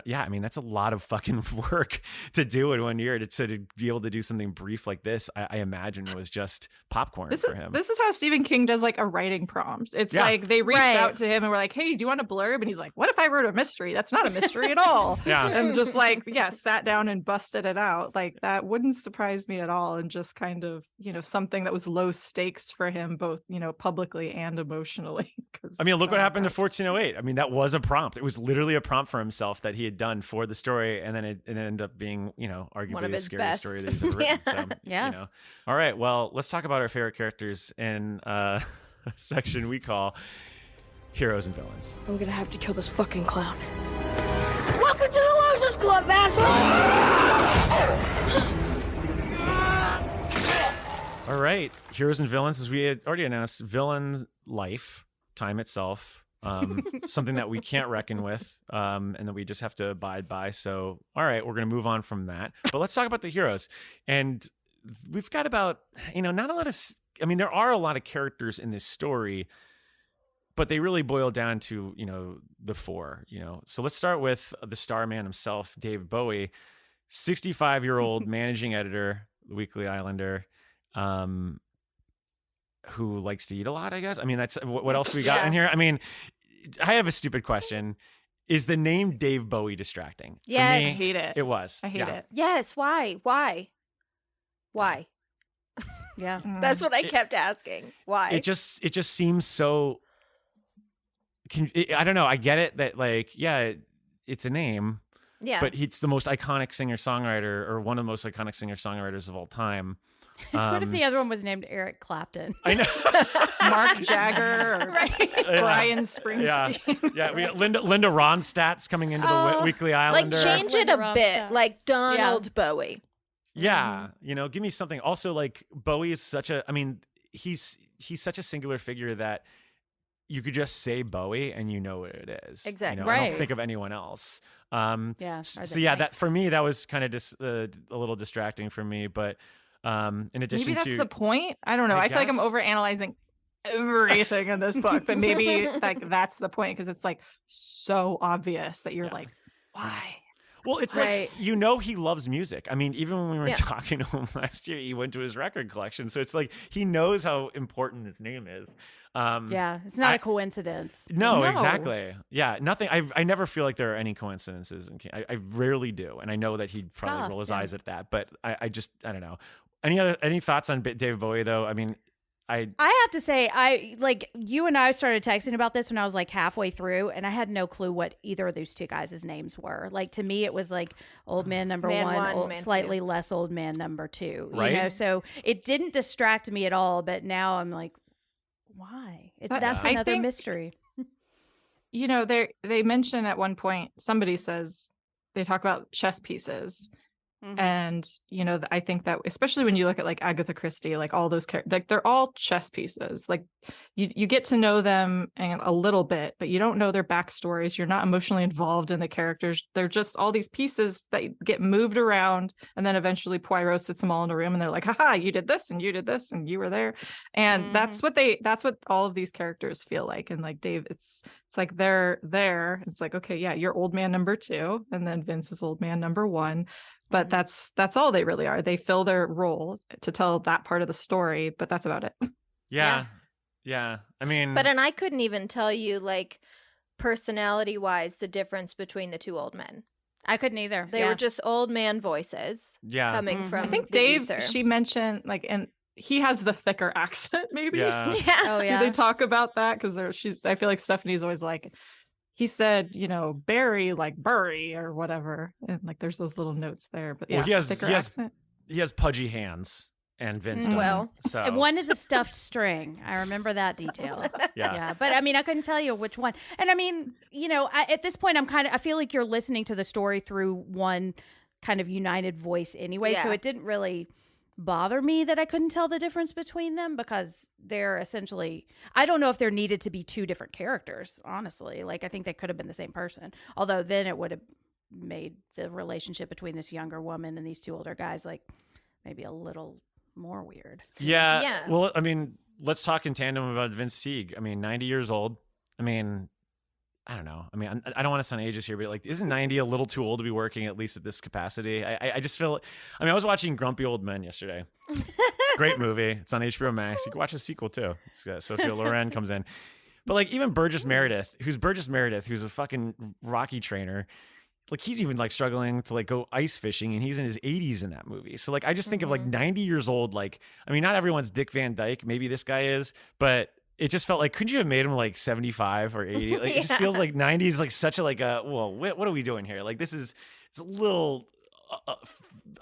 Speaker 3: Yeah, I mean, that's a lot of fucking work to do in 1 year. To be able to do something brief like this, I imagine was just popcorn for him.
Speaker 5: This is how Stephen King does like a writing prompt. It's like they reached out to him and were like, hey, do you want a blurb? And he's like, what if I wrote a mystery? That's not a mystery at all.
Speaker 3: Yeah.
Speaker 5: And just like, sat down and busted it out. Like, that wouldn't surprise me at all. And just kind of, something that was low stakes for him, both, publicly and emotionally.
Speaker 3: I mean, look what happened to 1408. I mean, that was a prompt. It was literally a prompt for himself that he had done for the story, and then it ended up being, arguably the scariest story that he's ever written. So, All right, well, let's talk about our favorite characters in a section we call Heroes and Villains.
Speaker 10: I'm gonna have to kill this fucking clown. Welcome to the Losers Club, asshole!
Speaker 3: All right, Heroes and Villains, as we had already announced, villain life, time itself, something that we can't reckon with, and that we just have to abide by. So, all right, we're going to move on from that. But let's talk about the heroes. And we've got about, not a lot of, there are a lot of characters in this story, but they really boil down to, the 4, So let's start with the star man himself, Dave Bowie, 65-year-old managing editor, the Weekly Islander, who likes to eat a lot, I guess. I mean, that's what else we got in here. I mean, I have a stupid question. Is the name Dave Bowie distracting?
Speaker 6: Yes.
Speaker 3: For me,
Speaker 5: I hate it.
Speaker 3: It was.
Speaker 5: I hate it.
Speaker 6: Yes. Why?
Speaker 4: Yeah.
Speaker 6: That's what I kept asking. Why?
Speaker 3: It just seems so. I don't know. I get it that it's a name.
Speaker 6: Yeah.
Speaker 3: But it's the most iconic singer-songwriter, or one of the most iconic singer-songwriters of all time.
Speaker 4: What if the other one was named Eric Clapton?
Speaker 3: I know.
Speaker 5: Mark Jagger or Brian Springsteen.
Speaker 3: Yeah, we got Linda Ronstadt's coming into the Weekly Islander.
Speaker 6: Like, change it a bit, like Donald Bowie.
Speaker 3: Yeah, give me something. Also, like, Bowie is such a, he's such a singular figure that you could just say Bowie and you know what it is.
Speaker 6: Exactly.
Speaker 3: I don't think of anyone else. So that for me, that was kind of just a little distracting for me. But in addition
Speaker 5: maybe that's
Speaker 3: to
Speaker 5: the point. I don't know. I feel like I'm overanalyzing. everything in this book, but maybe like that's the point, because it's like so obvious that you're like, why?
Speaker 3: Well, it's like, you know, he loves music. I mean, even when we were talking to him last year, he went to his record collection. So it's like he knows how important his name is.
Speaker 4: It's not a coincidence.
Speaker 3: No, exactly. Yeah, nothing. I never feel like there are any coincidences. I rarely do. And I know that he'd probably roll his eyes at that. But I don't know. Any thoughts on David Bowie, though? I mean, I
Speaker 4: have to say, you and I started texting about this when I was like halfway through, and I had no clue what either of those two guys' names were. Like, to me, it was like old man number one, slightly less old man number two.
Speaker 3: Right?
Speaker 4: You know, so it didn't distract me at all. But now I'm like, why? That's another mystery.
Speaker 5: You know, they mention at one point, somebody says, they talk about chess pieces. Mm-hmm. And, you know, I think that especially when you look at like Agatha Christie, like all those characters, like they're all chess pieces. Like you get to know them a little bit, but you don't know their backstories. You're not emotionally involved in the characters. They're just all these pieces that get moved around. And then eventually Poirot sits them all in a room and they're like, haha, you did this and you did this and you were there. And that's what all of these characters feel like. And like Dave, it's like they're there. It's like, okay, yeah, you're old man number 2. And then Vince is old man number 1. But that's all they really are. They fill their role to tell that part of the story, but that's about it.
Speaker 3: Yeah. I mean,
Speaker 6: and I couldn't even tell you, like, personality wise, the difference between the 2 old men.
Speaker 4: I couldn't either.
Speaker 6: They were just old man voices. Coming from.
Speaker 5: I think Dave. She mentioned like, and he has the thicker accent. Maybe.
Speaker 3: Yeah.
Speaker 4: Oh, yeah.
Speaker 5: Do they talk about that? Because I feel like Stephanie's always like, he said, you know, Barry, like Burry or whatever. And like, there's those little notes there. But yeah,
Speaker 3: he has pudgy hands, and Vince doesn't.
Speaker 6: Well,
Speaker 3: so.
Speaker 4: And one is a stuffed string. I remember that detail.
Speaker 3: Yeah.
Speaker 4: But I mean, I couldn't tell you which one. And I mean, you know, at this point, I feel like you're listening to the story through one kind of united voice anyway.
Speaker 6: Yeah.
Speaker 4: So it didn't really bother me that I couldn't tell the difference between them, because they're essentially, I don't know if there needed to be 2 different characters, honestly. Like, I think they could have been the same person, although then it would have made the relationship between this younger woman and these 2 older guys like maybe a little more weird.
Speaker 3: Yeah. Well, I mean, let's talk in tandem about Vince Teague. I mean, 90 years old. I mean, I don't know. I mean, I don't want to sound ageist here, but like, isn't 90 a little too old to be working at least at this capacity? I just feel, I mean, I was watching Grumpy Old Men yesterday. Great movie. It's on HBO Max. You can watch the sequel too. It's Sophia Loren comes in. But like, even Burgess Meredith, who's a fucking Rocky trainer, like he's even like struggling to like go ice fishing, and he's in his 80s in that movie. So like, I just think of like 90 years old. Like, I mean, not everyone's Dick Van Dyke. Maybe this guy is, but it just felt like, couldn't you have made him like 75 or 80? Like, it just feels like 90 is like such a, like a, well, what are we doing here? Like, it's a little,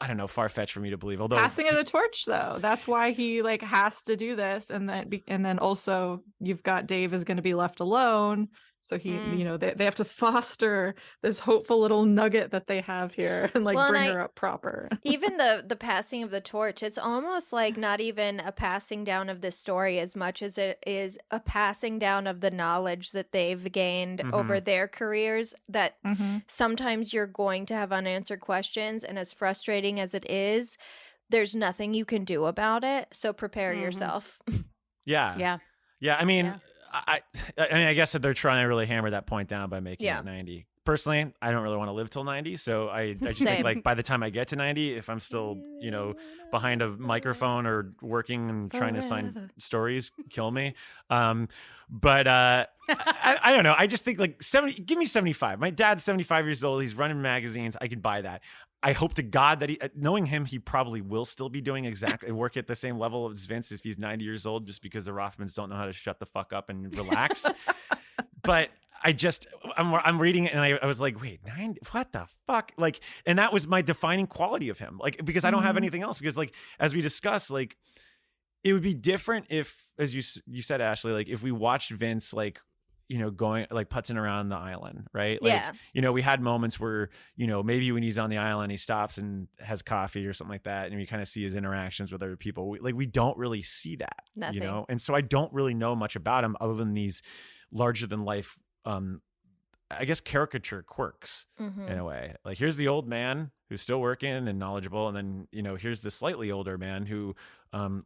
Speaker 3: I don't know, far-fetched for me to believe. Although
Speaker 5: passing of the torch, though, that's why he like has to do this. And then also you've got Dave is going to be left alone. So he, you know, they have to foster this hopeful little nugget that they have here and like bring her up proper.
Speaker 6: Even the passing of the torch, it's almost like not even a passing down of the story as much as it is a passing down of the knowledge that they've gained over their careers, that sometimes you're going to have unanswered questions, and as frustrating as it is, there's nothing you can do about it. So prepare yourself.
Speaker 3: Yeah. I mean, I guess that they're trying to really hammer that point down by making it 90. Personally, I don't really want to live till 90, so I just think like by the time I get to 90, if I'm still, you know, behind a microphone or working and trying to sign stories, kill me. But I don't know. I just think like 70. Give me 75. My dad's 75 years old. He's running magazines. I could buy that. I hope to God that knowing him, he probably will still be doing exactly work at the same level as Vince if he's 90 years old, just because the Rothmans don't know how to shut the fuck up and relax. But I'm reading it and I was like, wait, 90? What the fuck? Like, and that was my defining quality of him. Like, because I don't have anything else. Because like, as we discussed, like, it would be different if, as you said, Ashley, like if we watched Vince, like, you know, going like putzing around the island, right? Like, you know, we had moments where, you know, maybe when he's on the island, he stops and has coffee or something like that. And we kind of see his interactions with other people. We don't really see that, you know? And so I don't really know much about him other than these larger than life I guess, caricature quirks in a way. Like, here's the old man who's still working and knowledgeable, and then, you know, here's the slightly older man who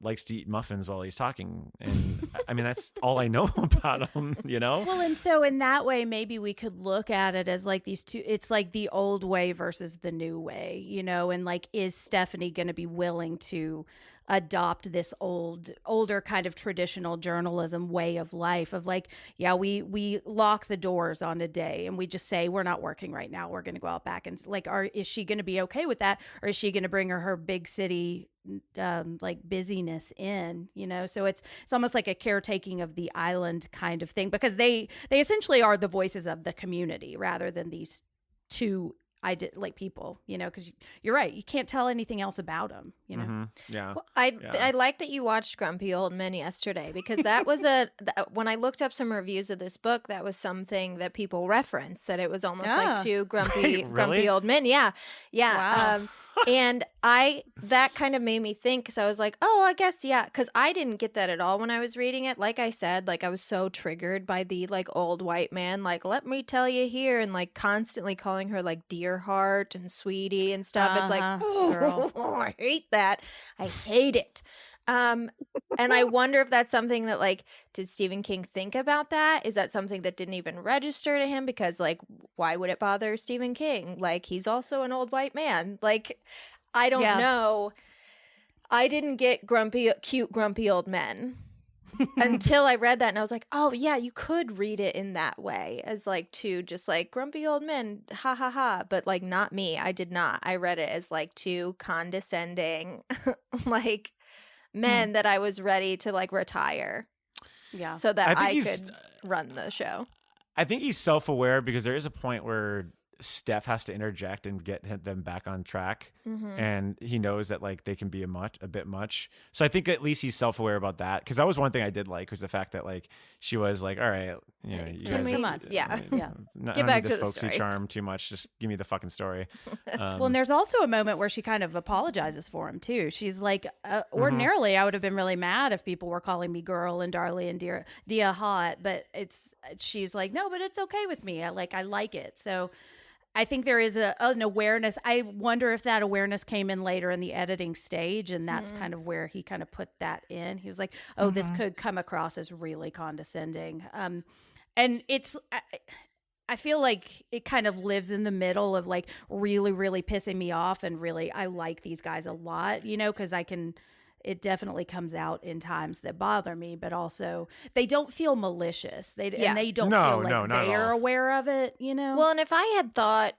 Speaker 3: likes to eat muffins while he's talking. And I mean, that's all I know about him, you know?
Speaker 4: Well, and so in that way, maybe we could look at it as like these two, it's like the old way versus the new way, you know? And like, is Stephanie going to be willing to adopt this older kind of traditional journalism way of life of like, yeah, we lock the doors on a day and we just say, we're not working right now, we're going to go out back, and like, is she going to be okay with that, or is she going to bring her big city like busyness in, you know? So it's almost like a caretaking of the island kind of thing, because they essentially are the voices of the community rather than these two like people, you know, because you're right, you can't tell anything else about them, you know.
Speaker 3: Yeah.
Speaker 6: Well, I like that you watched Grumpy Old Men yesterday, because that was when I looked up some reviews of this book, that was something that people referenced, that it was almost like two grumpy old men. Yeah.
Speaker 4: Wow.
Speaker 6: And that kind of made me think, because I was like, oh, I guess, yeah, because I didn't get that at all when I was reading it. Like I said, like I was so triggered by the like old white man, like, let me tell you here, and like constantly calling her like dear heart and sweetie and stuff. It's like, oh, I hate that. I hate it. And I wonder if that's something that, like, did Stephen King think about that? Is that something that didn't even register to him? Because, like, why would it bother Stephen King? Like, he's also an old white man. Like, I don't know. I didn't get cute, grumpy old men until I read that. And I was like, oh, yeah, you could read it in that way, as, like, two just, like, grumpy old men, ha, ha, ha. But, like, not me. I did not. I read it as, like, two condescending, like, men that I was ready to like retire, so that I could run the show.
Speaker 3: I think he's self-aware, because there is a point where Steph has to interject and get them back on track, and he knows that like they can be a bit much. So I think at least he's self-aware about that, because that was one thing I did like, was the fact that like she was like, all right, you know, you guys
Speaker 6: come on,
Speaker 3: get back to the folksy charm too much, just give me the fucking story.
Speaker 4: Well, and there's also a moment where she kind of apologizes for him too. She's like, ordinarily I would have been really mad if people were calling me girl and darling and dear hot, but she's like, no, but it's okay with me. I like it. So I think there is an awareness. I wonder if that awareness came in later in the editing stage, and that's kind of where he kind of put that in. He was like, oh, this could come across as really condescending. And I feel like it kind of lives in the middle of like really, really pissing me off, and really, I like these guys a lot, you know, because it definitely comes out in times that bother me, but also they don't feel malicious. And they don't feel like they're aware of it, you know?
Speaker 6: Well, and if I had thought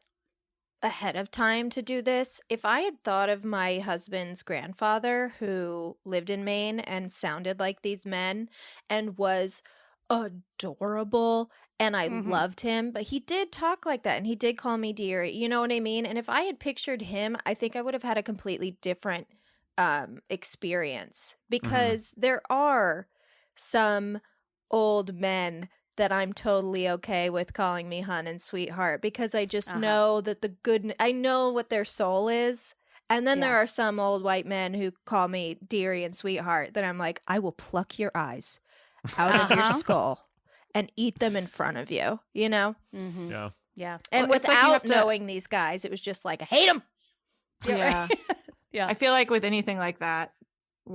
Speaker 6: ahead of time to do this, if I had thought of my husband's grandfather who lived in Maine and sounded like these men and was adorable, and I loved him, but he did talk like that, and he did call me dearie, you know what I mean? And if I had pictured him, I think I would have had a completely different experience, because there are some old men that I'm totally okay with calling me hun and sweetheart, because I just know that I know what their soul is. And then there are some old white men who call me dearie and sweetheart that I'm like, I will pluck your eyes out of your skull and eat them in front of you, you know?
Speaker 4: Yeah.
Speaker 6: And
Speaker 5: well,
Speaker 6: without knowing these guys, it was just like, I hate them.
Speaker 5: Yeah.
Speaker 4: Yeah.
Speaker 5: I feel like with anything like that,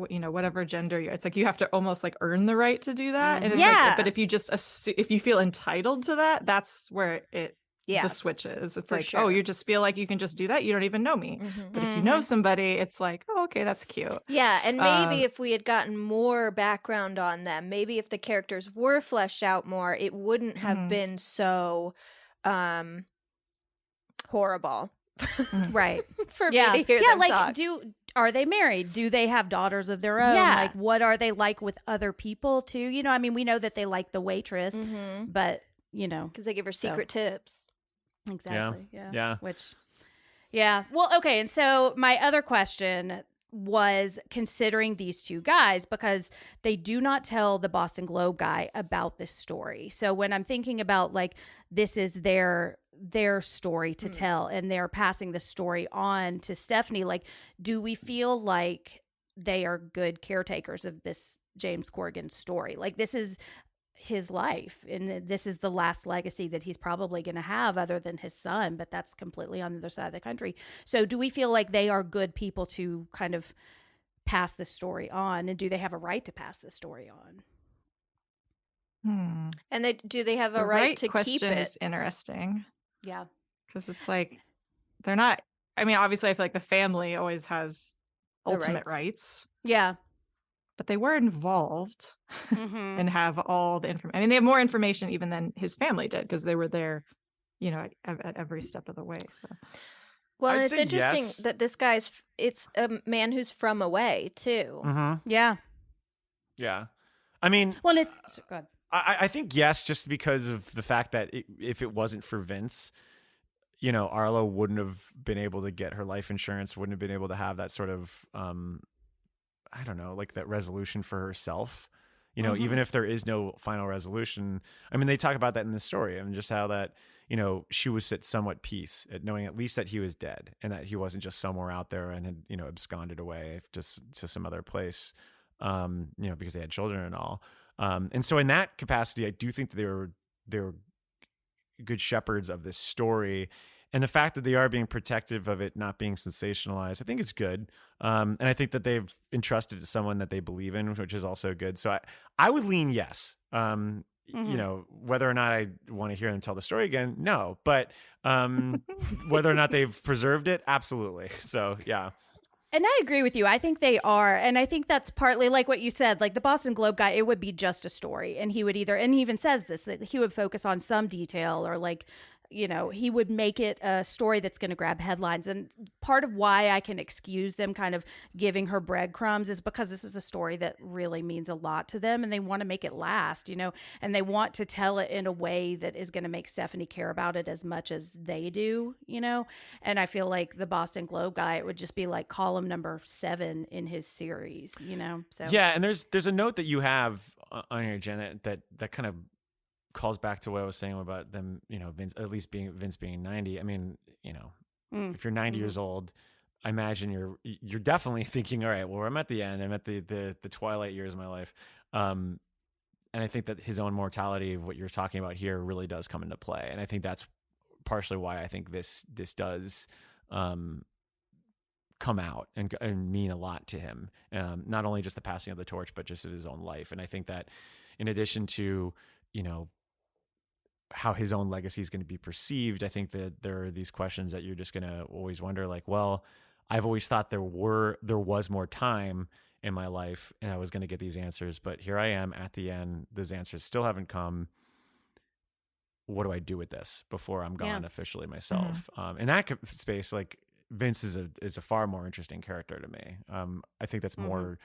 Speaker 5: you know, whatever gender it's like you have to almost like earn the right to do that. And it's like, but if you just if you feel entitled to that, that's where the switch is. It's like, oh, you just feel like you can just do that. You don't even know me. But if you know somebody, it's like, oh, okay, that's cute.
Speaker 6: Yeah. And maybe if we had gotten more background on them, maybe if the characters were fleshed out more, it wouldn't have been so horrible.
Speaker 4: Right.
Speaker 6: For me to hear them
Speaker 4: like
Speaker 6: talk.
Speaker 4: Are they married? Do they have daughters of their own?
Speaker 6: Yeah.
Speaker 4: Like, what are they like with other people too? You know, I mean, we know that they like the waitress, but you know,
Speaker 6: because they give her secret tips.
Speaker 4: Exactly.
Speaker 3: Yeah.
Speaker 4: Well, okay. And so my other question was considering these two guys, because they do not tell the Boston Globe guy about this story. So when I'm thinking about like, this is their story to tell, and they're passing the story on to Stephanie, like, do we feel like they are good caretakers of this James Corrigan story? Like, this is his life, and this is the last legacy that he's probably going to have other than his son, but that's completely on the other side of the country. So do we feel like they are good people to kind of pass this story on, and do they have a right to pass this story on?
Speaker 6: And do they have a
Speaker 5: The
Speaker 6: right to
Speaker 5: question
Speaker 6: keep it?
Speaker 5: is interesting.
Speaker 4: Yeah.
Speaker 5: Because it's like, they're not, I mean, obviously I feel like the family always has
Speaker 6: The
Speaker 5: ultimate
Speaker 6: rights.
Speaker 5: rights,
Speaker 4: Yeah.
Speaker 5: but they were involved
Speaker 4: Mm-hmm.
Speaker 5: and have all the information. I mean, they have more information even than his family did because they were there, at every step of the way. So
Speaker 6: Well,
Speaker 3: I'd
Speaker 6: and it's
Speaker 3: say
Speaker 6: interesting
Speaker 3: yes.
Speaker 6: that this guy's, it's a man who's from away too.
Speaker 3: Mm-hmm.
Speaker 4: Yeah.
Speaker 3: Yeah. I mean,
Speaker 4: Well, it's good.
Speaker 3: I think yes, just because of the fact that if it wasn't for Vince, Arlo wouldn't have been able to get her life insurance, wouldn't have been able to have that sort of, I don't know, like that resolution for herself. Even if there is no final resolution. I mean, they talk about that in the story, and just how that, she was at somewhat peace at knowing at least that he was dead and that he wasn't just somewhere out there and had, absconded away just to some other place, because they had children and all. And so in that capacity, I do think that they were good shepherds of this story. And the fact that they are being protective of it not being sensationalized, I think is good. And I think that they've entrusted to someone that they believe in, which is also good. So I would lean yes. Whether or not I want to hear them tell the story again, no. But whether or not they've preserved it, absolutely. So, yeah.
Speaker 4: And I agree with you. I think they are. And I think that's partly like what you said, like the Boston Globe guy, it would be just a story. And he would and he even says this, that he would focus on some detail or like, he would make it a story that's going to grab headlines. And part of why I can excuse them kind of giving her breadcrumbs is because this is a story that really means a lot to them and they want to make it last, and they want to tell it in a way that is going to make Stephanie care about it as much as they do, And I feel like the Boston Globe guy, it would just be like column number 7 in his series, So
Speaker 3: Yeah, and there's a note that you have on here, Jen, that kind of calls back to what I was saying about them, Vince, at least Vince being 90. I mean, if you're 90 years old, I imagine you're definitely thinking, all right, well, I'm at the end. I'm at the twilight years of my life. And I think that his own mortality, what you're talking about here, really does come into play. And I think that's partially why I think this does come out and mean a lot to him. Not only just the passing of the torch, but just of his own life. And I think that in addition to, how his own legacy is going to be perceived, I think that there are these questions that you're just going to always wonder, like, well, I've always thought there was more time in my life and I was going to get these answers, but here I am at the end. Those answers still haven't come. What do I do with this before I'm gone officially myself? In that space, like Vince is a far more interesting character to me. I think that's more,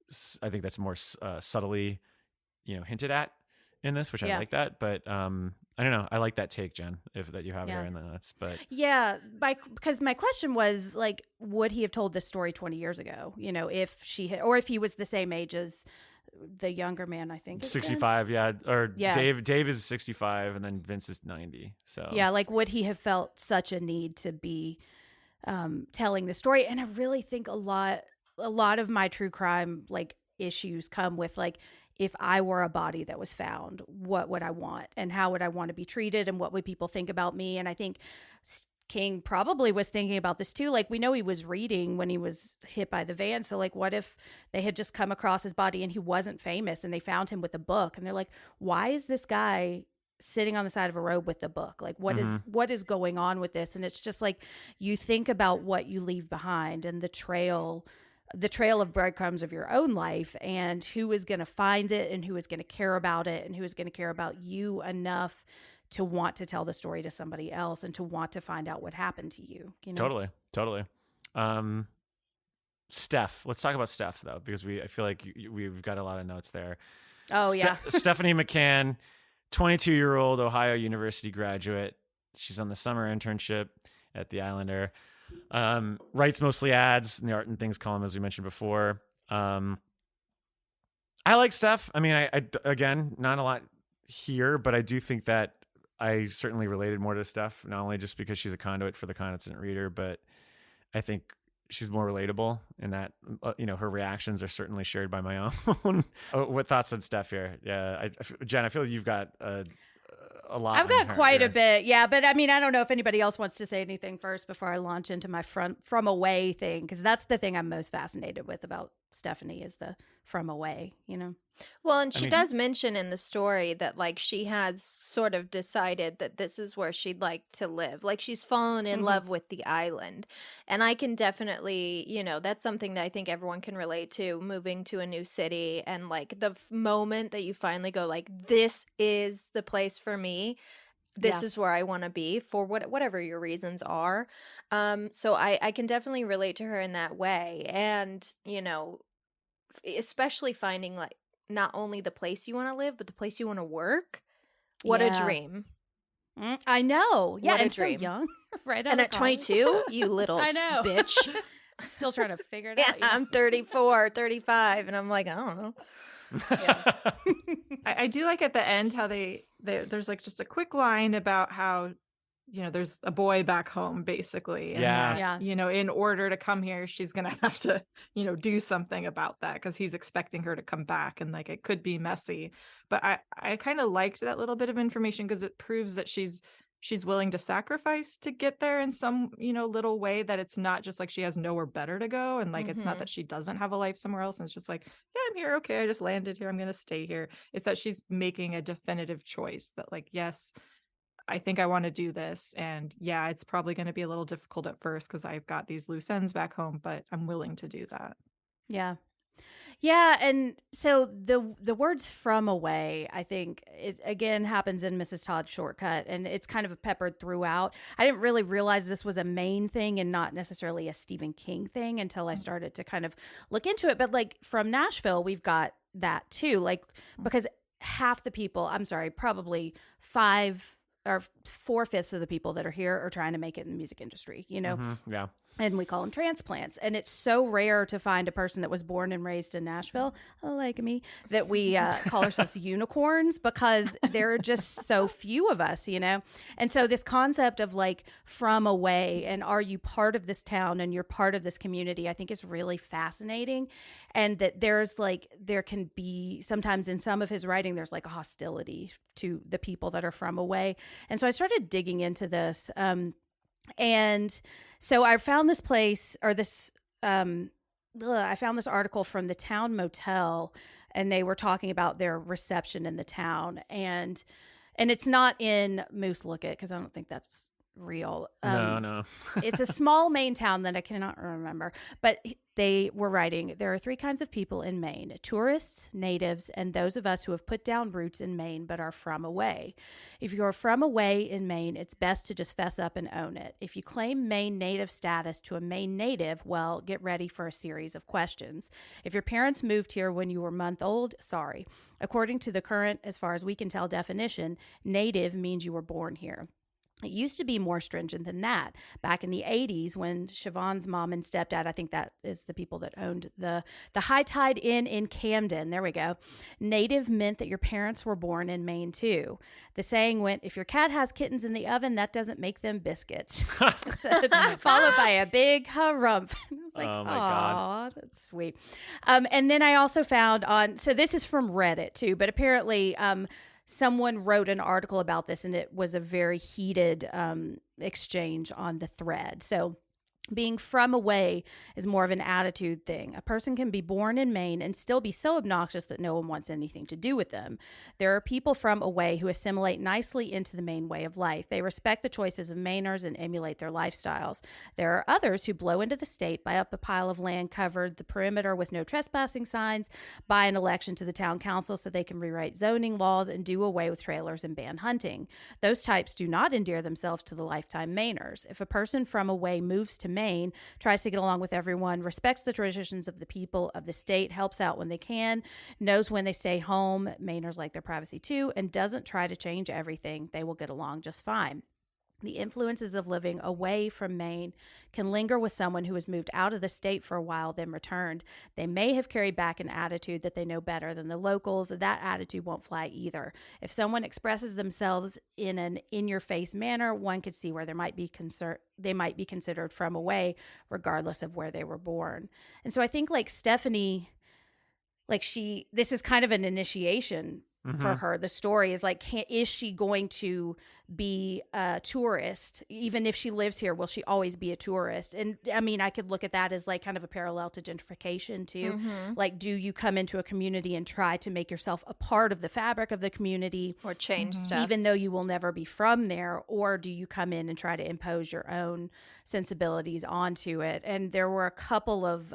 Speaker 3: subtly, because at in this, which I like that, but I don't know. I like that take, Jen, that you have here in the notes. But
Speaker 4: because my question was like, would he have told this story 20 years ago? If she had, or if he was the same age as the younger man, I think
Speaker 3: 65, Dave is 65, and then Vince is 90. So
Speaker 4: like, would he have felt such a need to be telling the story? And I really think a lot of my true crime like issues come with like, if I were a body that was found, what would I want and how would I want to be treated and what would people think about me? And I think King probably was thinking about this too. Like, we know he was reading when he was hit by the van. So like, what if they had just come across his body and he wasn't famous and they found him with a book and they're like, why is this guy sitting on the side of a road with the book? Like, what is going on with this? And it's just like, you think about what you leave behind and the trail of breadcrumbs of your own life and who is going to find it and who is going to care about it and who is going to care about you enough to want to tell the story to somebody else and to want to find out what happened to you.
Speaker 3: Totally. Steph, let's talk about Steph though, because I feel like we've got a lot of notes there.
Speaker 4: Oh yeah.
Speaker 3: Stephanie McCann, 22-year-old Ohio University graduate. She's on the summer internship at the Islander. Writes mostly ads in the Art and Things column, as we mentioned before. I like Steph. I mean, I again, not a lot here, but I do think that I certainly related more to Steph, not only just because she's a conduit for the condescending reader, but I think she's more relatable in that, her reactions are certainly shared by my own. What thoughts on Steph here? Yeah, Jen, I feel you've got a lot.
Speaker 4: I've got quite a bit. Yeah. But I mean, I don't know if anybody else wants to say anything first before I launch into my from away thing. Because that's the thing I'm most fascinated with about Stephanie is the from away,
Speaker 6: Well, and she does mention in the story that like she has sort of decided that this is where she'd like to live. Like she's fallen in love with the island. And I can definitely, that's something that I think everyone can relate to, moving to a new city and like the moment that you finally go like, this is the place for me. This is where I want to be for whatever your reasons are. So I can definitely relate to her in that way. And, especially finding like not only the place you want to live, but the place you want to work. What a dream.
Speaker 4: I know. Yeah,
Speaker 6: what a
Speaker 4: and
Speaker 6: dream.
Speaker 4: So young. Right.
Speaker 6: And at 22, you little
Speaker 4: I know.
Speaker 6: bitch.
Speaker 4: I'm still trying to figure it out.
Speaker 6: I'm 34, 35, and I'm like, I don't know.
Speaker 5: Yeah. I do like at the end how there's like just a quick line about how there's a boy back home basically, and that, in order to come here she's gonna have to do something about that because he's expecting her to come back, and like it could be messy. But I kind of liked that little bit of information because it proves that she's willing to sacrifice to get there in some little way, that it's not just like she has nowhere better to go, and like it's not that she doesn't have a life somewhere else and it's just like, yeah, I'm here, okay, I just landed here, I'm gonna stay here. It's that she's making a definitive choice that like, yes, I think I want to do this, and yeah, it's probably going to be a little difficult at first because I've got these loose ends back home, but I'm willing to do that.
Speaker 4: Yeah, and so the words from away, I think it again happens in Mrs. Todd's Shortcut, and it's kind of peppered throughout. I didn't really realize this was a Maine thing and not necessarily a Stephen King thing until I started to kind of look into it. But like from Nashville, we've got that too, like because half the people, probably 4/5 of the people that are here are trying to make it in the music industry,
Speaker 3: Yeah.
Speaker 4: And we call them transplants. And it's so rare to find a person that was born and raised in Nashville, like me, that we call ourselves unicorns because there are just so few of us, And so this concept of like from away and are you part of this town and you're part of this community, I think is really fascinating. And that there can be sometimes in some of his writing, there's like a hostility to the people that are from away. And so I started digging into this. And so I found this place I found this article from the Town Motel, and they were talking about their reception in the town. And it's not in Moose-Lookit because I don't think that's real.
Speaker 3: No.
Speaker 4: It's a small Maine town that I cannot remember, but they were writing, there are 3 kinds of people in Maine: tourists, natives, and those of us who have put down roots in Maine but are from away. If you're from away in Maine, it's best to just fess up and own it. If you claim Maine native status to a Maine native, well, get ready for a series of questions. If your parents moved here when you were a month old, sorry. According to the current, as far as we can tell, definition, native means you were born here. It used to be more stringent than that. Back in the 80s, when Siobhan's mom and stepdad, I think that is the people that owned the High Tide Inn in Camden, there we go, native meant that your parents were born in Maine too. The saying went, if your cat has kittens in the oven, that doesn't make them biscuits. Followed by a big harumph. I was like,
Speaker 3: oh my God.
Speaker 4: That's sweet. And then I also found so this is from Reddit too, but apparently someone wrote an article about this, and it was a very heated exchange on the thread. So being from away is more of an attitude thing. A person can be born in Maine and still be so obnoxious that no one wants anything to do with them. There are people from away who assimilate nicely into the Maine way of life. They respect the choices of Mainers and emulate their lifestyles. There are others who blow into the state, buy up a pile of land, covered the perimeter with no trespassing signs, buy an election to the town council so they can rewrite zoning laws and do away with trailers and ban hunting. Those types do not endear themselves to the lifetime Mainers. If a person from away moves to Maine, tries to get along with everyone, respects the traditions of the people of the state, helps out when they can, knows when they stay home, Mainers like their privacy too, and doesn't try to change everything, they will get along just fine. The influences of living away from Maine can linger with someone who has moved out of the state for a while, then returned. They may have carried back an attitude that they know better than the locals. That attitude won't fly either. If someone expresses themselves in an in-your-face manner, one could see where they might be considered from away, regardless of where they were born. And so I think like Stephanie, like this is kind of an initiation for her. The story is like, is she going to be a tourist? Even if she lives here, will she always be a tourist? And I mean, I could look at that as like kind of a parallel to gentrification too. Like, do you come into a community and try to make yourself a part of the fabric of the community
Speaker 6: or change stuff,
Speaker 4: even though you will never be from there? Or do you come in and try to impose your own sensibilities onto it? And there were a couple of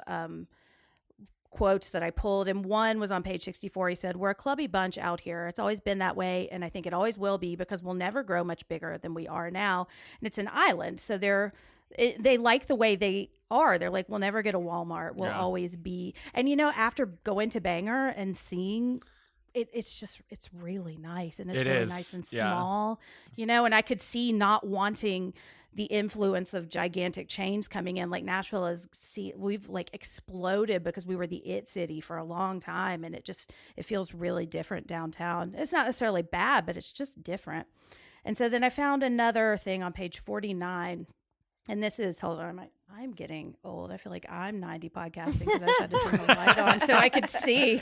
Speaker 4: quotes that I pulled, and one was on page 64. He said, "We're a clubby bunch out here. It's always been that way, and I think it always will be, because we'll never grow much bigger than we are now. And it's an island, so they like the way they are. They're like, we'll never get a Walmart. We'll always be." And after going to Bangor and seeing it, it's really nice, and it's really nice and small, and I could see not wanting the influence of gigantic chains coming in. Like Nashville we've like exploded because we were the it city for a long time, and it feels really different downtown. It's not necessarily bad, but it's just different. And so then I found another thing on page 49, and this is, hold on, I'm getting old. I feel like I'm 90 podcasting because I just had to turn the light on so I could see.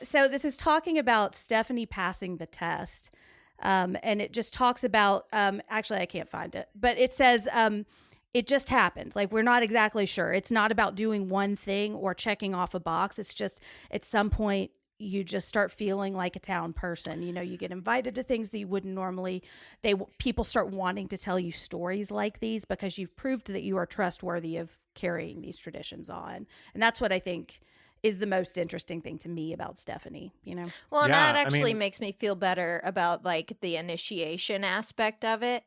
Speaker 4: So this is talking about Stephanie passing the test. And it just talks about, actually, I can't find it, but it says, it just happened. Like, we're not exactly sure. It's not about doing one thing or checking off a box. It's just at some point you just start feeling like a town person. You get invited to things that you wouldn't normally. People start wanting to tell you stories like these because you've proved that you are trustworthy of carrying these traditions on. And that's what I think is the most interesting thing to me about Stephanie,
Speaker 6: Well, and that actually makes me feel better about like the initiation aspect of it,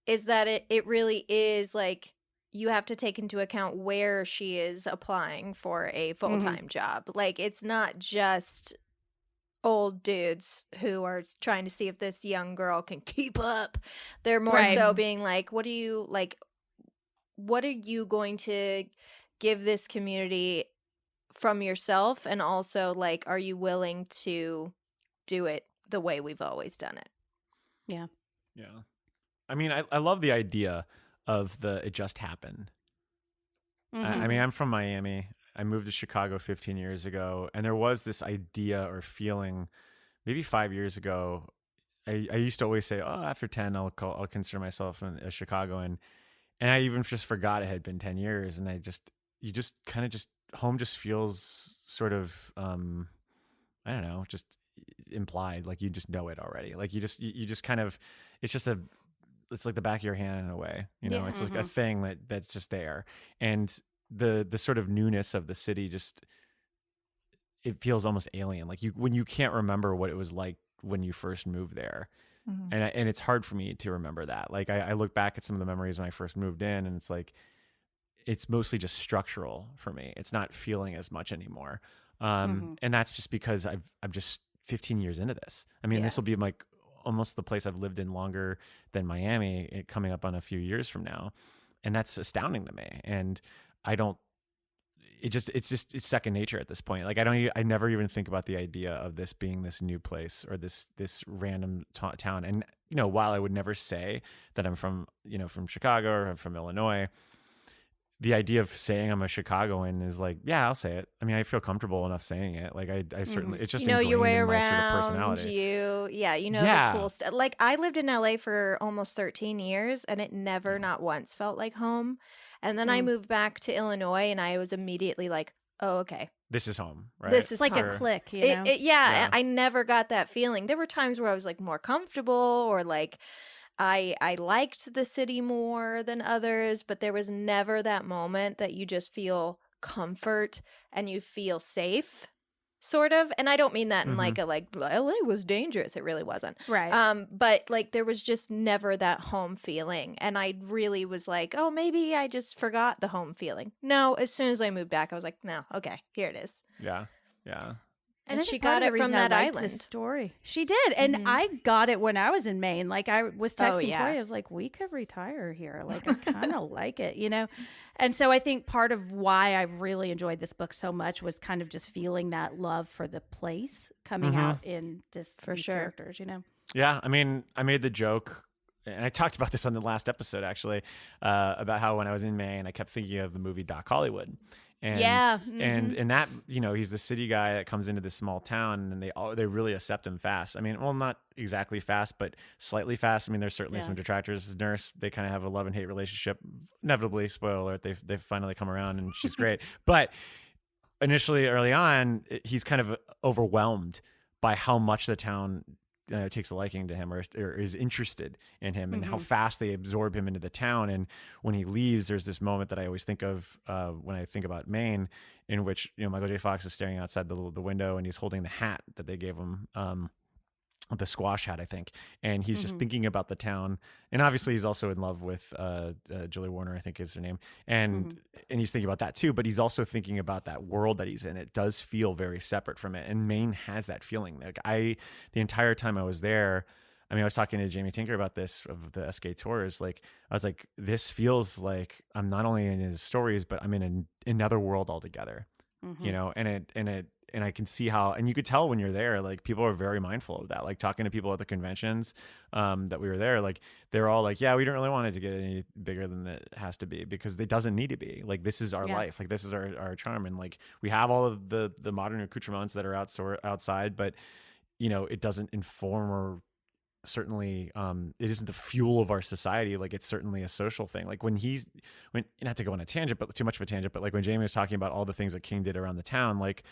Speaker 6: is that it really is like you have to take into account where she is applying for a full-time job. Like, it's not just old dudes who are trying to see if this young girl can keep up. They're more so being like, what are you going to give this community from yourself, and also like, are you willing to do it the way we've always done it?
Speaker 4: Yeah.
Speaker 3: I mean, I love the idea of it just happened. I mean, I'm from Miami. I moved to Chicago 15 years ago, and there was this idea or feeling maybe 5 years ago. I used to always say, after 10 I'll consider myself a Chicagoan, and I even just forgot it had been 10 years, and home just feels sort of, I don't know, just implied. Like, you just know it already. Like, you just kind of, it's like the back of your hand in a way, it's like a thing that's just there. And the sort of newness of the city it feels almost alien. Like, when you can't remember what it was like when you first moved there. And it's hard for me to remember that. Like, I look back at some of the memories when I first moved in, and it's like, it's mostly just structural for me. It's not feeling as much anymore. And that's just because I'm just 15 years into this. I mean, this will be like almost the place I've lived in longer than Miami, coming up on a few years from now. And that's astounding to me. And it's second nature at this point. Like, I never even think about the idea of this being this new place or this random town. And, while I would never say that I'm from Chicago or I'm from Illinois, the idea of saying I'm a Chicagoan is like, yeah, I'll say it. I mean, I feel comfortable enough saying it. Like, I certainly, it's just
Speaker 6: your way
Speaker 3: in my
Speaker 6: around
Speaker 3: sort of personality.
Speaker 6: The cool stuff. Like, I lived in LA for almost 13 years, and it never, not once, felt like home. And then I moved back to Illinois, and I was immediately like, oh, okay,
Speaker 3: this is home, right?
Speaker 6: This is
Speaker 4: like
Speaker 6: home.
Speaker 4: a click,
Speaker 6: I never got that feeling. There were times where I was like more comfortable, or like I liked the city more than others, but there was never that moment that you just feel comfort and you feel safe, sort of. And I don't mean that in like LA was dangerous. It really wasn't.
Speaker 4: Right.
Speaker 6: But like, there was just never that home feeling. And I really was like, oh, maybe I just forgot the home feeling. No, as soon as I moved back, I was like, no, okay, here it is.
Speaker 3: Yeah.
Speaker 6: And
Speaker 4: I
Speaker 6: she
Speaker 4: think part
Speaker 6: got
Speaker 4: of the
Speaker 6: it from
Speaker 4: reason
Speaker 6: that
Speaker 4: I liked
Speaker 6: island.
Speaker 4: this story. She did, and I got it when I was in Maine. Like I was texting
Speaker 6: yeah.
Speaker 4: Corey, I was like, "We could retire here. Like I kind of like it, you know." And so I think part of why I really enjoyed this book so much was kind of just feeling that love for the place coming out in these characters, you know.
Speaker 3: Yeah, I mean, I made the joke, and I talked about this on the last episode actually, about how when I was in Maine, I kept thinking of the movie Doc Hollywood. And, and that, you know, he's the city guy that comes into this small town, and they really accept him fast. I mean, well, not exactly fast, but slightly fast. I mean, there's certainly some detractors. His nurse, they kind of have a love and hate relationship. Inevitably, spoiler alert, they've finally come around, and she's great. But initially, early on, he's kind of overwhelmed by how much the town takes a liking to him or is interested in him, and how fast they absorb him into the town. And when he leaves, there's this moment that I always think of when I think about Maine, in which, you know, Michael J. Fox is staring outside the window, and he's holding the hat that they gave him, the squash hat, I think, and he's just thinking about the town. And obviously he's also in love with Julie Warner, I think is her name, and he's thinking about that too, but he's also thinking about that world that he's in. It does feel very separate from it, and Maine has that feeling. Like the entire time I was there, I mean, I was talking to Jamie Tinker about this of the SK Tours. Like, I was like, this feels like I'm not only in his stories, but I'm in another world altogether. You know, and I can see how, and you could tell when you're there, like people are very mindful of that. Like talking to people at the conventions that we were there, like they're all like, yeah, we don't really want it to get any bigger than it has to be, because it doesn't need to be. Like, this is our life. Like, this is our charm. And like, we have all of the modern accoutrements that are outside, but you know, it doesn't inform or certainly it isn't the fuel of our society. Like, it's certainly a social thing. Like when not to go on a tangent, but too much of a tangent, but like when Jamie was talking about all the things that King did around the town, like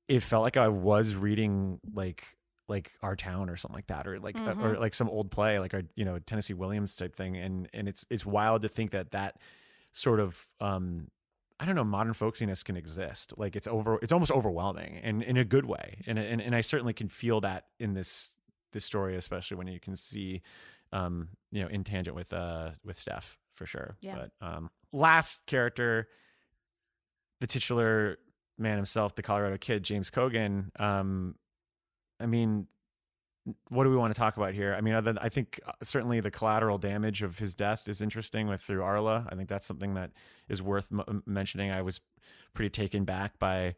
Speaker 3: it felt like I was reading like Our Town or something like that, or like or like some old play, like a, you know, Tennessee Williams type thing. And it's wild to think that sort of I don't know, modern folksiness can exist. Like it's almost overwhelming, and in a good way. And I certainly can feel that in this story, especially when you can see, you know, in tangent with Steph for sure.
Speaker 4: Yeah.
Speaker 3: But last character, the titular man himself, the Colorado Kid, James Cogan. I mean, what do we want to talk about here? I mean, I think certainly the collateral damage of his death is interesting through Arla. I think that's something that is worth mentioning. I was pretty taken back by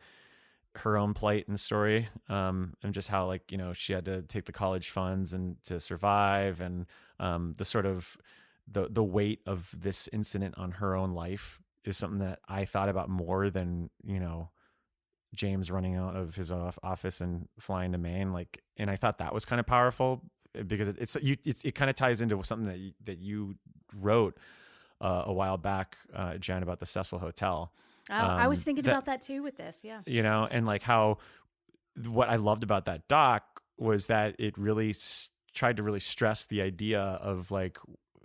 Speaker 3: her own plight in the story, and just how, like, you know, she had to take the college funds and to survive, and the sort of the weight of this incident on her own life is something that I thought about more than, you know, James running out of his office and flying to Maine. Like, and I thought that was kind of powerful, because it kind of ties into something that you wrote a while back, Jen, about the Cecil Hotel.
Speaker 4: I was thinking about that too with this. Yeah.
Speaker 3: You know, and like how what I loved about that doc was that it really tried to really stress the idea of like,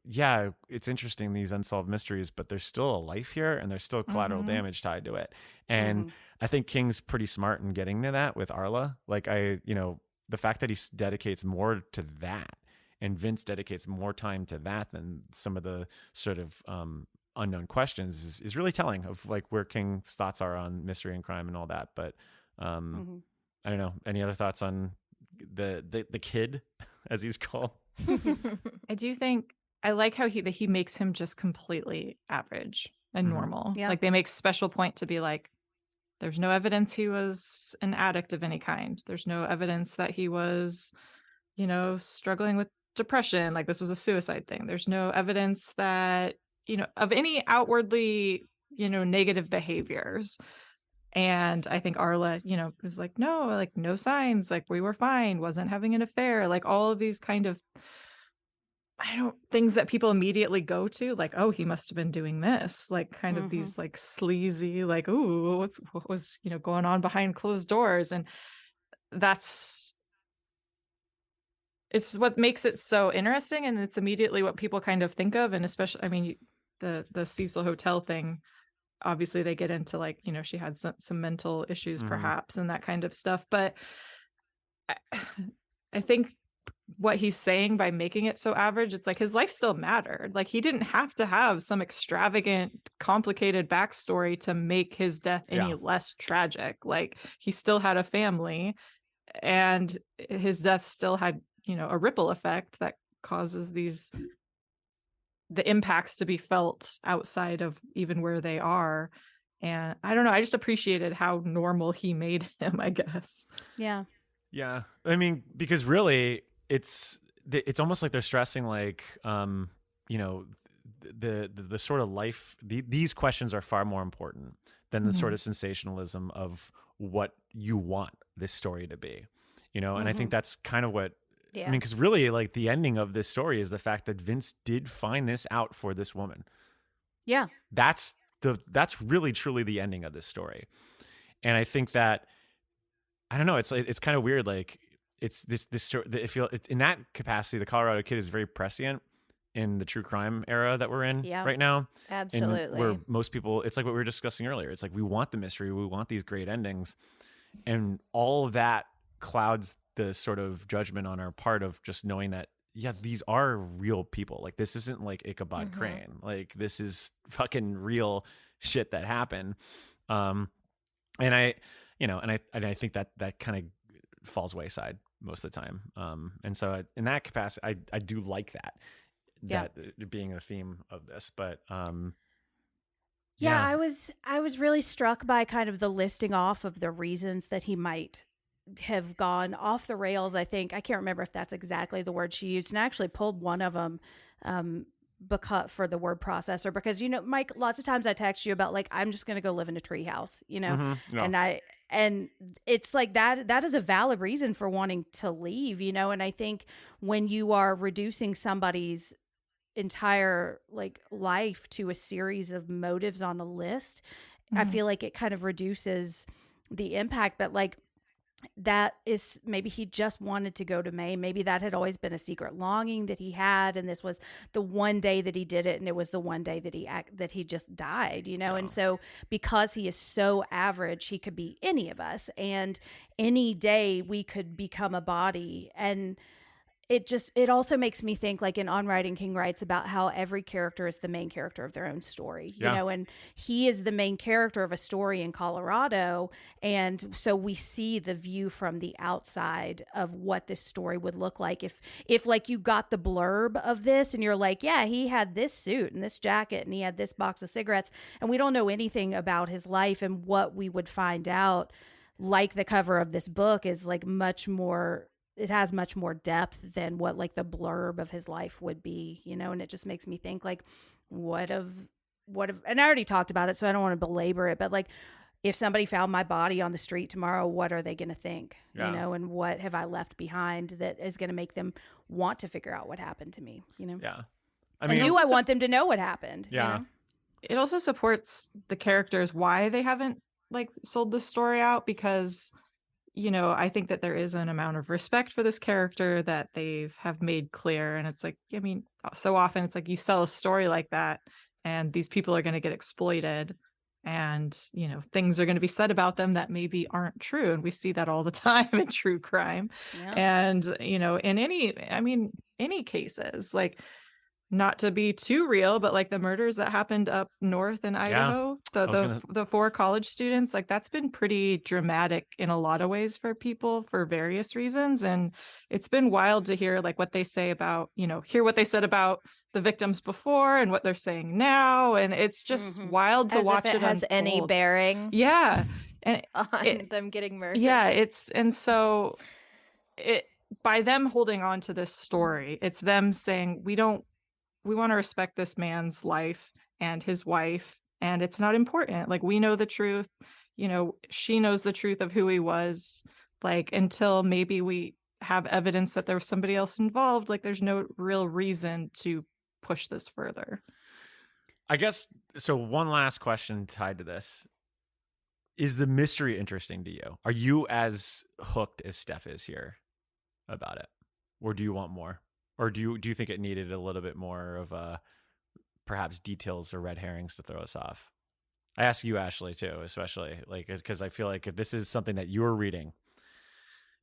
Speaker 3: yeah, it's interesting, these unsolved mysteries, but there's still a life here, and there's still collateral damage tied to it. And I think King's pretty smart in getting to that with Arla. Like, you know, the fact that he dedicates more to that, and Vince dedicates more time to that than some of the sort of unknown questions is really telling of like where King's thoughts are on mystery and crime and all that. But I don't know. Any other thoughts on the kid, as he's called?
Speaker 5: I do think I like how he makes him just completely average and normal.
Speaker 4: Yeah.
Speaker 5: Like, they make special point to be like, there's no evidence he was an addict of any kind. There's no evidence that he was, you know, struggling with depression. Like, this was a suicide thing. There's no evidence that, you know, of any outwardly, you know, negative behaviors. And I think Arla, you know, was like, no, like no signs, like we were fine, wasn't having an affair, like all of these kind of, things that people immediately go to, like, oh, he must have been doing this, like kind of these like sleazy, like, ooh, what was, you know, going on behind closed doors. And it's what makes it so interesting. And it's immediately what people kind of think of. And especially, I mean, the Cecil Hotel thing, obviously they get into like, you know, she had some mental issues perhaps, and that kind of stuff. But I think what he's saying by making it so average, it's like his life still mattered. Like he didn't have to have some extravagant, complicated backstory to make his death any less tragic. Like he still had a family, and his death still had, a ripple effect that causes the impacts to be felt outside of even where they are. And I don't know, I just appreciated how normal he made him, I guess.
Speaker 4: Yeah.
Speaker 3: Yeah. I mean, because really it's almost like they're stressing like, the sort of life, these questions are far more important than the sort of sensationalism of what you want this story to be, and I think that's kind of what, I mean, because really like the ending of this story is the fact that Vince did find this out for this woman.
Speaker 4: Yeah.
Speaker 3: That's really truly the ending of this story. And I think that, I don't know, it's kind of weird. Like it's this story, it's in that capacity, the Colorado Kid is very prescient in the true crime era that we're in right now.
Speaker 6: Absolutely.
Speaker 3: And where most people, it's like what we were discussing earlier. It's like, we want the mystery. We want these great endings. And all of that clouds the sort of judgment on our part of just knowing that, yeah, these are real people. Like this isn't like Ichabod Crane. Like this is fucking real shit that happened. And I think that kind of falls wayside most of the time. And so in that capacity, I do like that being a theme of this, but
Speaker 4: I was really struck by kind of the listing off of the reasons that he might have gone off the rails. I can't remember if that's exactly the word she used, and I actually pulled one of them because for the word processor, because Mike, lots of times I text you about like, I'm just going to go live in a treehouse, and it's like that is a valid reason for wanting to leave, and I think when you are reducing somebody's entire like life to a series of motives on a list, I feel like it kind of reduces the impact. But like, that is, maybe he just wanted to go to Maine. Maybe that had always been a secret longing that he had, and this was the one day that he did it, and it was the one day that he just died, And so because he is so average, he could be any of us, and any day we could become a body. And it also makes me think, like in On Writing King writes about how every character is the main character of their own story, and he is the main character of a story in Colorado. And so we see the view from the outside of what this story would look like if like you got the blurb of this and you're like, yeah, he had this suit and this jacket and he had this box of cigarettes, and we don't know anything about his life. And what we would find out, like the cover of this book, is like it has much more depth than what like the blurb of his life would be, and it just makes me think like, what if, and I already talked about it, so I don't want to belabor it, but like, if somebody found my body on the street tomorrow, what are they going to think, and what have I left behind that is going to make them want to figure out what happened to me,
Speaker 3: Yeah.
Speaker 4: I mean, I want them to know what happened?
Speaker 3: Yeah.
Speaker 5: It also supports the characters, why they haven't like sold the story out, because I think that there is an amount of respect for this character that they have made clear. And it's like, I mean, so often it's like you sell a story like that and these people are going to get exploited, and, things are going to be said about them that maybe aren't true. And we see that all the time in true crime.
Speaker 4: Yeah.
Speaker 5: And, in any cases, like, not to be too real, but like the murders that happened up north in Idaho, the 4 college students, like that's been pretty dramatic in a lot of ways for people for various reasons. And it's been wild to hear like what they say about, hear what they said about the victims before and what they're saying now. And it's just wild to watch
Speaker 6: if it has
Speaker 5: unfold.
Speaker 6: any bearing.
Speaker 5: Yeah. And
Speaker 6: on them getting murdered.
Speaker 5: Yeah. So by them holding on to this story, it's them saying, we want to respect this man's life and his wife, and it's not important. Like, we know the truth, she knows the truth of who he was, like, until maybe we have evidence that there was somebody else involved, like there's no real reason to push this further.
Speaker 3: I guess, so one last question tied to this. Is the mystery interesting to you? Are you as hooked as Steph is here about it? Or do you want more? Or do you think it needed a little bit more of perhaps details or red herrings to throw us off? I ask you, Ashley, too, especially like because I feel like if this is something that you're reading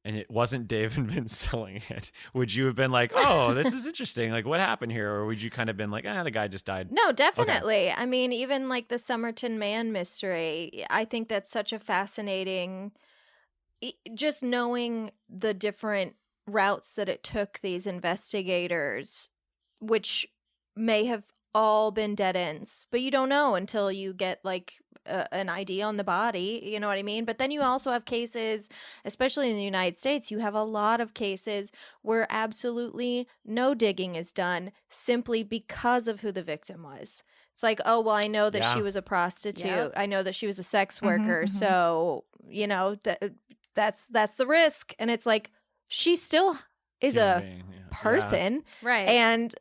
Speaker 3: and it wasn't Dave and Vince selling it, would you have been like, oh, this is interesting, like what happened here? Or would you kind of been like, the guy just died?
Speaker 6: No, definitely. Okay. I mean, even like the Somerton Man mystery, I think that's such a fascinating, just knowing the different routes that it took these investigators, which may have all been dead ends, but you don't know until you get like an ID on the body, you know what I mean? But then you also have cases, especially in the United States, you have a lot of cases where absolutely no digging is done simply because of who the victim was. It's like, oh, well, I know that she was a prostitute. Yep. I know that she was a sex worker. So, you know, that's the risk. And it's like, she still is a person.
Speaker 4: Right.
Speaker 6: And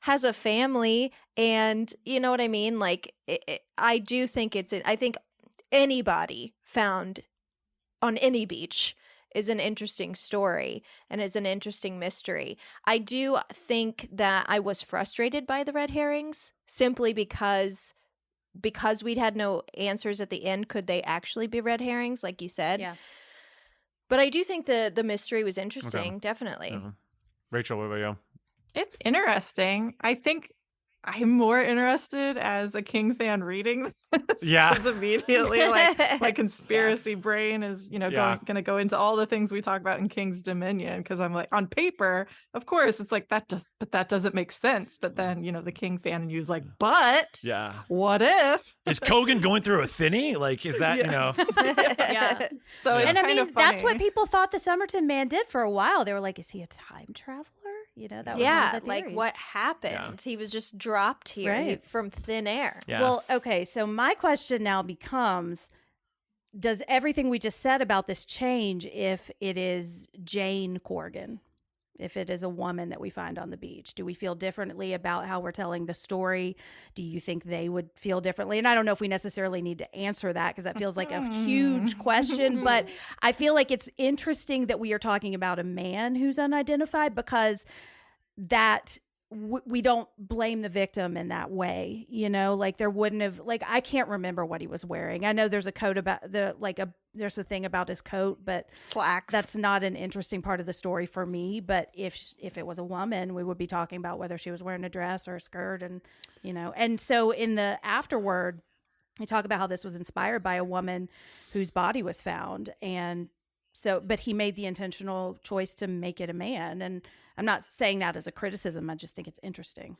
Speaker 6: has a family, and you know what I mean? Like, I do think I think anybody found on any beach is an interesting story and is an interesting mystery. I do think that I was frustrated by the red herrings simply because we'd had no answers at the end. Could they actually be red herrings, like you said?
Speaker 4: Yeah.
Speaker 6: But I do think the mystery was interesting, definitely.
Speaker 3: Mm-hmm. Rachel, what about you?
Speaker 5: It's interesting. I think I'm more interested as a King fan reading this.
Speaker 3: Yeah.
Speaker 5: Because immediately, like, my conspiracy brain is, going to go into all the things we talk about in King's Dominion. Because I'm like, on paper, of course, it's like that doesn't make sense. But then, the King fan and you's like, but what if?
Speaker 3: Is Kogan going through a thinny? Like, is that,
Speaker 4: Yeah.
Speaker 5: So it's
Speaker 4: and I mean,
Speaker 5: funny.
Speaker 4: that's what people thought the Somerton Man did for a while. They were like, is he a time traveler? That was one of the
Speaker 6: like what happened? Yeah. He was just dropped here from thin air.
Speaker 3: Yeah.
Speaker 4: Well, okay, so my question now becomes, does everything we just said about this change if it is Jane Corrigan? If it is a woman that we find on the beach? Do we feel differently about how we're telling the story? Do you think they would feel differently? And I don't know if we necessarily need to answer that because that feels like a huge question, but I feel like it's interesting that we are talking about a man who's unidentified because that we don't blame the victim in that way, like there wouldn't have, like, I can't remember what he was wearing. I know there's a coat about there's a thing about his coat, but
Speaker 6: slacks.
Speaker 4: That's not an interesting part of the story for me. But if it was a woman, we would be talking about whether she was wearing a dress or a skirt, and and so in the afterword, we talk about how this was inspired by a woman whose body was found, and so, but he made the intentional choice to make it a man. And I'm not saying that as a criticism. I just think it's interesting.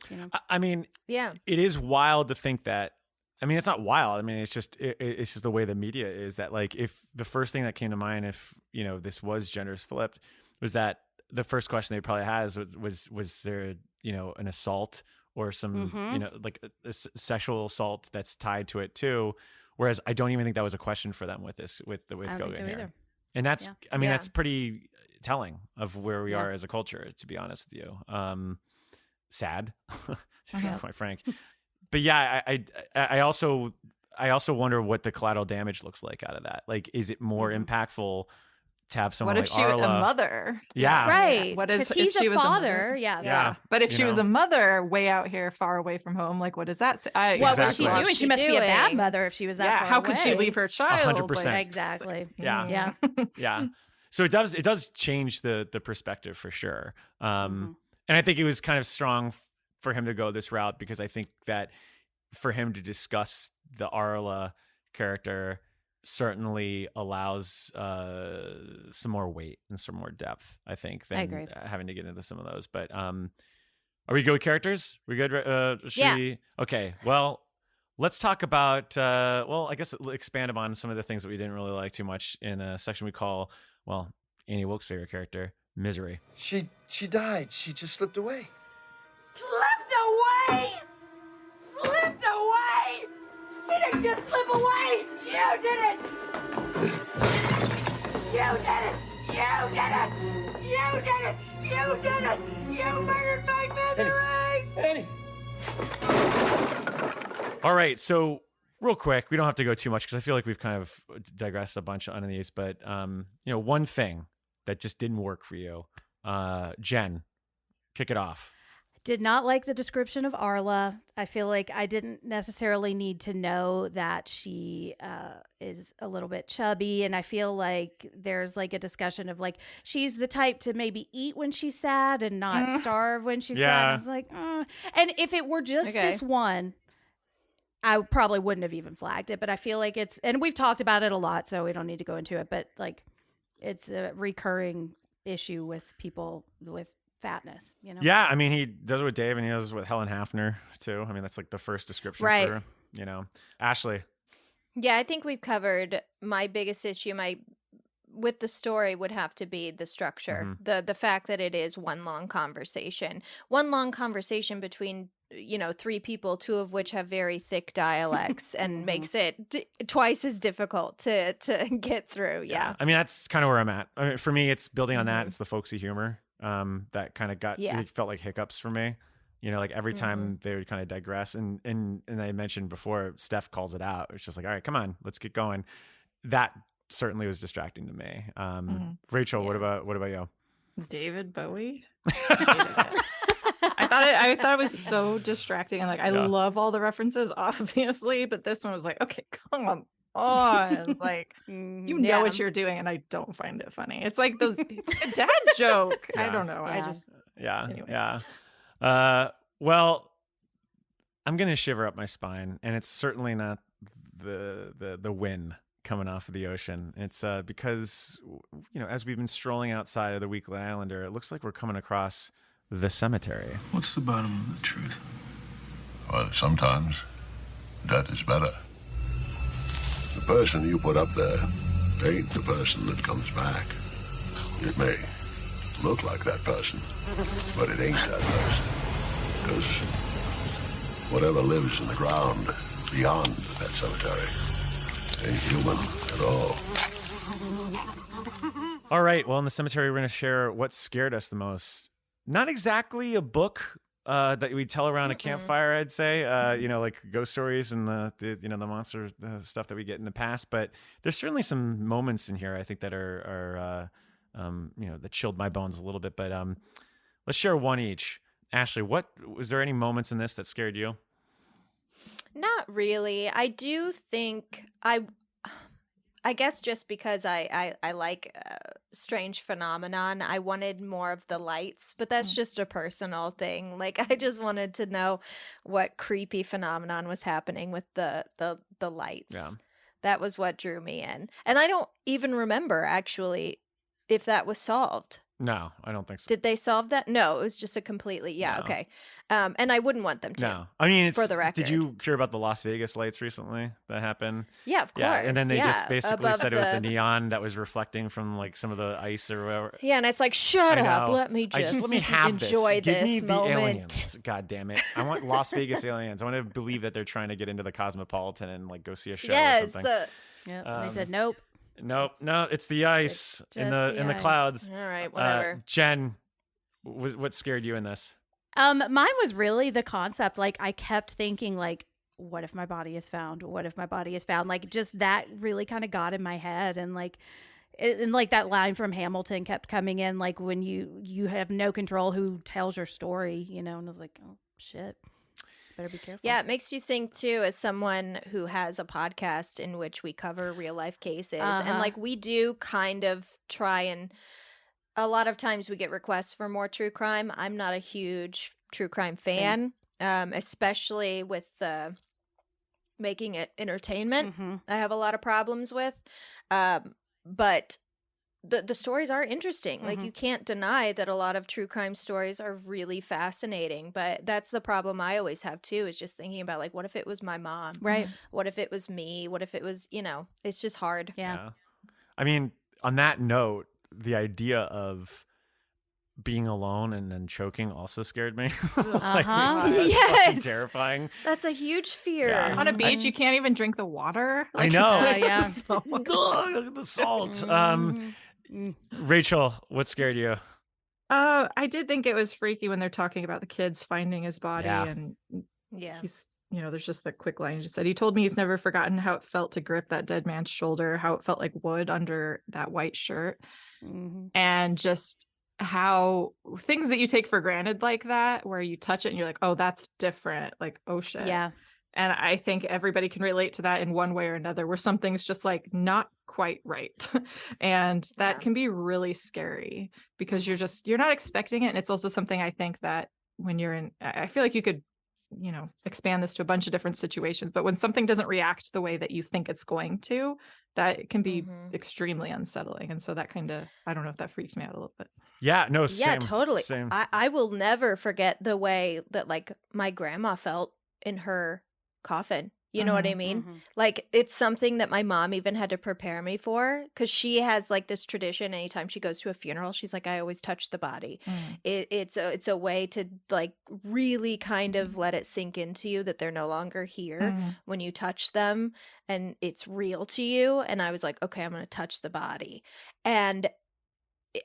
Speaker 3: I mean, it is wild to think that. I mean, it's not wild. I mean, it's just the way the media is, that like, if the first thing that came to mind, if this was genders flipped, was that the first question they probably has was there an assault or some like a sexual assault that's tied to it too. Whereas I don't even think that was a question for them with Kogan here. Either. And that's, I mean, that's pretty telling of where we are as a culture, to be honest with you. Sad, to be quite frank. But yeah, I also wonder what the collateral damage looks like out of that. Like, is it more impactful to have someone like Arla?
Speaker 5: What if she was a mother?
Speaker 4: Yeah. Right.
Speaker 5: What is,
Speaker 4: he's
Speaker 5: if she
Speaker 4: a
Speaker 5: was
Speaker 4: father.
Speaker 5: Yeah. But if she was a mother way out here, far away from home, like, what does that say?
Speaker 4: What was she doing? She must be a bad mother if she was that far away.
Speaker 5: How could she leave her child?
Speaker 3: 100%.
Speaker 4: Exactly.
Speaker 3: Yeah. Yeah. So it does change the perspective for sure. And I think it was kind of strong for him to go this route, because I think that for him to discuss the Arla character certainly allows some more weight and some more depth, I think, than having to get into some of those. But are we good with characters? We good? Okay. Well, let's talk about, I guess expand upon some of the things that we didn't really like too much in a section we call, Annie Wilkes' favorite character, Misery.
Speaker 11: She died. She just slipped away.
Speaker 10: Slipped away? Slipped away? She didn't just slip away. You did it. You did it. You did it. You did it. You did it. You murdered my Misery.
Speaker 11: Annie.
Speaker 3: All right. So real quick, we don't have to go too much because I feel like we've kind of digressed a bunch on these, but one thing that just didn't work for you, Jen, kick it off.
Speaker 4: Did not like the description of Arla. I feel like I didn't necessarily need to know that she is a little bit chubby. And I feel like there's like a discussion of like, she's the type to maybe eat when she's sad and not starve when she's sad. I was like, And if it were just this one, I probably wouldn't have even flagged it. But I feel like it's, and we've talked about it a lot, so we don't need to go into it. But like, it's a recurring issue with people with fatness, you know?
Speaker 3: Yeah, I mean, he does it with Dave and he does it with Helen Hafner too. I mean, that's like the first description for her, you know. Ashley.
Speaker 6: Yeah, I think we've covered my biggest issue. With the story would have to be the structure, the fact that it is one long conversation between, you know, three people, two of which have very thick dialects, and makes it twice as difficult to get through. Yeah.
Speaker 3: I mean, that's kind of where I'm at. I mean, for me, it's building on that. It's the folksy humor that kind of it felt like hiccups for me. You know, like every time they would kind of digress, and I mentioned before, Steph calls it out. It's just like, all right, come on, let's get going. That certainly was distracting to me. Rachel, what about you?
Speaker 5: David Bowie. I thought it was so distracting, and like I love all the references, obviously, but this one was like, okay, come on, like you know what you're doing, and I don't find it funny. It's like it's a dad joke. I don't know. I just anyway.
Speaker 3: Well, I'm gonna shiver up my spine, and it's certainly not the win coming off of the ocean. It's because, you know, as we've been strolling outside of the Weekly Islander, it looks like we're coming across the cemetery.
Speaker 12: What's the bottom of the truth?
Speaker 13: Well, sometimes that is better. The person you put up there ain't the person that comes back. It may look like that person, but it ain't that person. Because whatever lives in the ground beyond that cemetery ain't human at all.
Speaker 3: All right. Well, in the cemetery, we're going to share what scared us the most. Not exactly a book that we tell around a campfire, I'd say. You know, like ghost stories and the you know, the monster stuff that we get in the past. But there's certainly some moments in here I think that are you know, that chilled my bones a little bit. But let's share one each. Ashley, was there any moments in this that scared you?
Speaker 6: Not really. I do think I guess just because I like strange phenomenon, I wanted more of the lights, but that's just a personal thing. Like I just wanted to know what creepy phenomenon was happening with the lights. Yeah. That was what drew me in. And I don't even remember actually if that was solved.
Speaker 3: No, I don't think so.
Speaker 6: Did they solve that? No, it was just a completely, okay. And I wouldn't want them to.
Speaker 3: No. I mean,
Speaker 6: for the record.
Speaker 3: Did you hear about the Las Vegas lights recently that happened?
Speaker 6: Yeah, of course.
Speaker 3: Yeah, and then they just basically said it was the neon that was reflecting from like some of the ice or whatever.
Speaker 6: Yeah, and it's like, shut up, let me
Speaker 3: have
Speaker 6: enjoy
Speaker 3: this. Give me
Speaker 6: this moment.
Speaker 3: The aliens. God damn it. I want Las Vegas aliens. I want to believe that they're trying to get into the Cosmopolitan and like go see a show or something.
Speaker 4: They said nope.
Speaker 3: No, it's the ice in the clouds.
Speaker 6: All right, whatever.
Speaker 3: Jen, what scared you in this?
Speaker 4: Mine was really the concept. Like I kept thinking, like, what if my body is found? What if my body is found? Like just that really kind of got in my head, and like that line from Hamilton kept coming in, like when you have no control who tells your story, you know. And I was like, oh shit. Better be careful.
Speaker 6: Yeah, it makes you think too, as someone who has a podcast in which we cover real life cases, and like we do kind of try, and a lot of times we get requests for more true crime. I'm not a huge true crime fan, especially with making it entertainment. I have a lot of problems with, but the stories are interesting. Like you can't deny that a lot of true crime stories are really fascinating, but that's the problem I always have too, is just thinking about like, what if it was my mom?
Speaker 4: Right.
Speaker 6: What if it was me? What if it was, you know, it's just hard.
Speaker 4: Yeah.
Speaker 3: I mean, on that note, the idea of being alone and then choking also scared me.
Speaker 6: Yes.
Speaker 3: Terrifying.
Speaker 6: That's a huge fear.
Speaker 3: Yeah.
Speaker 5: On a beach, you can't even drink the water.
Speaker 3: Like, I know.
Speaker 5: The
Speaker 3: salt. Rachel, what scared you?
Speaker 5: I did think it was freaky when they're talking about the kids finding his body, and he's, you know, there's just the quick line he just said. He told me he's never forgotten how it felt to grip that dead man's shoulder, how it felt like wood under that white shirt, and just how things that you take for granted like that, where you touch it and you're like, oh, that's different. Like, oh shit.
Speaker 4: Yeah.
Speaker 5: And I think everybody can relate to that in one way or another, where something's just like not quite right. And that can be really scary because you're not expecting it. And it's also something I think that when you're in, I feel like you could, expand this to a bunch of different situations, but when something doesn't react the way that you think it's going to, that can be extremely unsettling. And so that kind of, I don't know if that freaks me out a little bit.
Speaker 3: Yeah, no,
Speaker 6: Yeah, totally.
Speaker 3: Same.
Speaker 6: I will never forget the way that like my grandma felt in her coffin. You know what I mean? Like, it's something that my mom even had to prepare me for, because she has like this tradition. Anytime she goes to a funeral, she's like, I always touch the body. It's a way to like really kind of let it sink into you that they're no longer here when you touch them, and it's real to you. And I was like, okay, I'm going to touch the body. And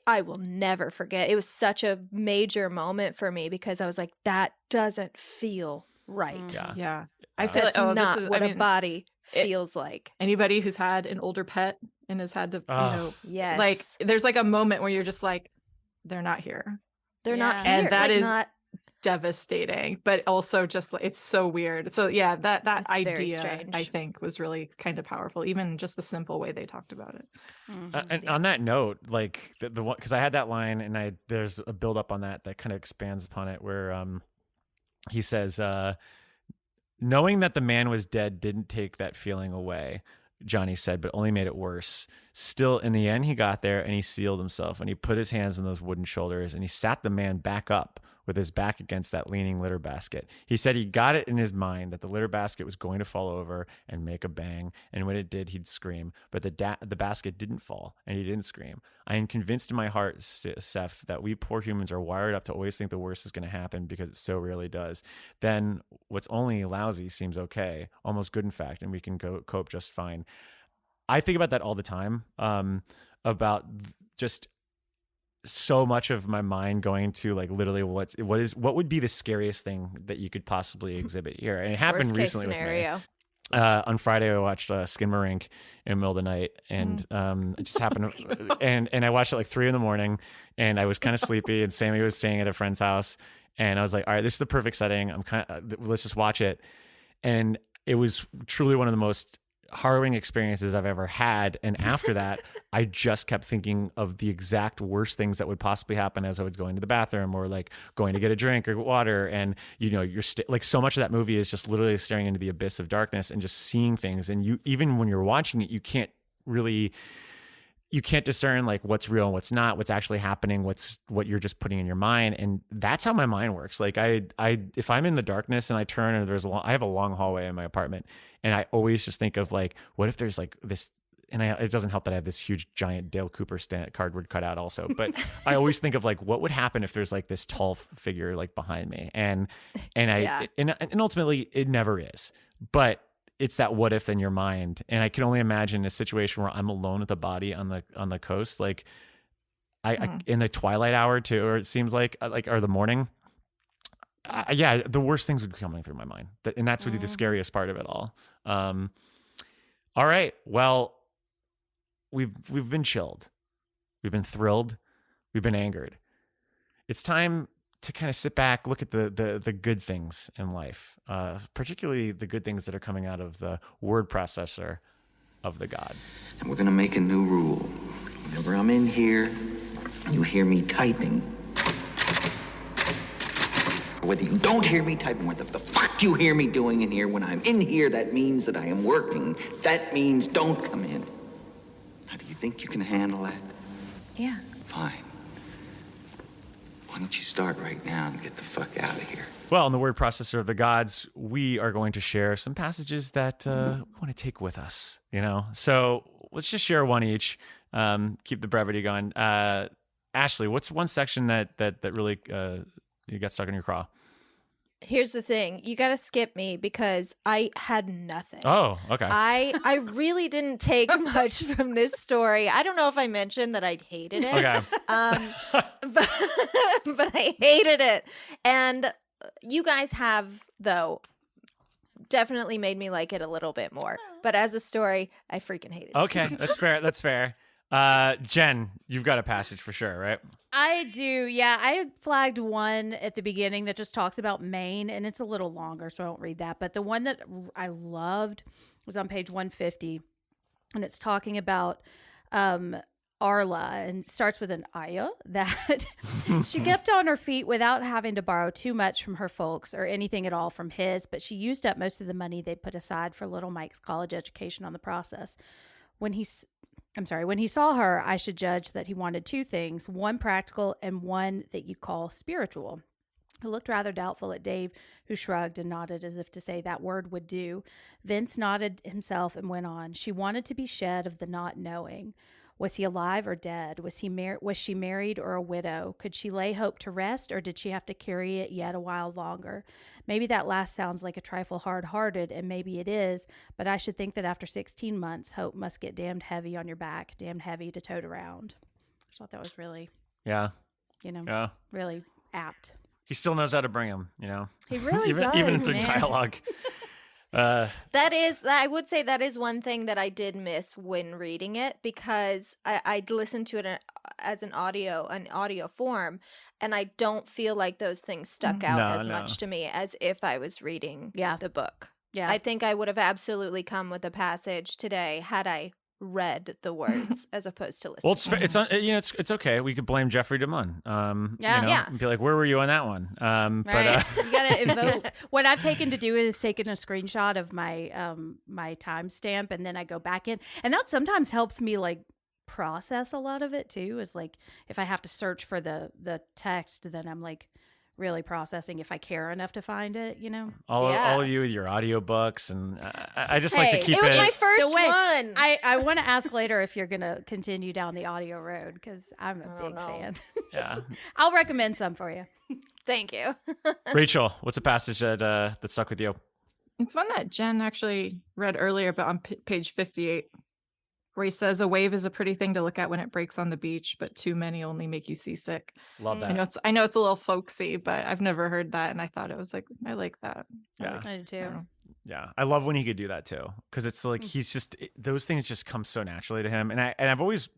Speaker 6: I will never forget. It was such a major moment for me because I was like, that doesn't feel right.
Speaker 5: Yeah. I feel
Speaker 6: that's
Speaker 5: like,
Speaker 6: not
Speaker 5: this is
Speaker 6: what a body feels like.
Speaker 5: Anybody who's had an older pet and has had to,
Speaker 6: yes,
Speaker 5: like, there's like a moment where you're just like, they're not here.
Speaker 6: They're not here.
Speaker 5: And that
Speaker 6: like
Speaker 5: is
Speaker 6: not
Speaker 5: devastating, but also just like, it's so weird. So yeah, that
Speaker 6: It's very
Speaker 5: idea,
Speaker 6: strange.
Speaker 5: I think, was really kind of powerful, even just the simple way they talked about it.
Speaker 3: And on that note, like the one, because I had that line, and there's a build up on that kind of expands upon it, where he says, knowing that the man was dead didn't take that feeling away, Johnny said, but only made it worse. Still, in the end, he got there and he sealed himself, and he put his hands on those wooden shoulders, and he sat the man back up with his back against that leaning litter basket. He said he got it in his mind that the litter basket was going to fall over and make a bang, and when it did, he'd scream. But the basket didn't fall, and he didn't scream. I am convinced in my heart, Seth, that we poor humans are wired up to always think the worst is going to happen because it so rarely does. Then what's only lousy seems okay, almost good in fact, and we can cope just fine. I think about that all the time, about just so much of my mind going to like literally what would be the scariest thing that you could possibly exhibit here. And it happened recently
Speaker 6: scenario.
Speaker 3: with me. On Friday, I watched Skinamarink in the middle of the night, and it just happened. and I watched it like 3 a.m, and I was kind of sleepy, and Sammy was staying at a friend's house, and I was like, all right, this is the perfect setting. Let's just watch it. And it was truly one of the most harrowing experiences I've ever had. And after that, I just kept thinking of the exact worst things that would possibly happen as I would go into the bathroom or like going to get a drink or water. And, you're like, so much of that movie is just literally staring into the abyss of darkness and just seeing things. And you, even when you're watching it, you can't discern like what's real and what's not, what's actually happening, what you're just putting in your mind. And that's how my mind works. Like if I'm in the darkness and I turn and I have a long hallway in my apartment, and I always just think of like, what if there's like this, and it doesn't help that I have this huge giant Dale Cooper cardboard cutout also, but I always think of like, what would happen if there's like this tall figure like behind me, and ultimately it never is, but it's that what if in your mind. And I can only imagine a situation where I'm alone with a body on the coast, like I in the twilight hour too, or it seems like or the morning. The worst things would be coming through my mind, and that's really the scariest part of it all. All right, well, we've been chilled, we've been thrilled, we've been angered. It's time to kind of sit back, look at the good things in life, particularly the good things that are coming out of the word processor of the gods.
Speaker 12: And we're gonna make a new rule. Whenever I'm in here, you hear me typing. Whether you don't hear me typing, what the fuck you hear me doing in here, when I'm in here, that means that I am working. That means don't come in. Now, do you think you can handle that?
Speaker 6: Yeah.
Speaker 12: Fine. Why don't you start right now and get the fuck out of here?
Speaker 3: Well, in the word processor of the gods, we are going to share some passages that we want to take with us, So let's just share one each. Keep the brevity going. Ashley, what's one section that really you got stuck in your craw?
Speaker 6: Here's the thing. You got to skip me because I had nothing.
Speaker 3: Oh, okay.
Speaker 6: I really didn't take much from this story. I don't know if I mentioned that I hated it.
Speaker 3: Okay.
Speaker 6: But I hated it. And you guys have, though, definitely made me like it a little bit more. But as a story, I freaking hated it.
Speaker 3: Okay, that's fair. Jen, you've got a passage for sure, right?
Speaker 4: I do. Yeah, I had flagged one at the beginning that just talks about Maine, and it's a little longer, so I won't read that. But the one that I loved was on page 150, and it's talking about Arla, and it starts with an Aya, that she kept on her feet without having to borrow too much from her folks or anything at all from his, but she used up most of the money they put aside for little Mike's college education on the process. When he saw her, I should judge that he wanted two things, one practical and one that you call spiritual. He looked rather doubtful at Dave, who shrugged and nodded as if to say that word would do. Vince nodded himself and went on. She wanted to be shed of the not knowing. Was he alive or dead? Was she married or a widow? Could she lay hope to rest, or did she have to carry it yet a while longer? Maybe that last sounds like a trifle hard-hearted, and maybe it is, but I should think that after 16 months, hope must get damned heavy on your back, damned heavy to tote around. I thought that was really, really apt.
Speaker 3: He still knows how to bring him,
Speaker 4: He really does,
Speaker 3: even through
Speaker 4: man.
Speaker 3: dialogue.
Speaker 6: I would say that is one thing that I did miss when reading it, because I listened to it as an audio form, and I don't feel like those things stuck out much to me as if I was reading the book.
Speaker 4: Yeah.
Speaker 6: I think I would have absolutely come with a passage today had I read the words as opposed to listening.
Speaker 3: Well, it's okay. We could blame Jeffrey DeMunn. And be like, where were you on that one?
Speaker 4: Right. But you gotta invoke. What I've taken to do is taken a screenshot of my my timestamp, and then I go back in, and that sometimes helps me like process a lot of it too. Is like if I have to search for the text, then I'm like really processing if I care enough to find it,
Speaker 3: all of you with your audiobooks, and I just like to keep
Speaker 6: it was my first one.
Speaker 4: I want to ask later if you're gonna continue down the audio road, because I'm a big fan.
Speaker 3: Yeah.
Speaker 4: I'll recommend some for you.
Speaker 6: Thank you.
Speaker 3: Rachel, what's a passage that stuck with you?
Speaker 5: It's one that Jen actually read earlier, but on page 58, where he says, "A wave is a pretty thing to look at when it breaks on the beach, but too many only make you seasick."
Speaker 3: Love that.
Speaker 5: I know it's a little folksy, but I've never heard that, and I thought it was like, I like that.
Speaker 3: Yeah,
Speaker 4: I do too.
Speaker 3: Yeah, I love when he could do that too, because it's like those things just come so naturally to him, and I've always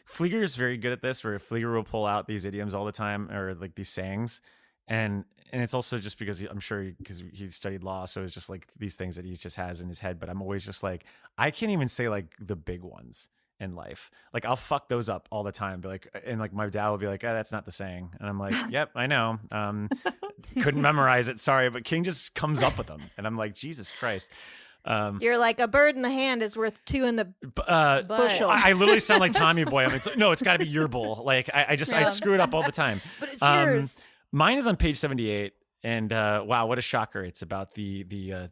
Speaker 3: Flieger is very good at this, where Flieger will pull out these idioms all the time, or like these sayings, and it's also just because I'm sure because he studied law, so it's just like these things that he just has in his head. But I'm always just like, I can't even say like the big ones in life. Like I'll fuck those up all the time. Be like, and like my dad will be like, that's not the saying, and I'm like, yep, I know. Couldn't memorize it, sorry, but King just comes up with them, and I'm like, Jesus Christ.
Speaker 6: You're like, a bird in the hand is worth two in the bushel.
Speaker 3: I literally sound like Tommy Boy. I mean, it's got to be your bull. Like I screw it up all the time.
Speaker 6: But it's yours.
Speaker 3: Mine is on page 78, and wow, what a shocker! It's about the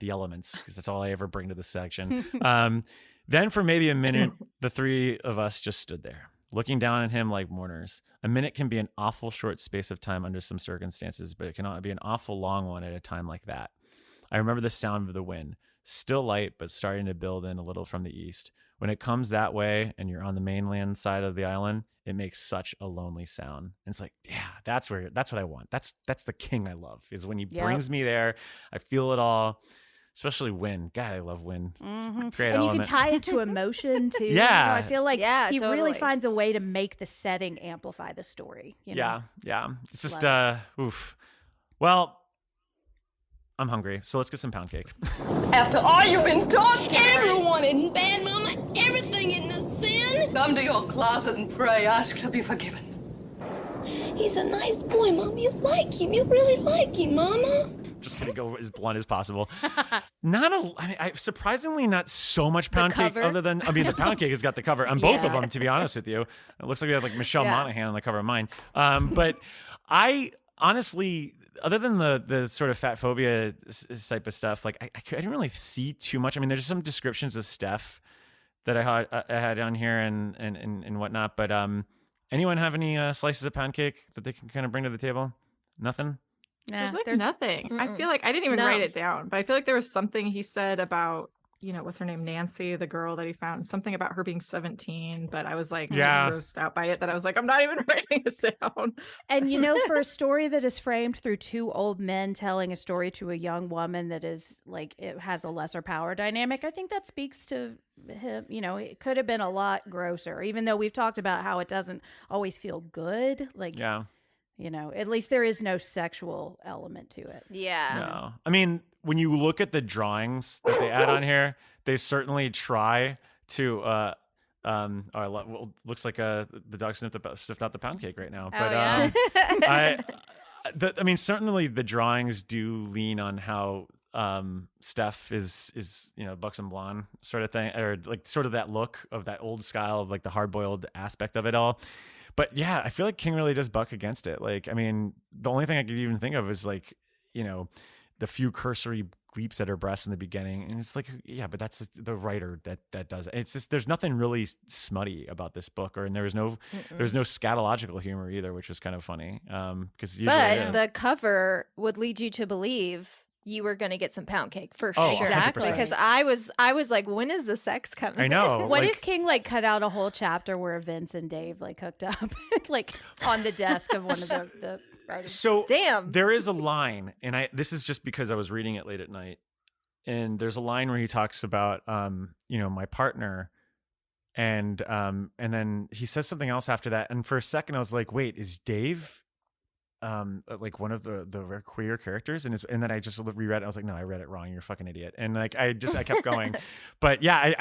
Speaker 3: elements, because that's all I ever bring to this section. Then for maybe a minute, the three of us just stood there, looking down at him like mourners. A minute can be an awful short space of time under some circumstances, but it can be an awful long one at a time like that. I remember the sound of the wind, still light, but starting to build in a little from the east. When it comes that way and you're on the mainland side of the island, it makes such a lonely sound. And it's like, yeah, that's what I want. That's the King I love, is when he brings me there. I feel it all, especially wind. God, I love wind.
Speaker 4: Mm-hmm.
Speaker 3: Great
Speaker 4: and
Speaker 3: element.
Speaker 4: you can tie it to emotion too.
Speaker 3: Yeah.
Speaker 4: I feel like he
Speaker 6: totally
Speaker 4: really finds a way to make the setting amplify the story.
Speaker 3: Yeah. It's just, oof. Well, I'm hungry, so let's get some pound cake.
Speaker 10: After all you've been taught, everyone isn't bad, Mama. Everything isn't a sin.
Speaker 8: Come to your closet and pray. Ask to be forgiven.
Speaker 10: He's a nice boy, Mom. You like him. You really like him, Mama.
Speaker 3: Just gonna go as blunt as possible. Surprisingly, not so much pound cake. Other than, the pound cake has got the cover on both of them. To be honest with you, it looks like we have like Michelle Monaghan on the cover of mine. But I honestly, other than the sort of fat phobia type of stuff, like I didn't really see too much. I mean, there's some descriptions of Steph that I had on here and whatnot. But anyone have any slices of pound cake that they can kind of bring to the table? Nothing.
Speaker 5: There's nothing. I feel like I didn't even write it down, but I feel like there was something he said about what's her name? Nancy, the girl that he found, something about her being 17, but I was like,
Speaker 3: Yeah.
Speaker 5: just grossed out by it that I was like, I'm not even writing it down.
Speaker 4: And for a story that is framed through two old men telling a story to a young woman that is like, it has a lesser power dynamic, I think that speaks to him. It could have been a lot grosser, even though we've talked about how it doesn't always feel good. Like,
Speaker 3: Yeah.
Speaker 4: At least there is no sexual element to it.
Speaker 6: Yeah.
Speaker 3: No. I mean, when you look at the drawings that they add on here, they certainly try to looks like the dog sniffed out the pound cake right now. But I mean, certainly the drawings do lean on how Steph is buxom blonde sort of thing, or like sort of that look of that old style of like the hard-boiled aspect of it all. But yeah, I feel like King really does buck against it. Like, I mean, the only thing I could even think of is like, the few cursory gleeps at her breasts in the beginning. And it's like, yeah, but that's the writer that does it. It's just, there's nothing really smutty about this book, and there's no scatological humor either, which was kind of funny. Because
Speaker 6: the cover would lead you to believe you were going to get some pound cake for sure.
Speaker 4: Exactly.
Speaker 6: Because I was like, when is the sex coming?
Speaker 3: I know.
Speaker 4: What if King like cut out a whole chapter where Vince and Dave like hooked up like on the desk of one of the writers?
Speaker 3: So
Speaker 6: damn,
Speaker 3: there is a line, and this is just because I was reading it late at night, and there's a line where he talks about my partner, and then he says something else after that, and for a second I was like, wait, is Dave like one of the queer characters? And then I just reread it. I was like, no, I read it wrong. You're a fucking idiot. And like I kept going. But yeah,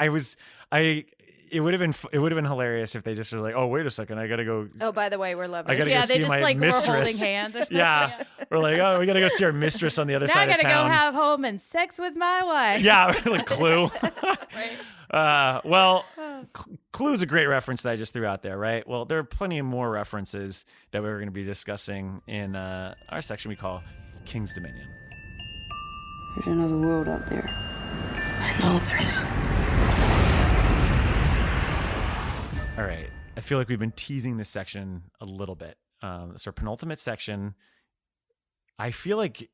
Speaker 3: it would have been hilarious if they just were like, oh, wait a second, I gotta go.
Speaker 6: Oh, by the way, we're lovers.
Speaker 3: I gotta go see my mistress.
Speaker 4: Were holding hands or something.
Speaker 3: Yeah. We're like, oh, we gotta go see our mistress on the other side of town.
Speaker 4: Now I gotta go have home and sex with my wife.
Speaker 3: Yeah, like Clue.
Speaker 4: Right.
Speaker 3: Well, Clue's a great reference that I just threw out there, right? Well, there are plenty more references that we're going to be discussing in our section we call King's Dominion.
Speaker 14: There's another world out there.
Speaker 8: I know there is.
Speaker 3: All right. I feel like we've been teasing this section a little bit. It's our penultimate section. I feel like,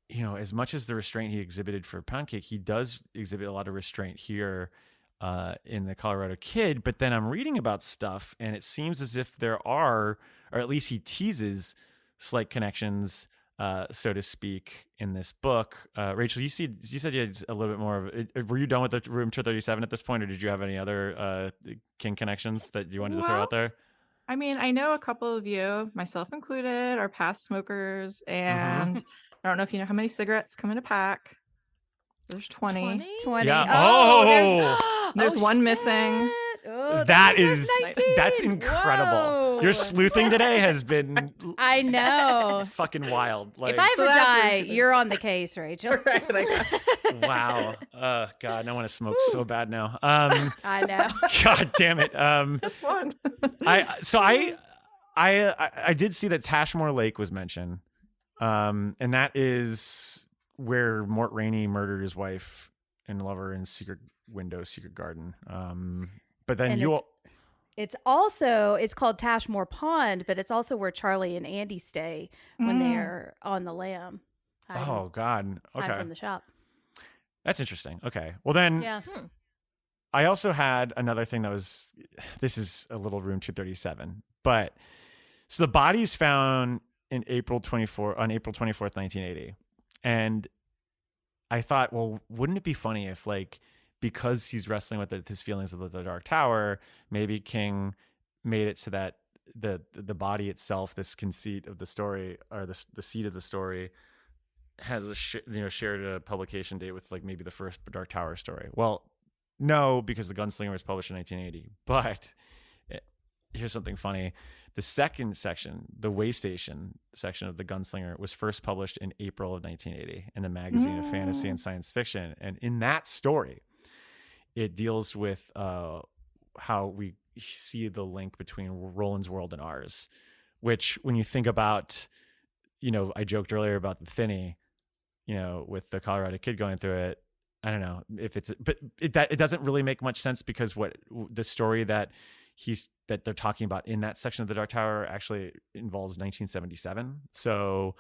Speaker 3: as much as the restraint he exhibited for Pound Cake, he does exhibit a lot of restraint here in the Colorado Kid. But then I'm reading about stuff, and it seems as if there are, or at least he teases slight connections, so to speak, in this book. Rachel, you said you had a little bit more of it. Were you done with the Room 237 at this point, or did you have any other King connections that you wanted to throw out there?
Speaker 5: I mean, I know a couple of you, myself included, are past smokers, and I don't know if you know how many cigarettes come in a pack. There's 20.
Speaker 4: 20.
Speaker 3: Yeah.
Speaker 4: Oh,
Speaker 5: there's one missing.
Speaker 4: Oh,
Speaker 3: that's incredible. Whoa. Your sleuthing today has been
Speaker 4: I know
Speaker 3: fucking wild. Like,
Speaker 4: if I ever die, you're on the case, Rachel.
Speaker 3: Wow. God, I want to smoke so bad now.
Speaker 4: I know.
Speaker 3: God damn it.
Speaker 5: This one.
Speaker 3: I did see that Tashmore Lake was mentioned. And that is where Mort Rainey murdered his wife and lover in Secret Garden. But then
Speaker 4: it's called Tashmore Pond, but it's also where Charlie and Andy stay when they're on the lam.
Speaker 3: Oh God. Okay.
Speaker 4: Hide from the shop.
Speaker 3: That's interesting. Okay. Well then,
Speaker 4: yeah.
Speaker 3: I also had another thing this is a little Room 237, but so the body's found on April 24th, 1980. And I thought, well, wouldn't it be funny if, like, because he's wrestling with his feelings of the Dark Tower, maybe King made it so that the body itself, this conceit of the story, or the seed of the story, has shared a publication date with, like, maybe the first Dark Tower story. Well, no, because The Gunslinger was published in 1980. But here's something funny. The second section, the Way Station section of The Gunslinger, was first published in April of 1980 in the Magazine of Fantasy and Science Fiction. And in that story, it deals with how we see the link between Roland's world and ours, which when you think about, I joked earlier about the Thinny, with the Colorado Kid going through it. I don't know if it doesn't really make much sense, because what the story that they're talking about in that section of the Dark Tower actually involves 1977. So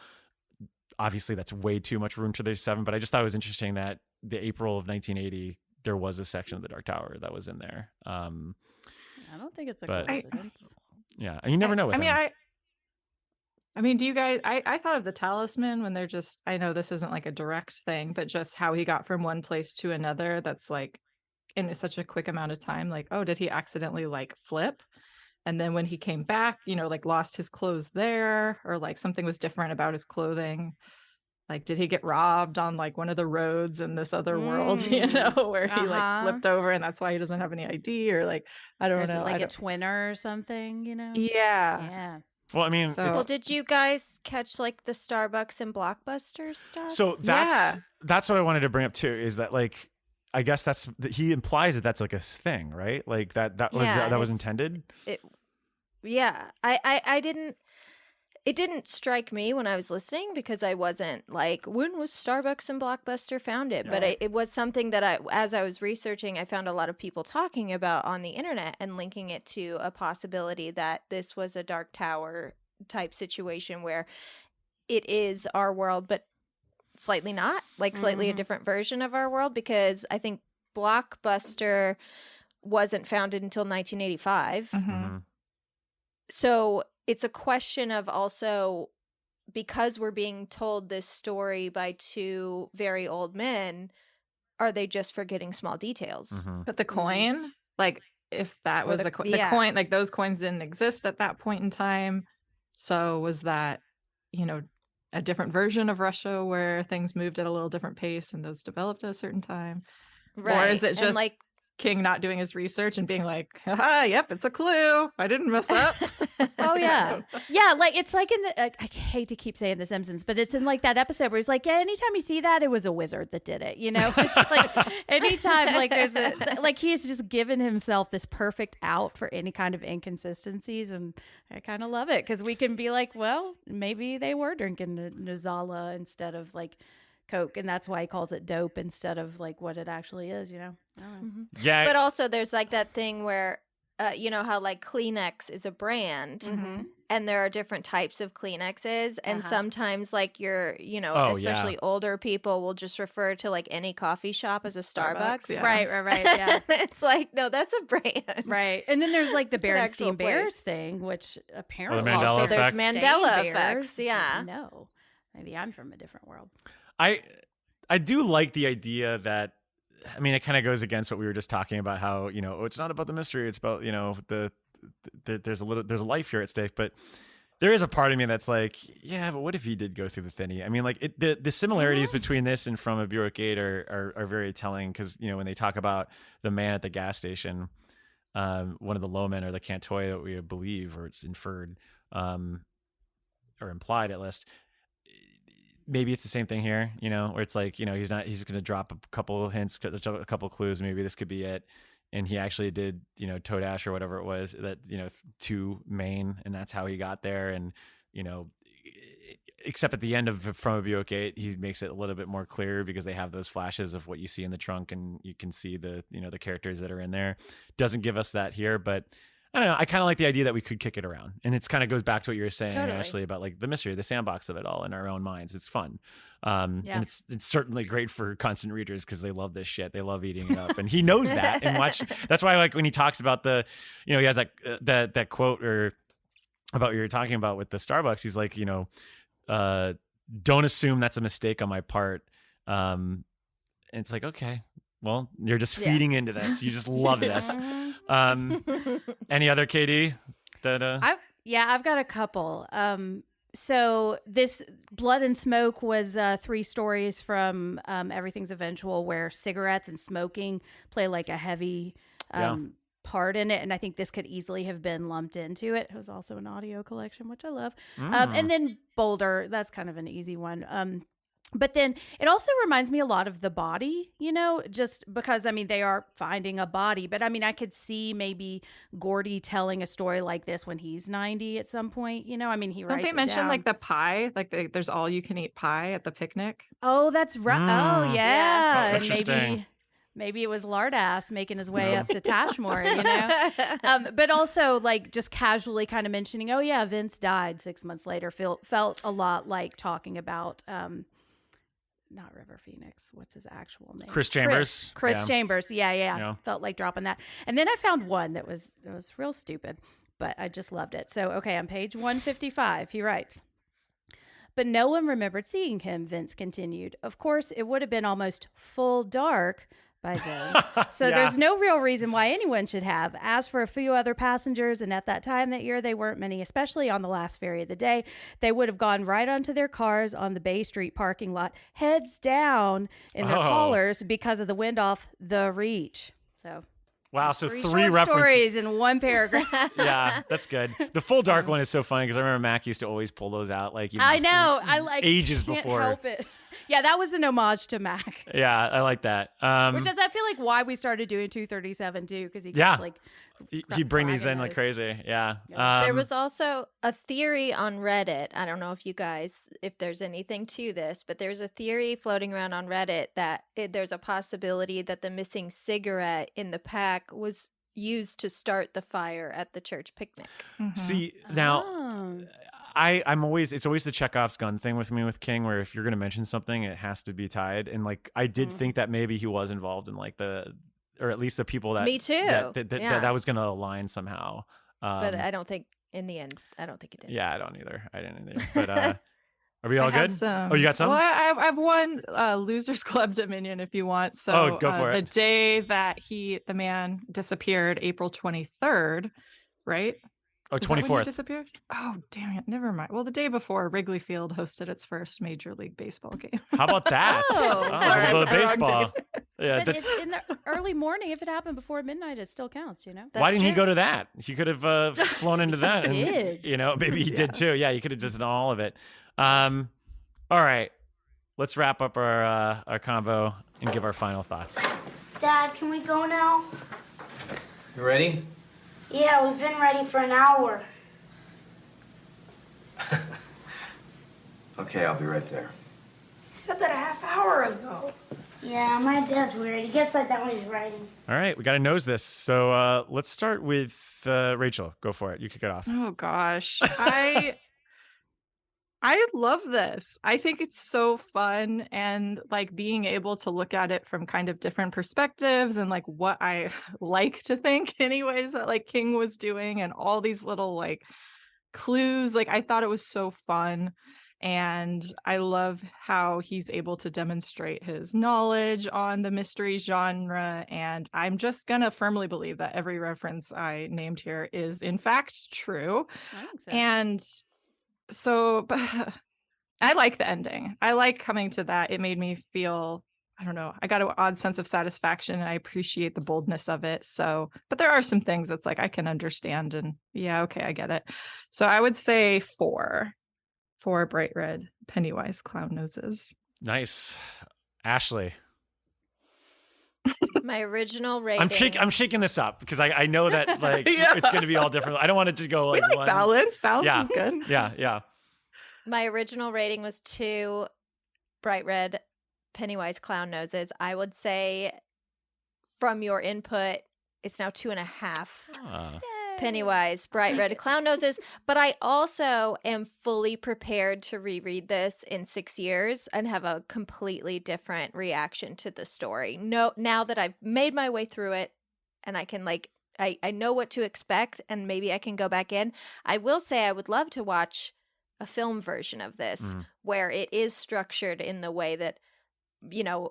Speaker 3: obviously that's way too much Room 237, but I just thought it was interesting that the April of 1980, there was a section of the Dark Tower that was in there.
Speaker 4: I don't think it's a
Speaker 3: but-
Speaker 4: coincidence.
Speaker 3: Yeah, and you never know with him.
Speaker 5: I mean, do you guys, I thought of the talisman when they're just, I know this isn't like a direct thing, but just how he got from one place to another. That's like in such a quick amount of time. Like, oh, did he accidentally like flip? And then when he came back, you know, like lost his clothes there, or like something was different about his clothing. Like, did he get robbed on like one of the roads in this other world, you know, where he like flipped over and that's why he doesn't have any ID, or like, I don't know.
Speaker 4: Like a twinner or something, you know?
Speaker 5: Yeah.
Speaker 4: Yeah.
Speaker 3: Well, I mean,
Speaker 6: Well, did you guys catch like the Starbucks and Blockbuster stuff?
Speaker 3: So that's what I wanted to bring up too, is that like, I guess he implies that that's like a thing, right? Like that was intended.
Speaker 6: I didn't. It didn't strike me when I was listening because I wasn't like, when was Starbucks and Blockbuster founded? But it was something that as I was researching, I found a lot of people talking about on the internet and linking it to a possibility that this was a Dark Tower type situation where it is our world, but slightly not, like slightly a different version of our world, because I think Blockbuster wasn't founded until 1985. So it's a question of also, because we're being told this story by two very old men, are they just forgetting small details?
Speaker 5: But the coin, like if that was the coin, like those coins didn't exist at that point in time. So was that, you know, a different version of Russia where things moved at a little different pace and those developed at a certain time?
Speaker 6: Right.
Speaker 5: Or is it just like King not doing his research and being like, yep, it's a clue. I didn't mess up.
Speaker 4: Oh yeah. Yeah, like it's like in the I hate to keep saying The Simpsons, but it's in like that episode where he's like, yeah, anytime you see that, it was a wizard that did it, you know? It's like anytime like there's like he's just given himself this perfect out for any kind of inconsistencies, and I kind of love it because we can be like, well, maybe they were drinking Nuzala instead of like Coke, and that's why he calls it dope instead of like what it actually is, you know?
Speaker 3: Yeah.
Speaker 6: But also there's like that thing where you know how like Kleenex is a brand and there are different types of Kleenexes, and sometimes like especially older people will just refer to like any coffee shop as a Starbucks.
Speaker 5: Yeah.
Speaker 4: Right, yeah.
Speaker 6: It's like, no, that's a brand.
Speaker 4: Right. And then there's like the
Speaker 6: actual
Speaker 4: Berenstein Bears
Speaker 6: place.
Speaker 4: thing, which apparently
Speaker 3: the Mandela
Speaker 6: Also, there's
Speaker 3: effect.
Speaker 6: Mandela
Speaker 4: Bears.
Speaker 6: effects. Yeah.
Speaker 4: No. Maybe I'm from a different world.
Speaker 3: I do like the idea that, I mean, it kind of goes against what we were just talking about, how, you know, it's not about the mystery, it's about, you know, there's a life here at stake. But there is a part of me that's like, yeah, but what if he did go through the thinny? I mean, like the similarities between this and From a Buick 8 are very telling, because, you know, when they talk about the man at the gas station, one of the low men, or the Cantoy that we believe, or it's inferred, or implied at least. Maybe it's the same thing here, you know, where it's like, you know, he's going to drop a couple hints, a couple clues. Maybe this could be it. And he actually did, you know, Toad Ash or whatever it was, that, you know, to Maine, and that's how he got there. And, you know, except at the end of From a Buick 8, he makes it a little bit more clear, because they have those flashes of what you see in the trunk, and you can see the, you know, the characters that are in there. Doesn't give us that here, but I don't know. I kind of like the idea that we could kick it around, and it's kind of goes back to what you were saying, Ashley, about like the mystery, the sandbox of it all in our own minds. It's fun, and it's certainly great for constant readers, because they love this shit. They love eating it up, and he knows that. And that's why, like, when he talks about the, you know, he has that quote or about what you're talking about with the Starbucks. He's like, you know, don't assume that's a mistake on my part. And it's like, okay, well, you're just feeding into this. You just love this. Any other KD that
Speaker 4: I've got a couple. So this Blood and Smoke was 3 stories from Everything's Eventual, where cigarettes and smoking play like a heavy part in it, and I think this could easily have been lumped into it. It was also an audio collection, which I love. And then Boulder, that's kind of an easy one. But then it also reminds me a lot of The Body, you know, just because, I mean, they are finding a body. But, I mean, I could see maybe Gordy telling a story like this when he's 90 at some point, you know? I mean, he writes
Speaker 5: Don't they mention,
Speaker 4: down.
Speaker 5: like, the pie? Like, there's all-you-can-eat pie at the picnic?
Speaker 4: Oh, that's right. Oh, yeah.
Speaker 3: That's
Speaker 4: And
Speaker 3: interesting.
Speaker 4: maybe it was Lardass making his way up to Tashmore, you know? But also, like, just casually kind of mentioning, oh, yeah, Vince died 6 months later, felt a lot like talking about not River Phoenix. What's his actual name?
Speaker 3: Chris Chambers.
Speaker 4: Chris Chambers. Yeah. Felt like dropping that. And then I found one that was real stupid, but I just loved it. So, okay, on page 155, he writes, "But no one remembered seeing him," Vince continued. "Of course, it would have been almost full dark by then. So there's no real reason why anyone should have. As for a few other passengers, and at that time that year, they weren't many, especially on the last ferry of the day, they would have gone right onto their cars on the Bay Street parking lot, heads down in their collars because of the wind off the Reach." So
Speaker 3: wow, so three
Speaker 4: short
Speaker 3: references
Speaker 4: stories in one paragraph.
Speaker 3: Yeah, that's good. The full dark one is so funny because I remember Mac used to always pull those out like
Speaker 4: I know. I like
Speaker 3: ages
Speaker 4: can't
Speaker 3: before.
Speaker 4: Help it. Yeah, that was an homage to Mac.
Speaker 3: Yeah, I like that.
Speaker 4: Which is, I feel like, why we started doing 237 too, because he kept like
Speaker 3: he'd bring these in like crazy. Yeah.
Speaker 6: There was also a theory on Reddit. I don't know if there's anything to this, but there's a theory floating around on Reddit that there's a possibility that the missing cigarette in the pack was used to start the fire at the church picnic.
Speaker 4: Mm-hmm.
Speaker 3: See, now it's always the Chekhov's gun thing with me with King, where if you're going to mention something, it has to be tied. And like, I did think that maybe he was involved in like or at least the people that
Speaker 6: me too
Speaker 3: that was going to align somehow.
Speaker 6: But I don't think in the end, I don't think it did.
Speaker 3: Yeah, I don't either. I didn't either. But are we all good? Oh, you got some?
Speaker 5: Well, I have one Losers Club Dominion if you want. So
Speaker 3: go for it.
Speaker 5: The day that the man disappeared, April 23rd, right?
Speaker 3: Oh, 24th.
Speaker 5: Is that when he disappeared? Oh, damn it. Never mind. Well, the day before, Wrigley Field hosted its first Major League Baseball game.
Speaker 3: How about that?
Speaker 5: Sorry,
Speaker 3: a little baseball.
Speaker 4: Yeah, but it's in the early morning. If it happened before midnight, it still counts,
Speaker 3: Why didn't he go to that? He could have flown into that.
Speaker 4: He
Speaker 3: and,
Speaker 4: did.
Speaker 3: Maybe he did too. Yeah, he could have just done all of it. All right. Let's wrap up our convo and give our final thoughts.
Speaker 10: Dad, can we go now?
Speaker 15: You ready?
Speaker 10: Yeah, we've been ready for an hour.
Speaker 15: Okay, I'll be right there.
Speaker 10: You said that a half hour ago. Yeah, my dad's weird. He gets like that when he's writing.
Speaker 3: All right, we got to nose this. So let's start with Rachel. Go for it. You kick it off.
Speaker 5: Oh, gosh. I love this. I think it's so fun, and like being able to look at it from kind of different perspectives and like what I like to think anyways that like King was doing, and all these little like clues. Like I thought it was so fun, and I love how he's able to demonstrate his knowledge on the mystery genre. And I'm just gonna firmly believe that every reference I named here is in fact true.
Speaker 4: I think so.
Speaker 5: And so I like the ending. I like coming to that. It made me feel, I don't know, I got an odd sense of satisfaction, and I appreciate the boldness of it. So, but there are some things that's like I can understand, and yeah, okay, I get it. So I would say 4 bright red Pennywise clown noses.
Speaker 3: Nice. Ashley.
Speaker 6: My original rating.
Speaker 3: I'm shaking this up because I know that like it's going to be all different. I don't want it to go like,
Speaker 5: we like
Speaker 3: one.
Speaker 5: Balance is good.
Speaker 3: Yeah.
Speaker 6: My original rating was 2 bright red Pennywise clown noses. I would say from your input, it's now 2.5 Pennywise bright red clown noses. But I also am fully prepared to reread this in 6 years and have a completely different reaction to the story. No, now that I've made my way through it and I can like, I know what to expect, and maybe I can go back in. I will say I would love to watch a film version of this where it is structured in the way that,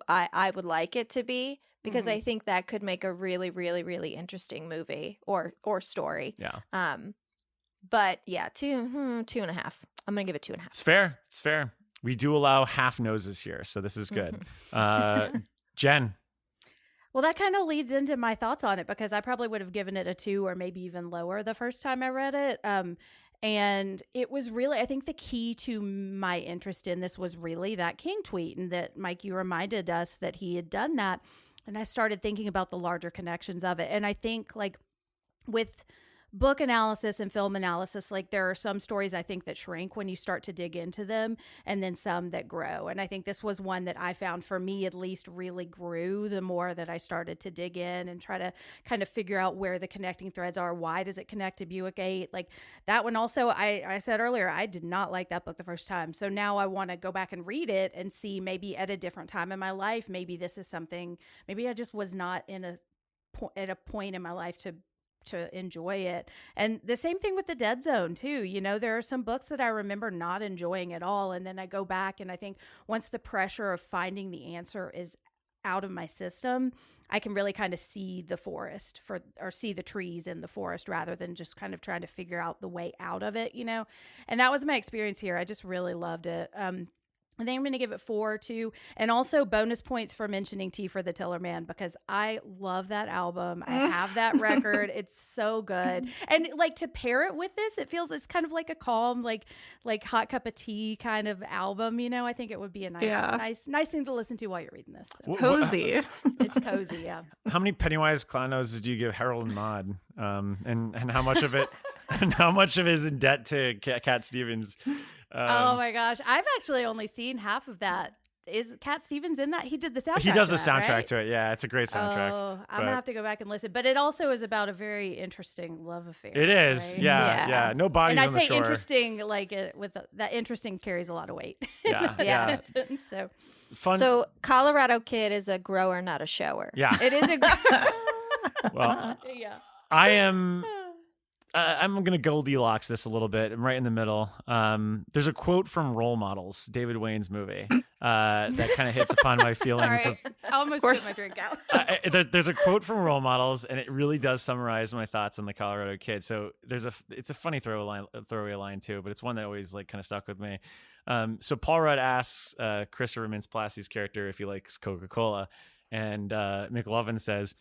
Speaker 6: I would like it to be, because I think that could make a really, really, really interesting movie or story.
Speaker 3: Yeah.
Speaker 6: But yeah, 2.5. I'm gonna give it 2.5.
Speaker 3: It's fair. We do allow half noses here, so this is good. Jen.
Speaker 4: Well, that kind of leads into my thoughts on it, because I probably would have given it a 2 or maybe even lower the first time I read it. And it was really, I think the key to my interest in this was really that King tweet, and that, Mike, you reminded us that he had done that. And I started thinking about the larger connections of it. And I think like with book analysis and film analysis, like there are some stories I think that shrink when you start to dig into them, and then some that grow. And I think this was one that I found, for me at least, really grew the more that I started to dig in and try to kind of figure out where the connecting threads are. Why does it connect to Buick 8? Like that one also, I said earlier, I did not like that book the first time. So now I want to go back and read it and see, maybe at a different time in my life, maybe this is something, maybe I just was not at a point in my life to enjoy it. And the same thing with the Dead Zone too. You know, there are some books that I remember not enjoying at all, and then I go back and I think once the pressure of finding the answer is out of my system, I can really kind of see the forest or see the trees in the forest rather than just kind of trying to figure out the way out of it, you know. And that was my experience here. I just really loved it. I think I'm going to give it 4 too. And also bonus points for mentioning Tea for the Tiller Man, because I love that album. I have that record. It's so good. And like to pair it with this, it's kind of like a calm, like hot cup of tea kind of album. You know, I think it would be a nice thing to listen to while you're reading this. So.
Speaker 5: Cozy.
Speaker 4: It's cozy. Yeah.
Speaker 3: How many Pennywise clown noses do you give Harold and Maude? And how much of it, and how much of it is in debt to Cat Stevens?
Speaker 4: Oh my gosh. I've actually only seen half of that. Is Cat Stevens in that? He did the soundtrack.
Speaker 3: He does the
Speaker 4: to that,
Speaker 3: soundtrack
Speaker 4: right?
Speaker 3: to it. Yeah, it's a great soundtrack.
Speaker 4: Oh, I'm going to have to go back and listen. But it also is about a very interesting love affair.
Speaker 3: It is.
Speaker 4: Right?
Speaker 3: Yeah. No bodies on the shore.
Speaker 4: And I say interesting, like that interesting carries a lot of weight.
Speaker 3: Yeah.
Speaker 6: Yeah.
Speaker 4: So
Speaker 3: fun.
Speaker 6: So Colorado Kid is a grower, not a shower.
Speaker 3: Yeah.
Speaker 4: It is a grower.
Speaker 3: Well,
Speaker 4: yeah.
Speaker 3: I'm going to Goldilocks this a little bit. I'm right in the middle. There's a quote from Role Models, David Wayne's movie, that kind of hits upon my feelings.
Speaker 4: Sorry. I almost put my drink out.
Speaker 3: There's a quote from Role Models, and it really does summarize my thoughts on the Colorado Kid. So it's a funny throwaway line too, but it's one that always like kind of stuck with me. So Paul Rudd asks Christopher Mintz-Plassey's character if he likes Coca-Cola, and McLovin says,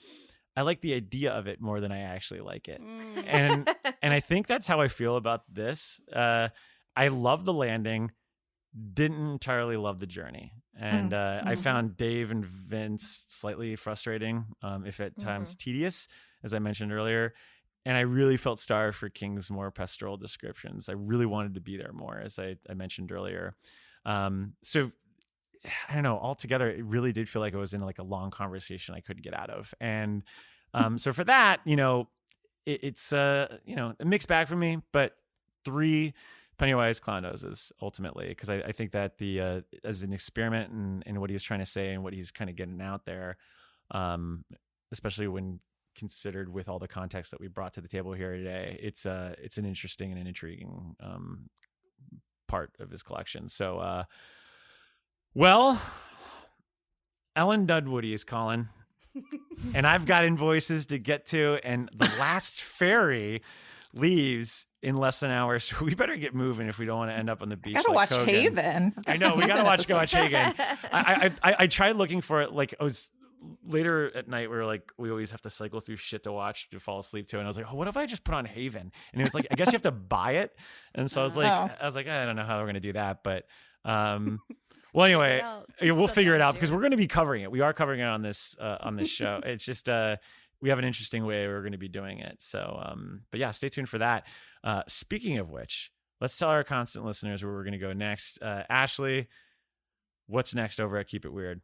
Speaker 3: I like the idea of it more than I actually like it. And I think that's how I feel about this. I love the landing, didn't entirely love the journey. And I found Dave and Vince slightly frustrating, if at times tedious, as I mentioned earlier. And I really felt starved for King's more pastoral descriptions. I really wanted to be there more, as I mentioned earlier. So I don't know, altogether, it really did feel like I was in like a long conversation I couldn't get out of. And so for that, you know, it's a mixed bag for me, but 3 Pennywise clown noses ultimately, because I think that as an experiment and what he was trying to say and what he's kind of getting out there, especially when considered with all the context that we brought to the table here today, it's an interesting and an intriguing part of his collection. So well, Ellen Dunwoody is calling, and I've got invoices to get to, and the last ferry leaves in less than an hour, so we better get moving if we don't want to end up on the beach.
Speaker 5: I gotta
Speaker 3: like
Speaker 5: watch
Speaker 3: Kogan.
Speaker 5: Haven.
Speaker 3: I know, we gotta watch Haven. I tried looking for it, like I was later at night, we always have to cycle through shit to watch to fall asleep to, and I was like, oh, what if I just put on Haven? And it was like, I guess you have to buy it, and so I was like, I don't know how we're gonna do that, but well, anyway, we'll figure it out because we're going to be covering it. We are covering it on this show. It's just we have an interesting way we're going to be doing it. So, but yeah, stay tuned for that. Speaking of which, let's tell our constant listeners where we're going to go next. Ashley, what's next over at Keep It Weird?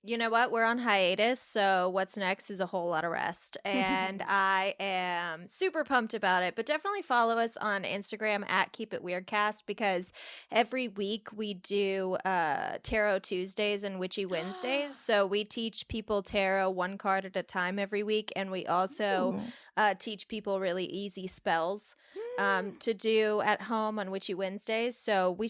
Speaker 6: You know what? We're on hiatus, so what's next is a whole lot of rest. And I am super pumped about it. But definitely follow us on Instagram at Keep It Weirdcast, because every week we do Tarot Tuesdays and Witchy Wednesdays. So we teach people tarot one card at a time every week. And we also teach people really easy spells to do at home on Witchy Wednesdays. So we're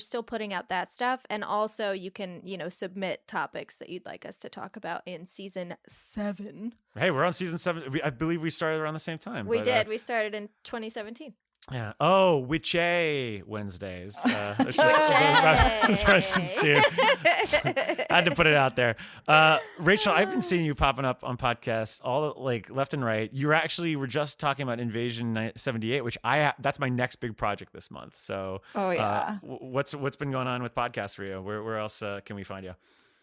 Speaker 6: still putting out that stuff, and also you can submit topics that you'd like us to talk about in season 7.
Speaker 3: Hey, we're on season 7. I believe we started around the same time.
Speaker 6: We did. We started in 2017.
Speaker 3: Yeah. Oh, Witchy Wednesdays. It's just reference to. I had to put it out there. Rachel, I've been seeing you popping up on podcasts all like left and right. You were just talking about Invasion 78, which that's my next big project this month. So,
Speaker 5: what's
Speaker 3: been going on with podcasts for you? Where else can we find you?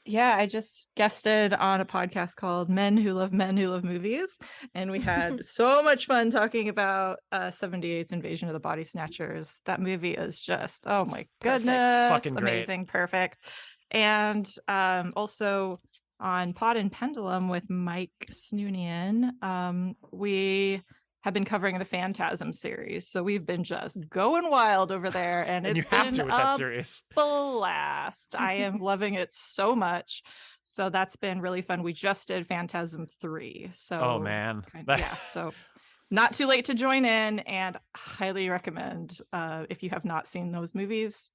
Speaker 5: Yeah, I just guested on a podcast called Men Who Love Movies. And we had so much fun talking about 78's Invasion of the Body Snatchers. That movie is just, oh my goodness.
Speaker 3: Fucking great.
Speaker 5: Amazing. Perfect. And also on Pod and Pendulum with Mike Snoonian, we have been covering the Phantasm series. So we've been just going wild over there. And
Speaker 3: And
Speaker 5: it's
Speaker 3: you have
Speaker 5: been
Speaker 3: to with that series.
Speaker 5: blast. I am loving it so much. So that's been really fun. We just did Phantasm 3. So
Speaker 3: Oh man.
Speaker 5: yeah. So not too late to join in, and highly recommend if you have not seen those movies,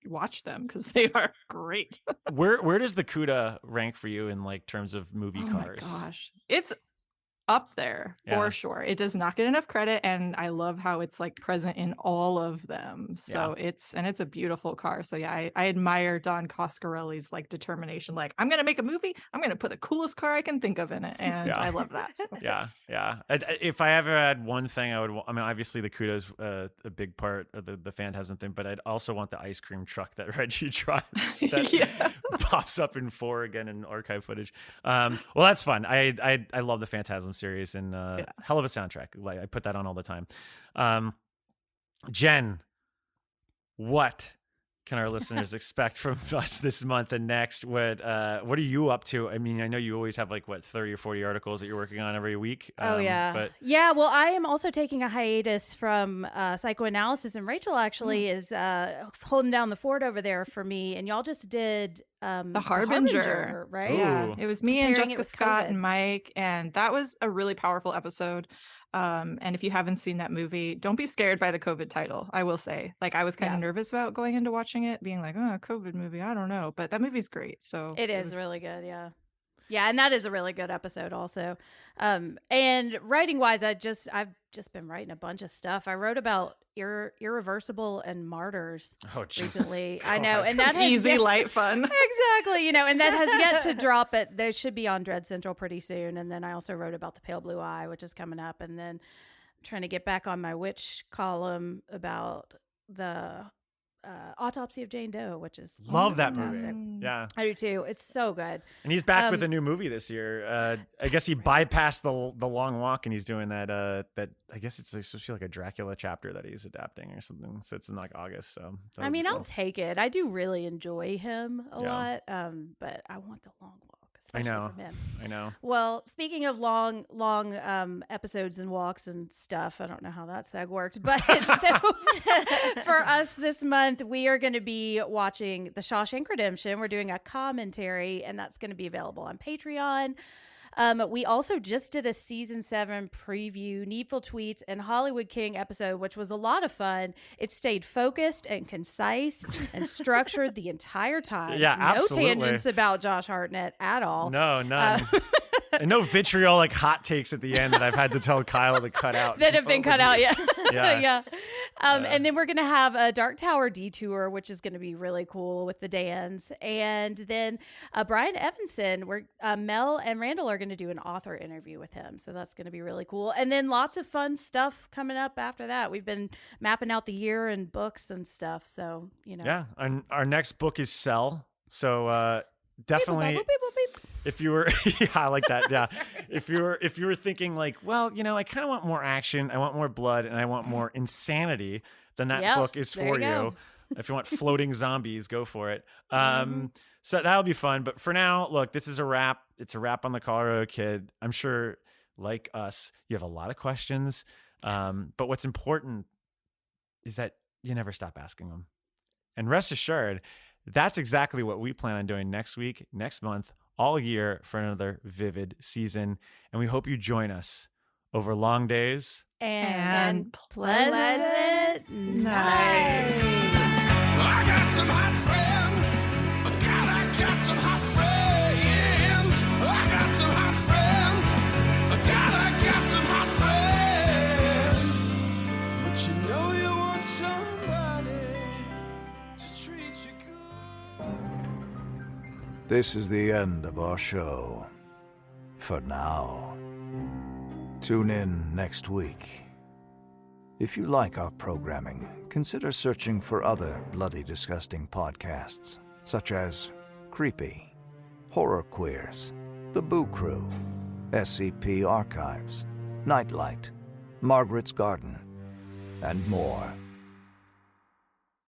Speaker 5: watch them because they are great.
Speaker 3: Where does the CUDA rank for you in like terms of movie
Speaker 5: Oh
Speaker 3: cars?
Speaker 5: my gosh. It's up there for sure. It does not get enough credit, and I love how it's like present in all of them. So it's a beautiful car. So yeah, I admire Don Coscarelli's like determination. Like, I'm gonna make a movie, I'm gonna put the coolest car I can think of in it, and I love that. So.
Speaker 3: Yeah. If I ever had one thing, I mean, obviously the CUDA's a big part of the Phantasm thing, but I'd also want the ice cream truck that Reggie drives that pops up in 4 again in archive footage. Well, that's fun. I love the Phantasm series, and hell of a soundtrack. Like, I put that on all the time. Jen, what can our listeners expect from us this month and next? What are you up to? I mean, I know you always have like 30 or 40 articles that you're working on every week.
Speaker 4: Well, I am also taking a hiatus from psychoanalysis, and Rachel actually is holding down the fort over there for me. And y'all just did
Speaker 5: The Harbinger,
Speaker 4: right?
Speaker 5: Yeah, it was me and
Speaker 4: Comparing it
Speaker 5: Jessica
Speaker 4: with
Speaker 5: Scott
Speaker 4: COVID.
Speaker 5: and Mike, and that was a really powerful episode. And if you haven't seen that movie, don't be scared by the COVID title. I will say, like, I was kind of nervous about going into watching it, being like, oh, a COVID movie, I don't know, but that movie's great. So
Speaker 4: It is really good, yeah, and that is a really good episode also. And writing wise, I've just been writing a bunch of stuff. I wrote about Irreversible and Martyrs recently. I know, and that has
Speaker 5: easy, light fun.
Speaker 4: Exactly, and that has yet to drop. It they should be on Dread Central pretty soon. And then I also wrote about The Pale Blue Eye, which is coming up. And then I'm trying to get back on my witch column about the Autopsy of Jane Doe, which is
Speaker 3: love that
Speaker 4: fantastic.
Speaker 3: movie. Yeah,
Speaker 4: I do too. It's so good.
Speaker 3: And he's back with a new movie this year. I guess he bypassed the Long Walk, and he's doing that. I guess it's supposed to be like a Dracula chapter that he's adapting or something. So it's in like August. So
Speaker 4: I mean, I'll take it. I do really enjoy him a lot, but I want the Long Walk.
Speaker 3: I know.
Speaker 4: From him.
Speaker 3: I know.
Speaker 4: Well, speaking of long episodes and walks and stuff, I don't know how that seg worked, but so for us this month, we are going to be watching The Shawshank Redemption. We're doing a commentary, and that's going to be available on Patreon. We also just did a season 7 preview, Needful Tweets, and Hollywood King episode, which was a lot of fun. It stayed focused and concise and structured the entire time.
Speaker 3: Yeah, absolutely.
Speaker 4: No tangents about Josh Hartnett at all.
Speaker 3: No, none. And no vitriolic hot takes at the end that I've had to tell Kyle to cut out.
Speaker 4: That have been cut out, yeah.
Speaker 3: Yeah.
Speaker 4: And then we're going to have a Dark Tower detour, which is going to be really cool with the Dans. And then Brian Evanson, Mel and Randall are going to do an author interview with him. So that's going to be really cool. And then lots of fun stuff coming up after that. We've been mapping out the year and books and stuff. So,
Speaker 3: Yeah. Our next book is Cell. So definitely... If you were, I like that. Yeah. If you were thinking like, well, I kind of want more action, I want more blood, and I want more insanity, then that book is for you. If you want floating zombies, go for it. So that'll be fun. But for now, look, this is a wrap. It's a wrap on the Colorado Kid. I'm sure, like us, you have a lot of questions. But what's important is that you never stop asking them. And rest assured, that's exactly what we plan on doing next week, next month, all year for another vivid season. And we hope you join us over long days
Speaker 4: and pleasant nights.
Speaker 2: I got some hot friends. God, I got some hot friends. I got some hot friends. God, I got some hot friends. But you know you want somebody to treat you good.
Speaker 1: This is the end of our show. For now. Tune in next week. If you like our programming, consider searching for other bloody disgusting podcasts, such as Creepy, Horror Queers, The Boo Crew, SCP Archives, Nightlight, Margaret's Garden, and more.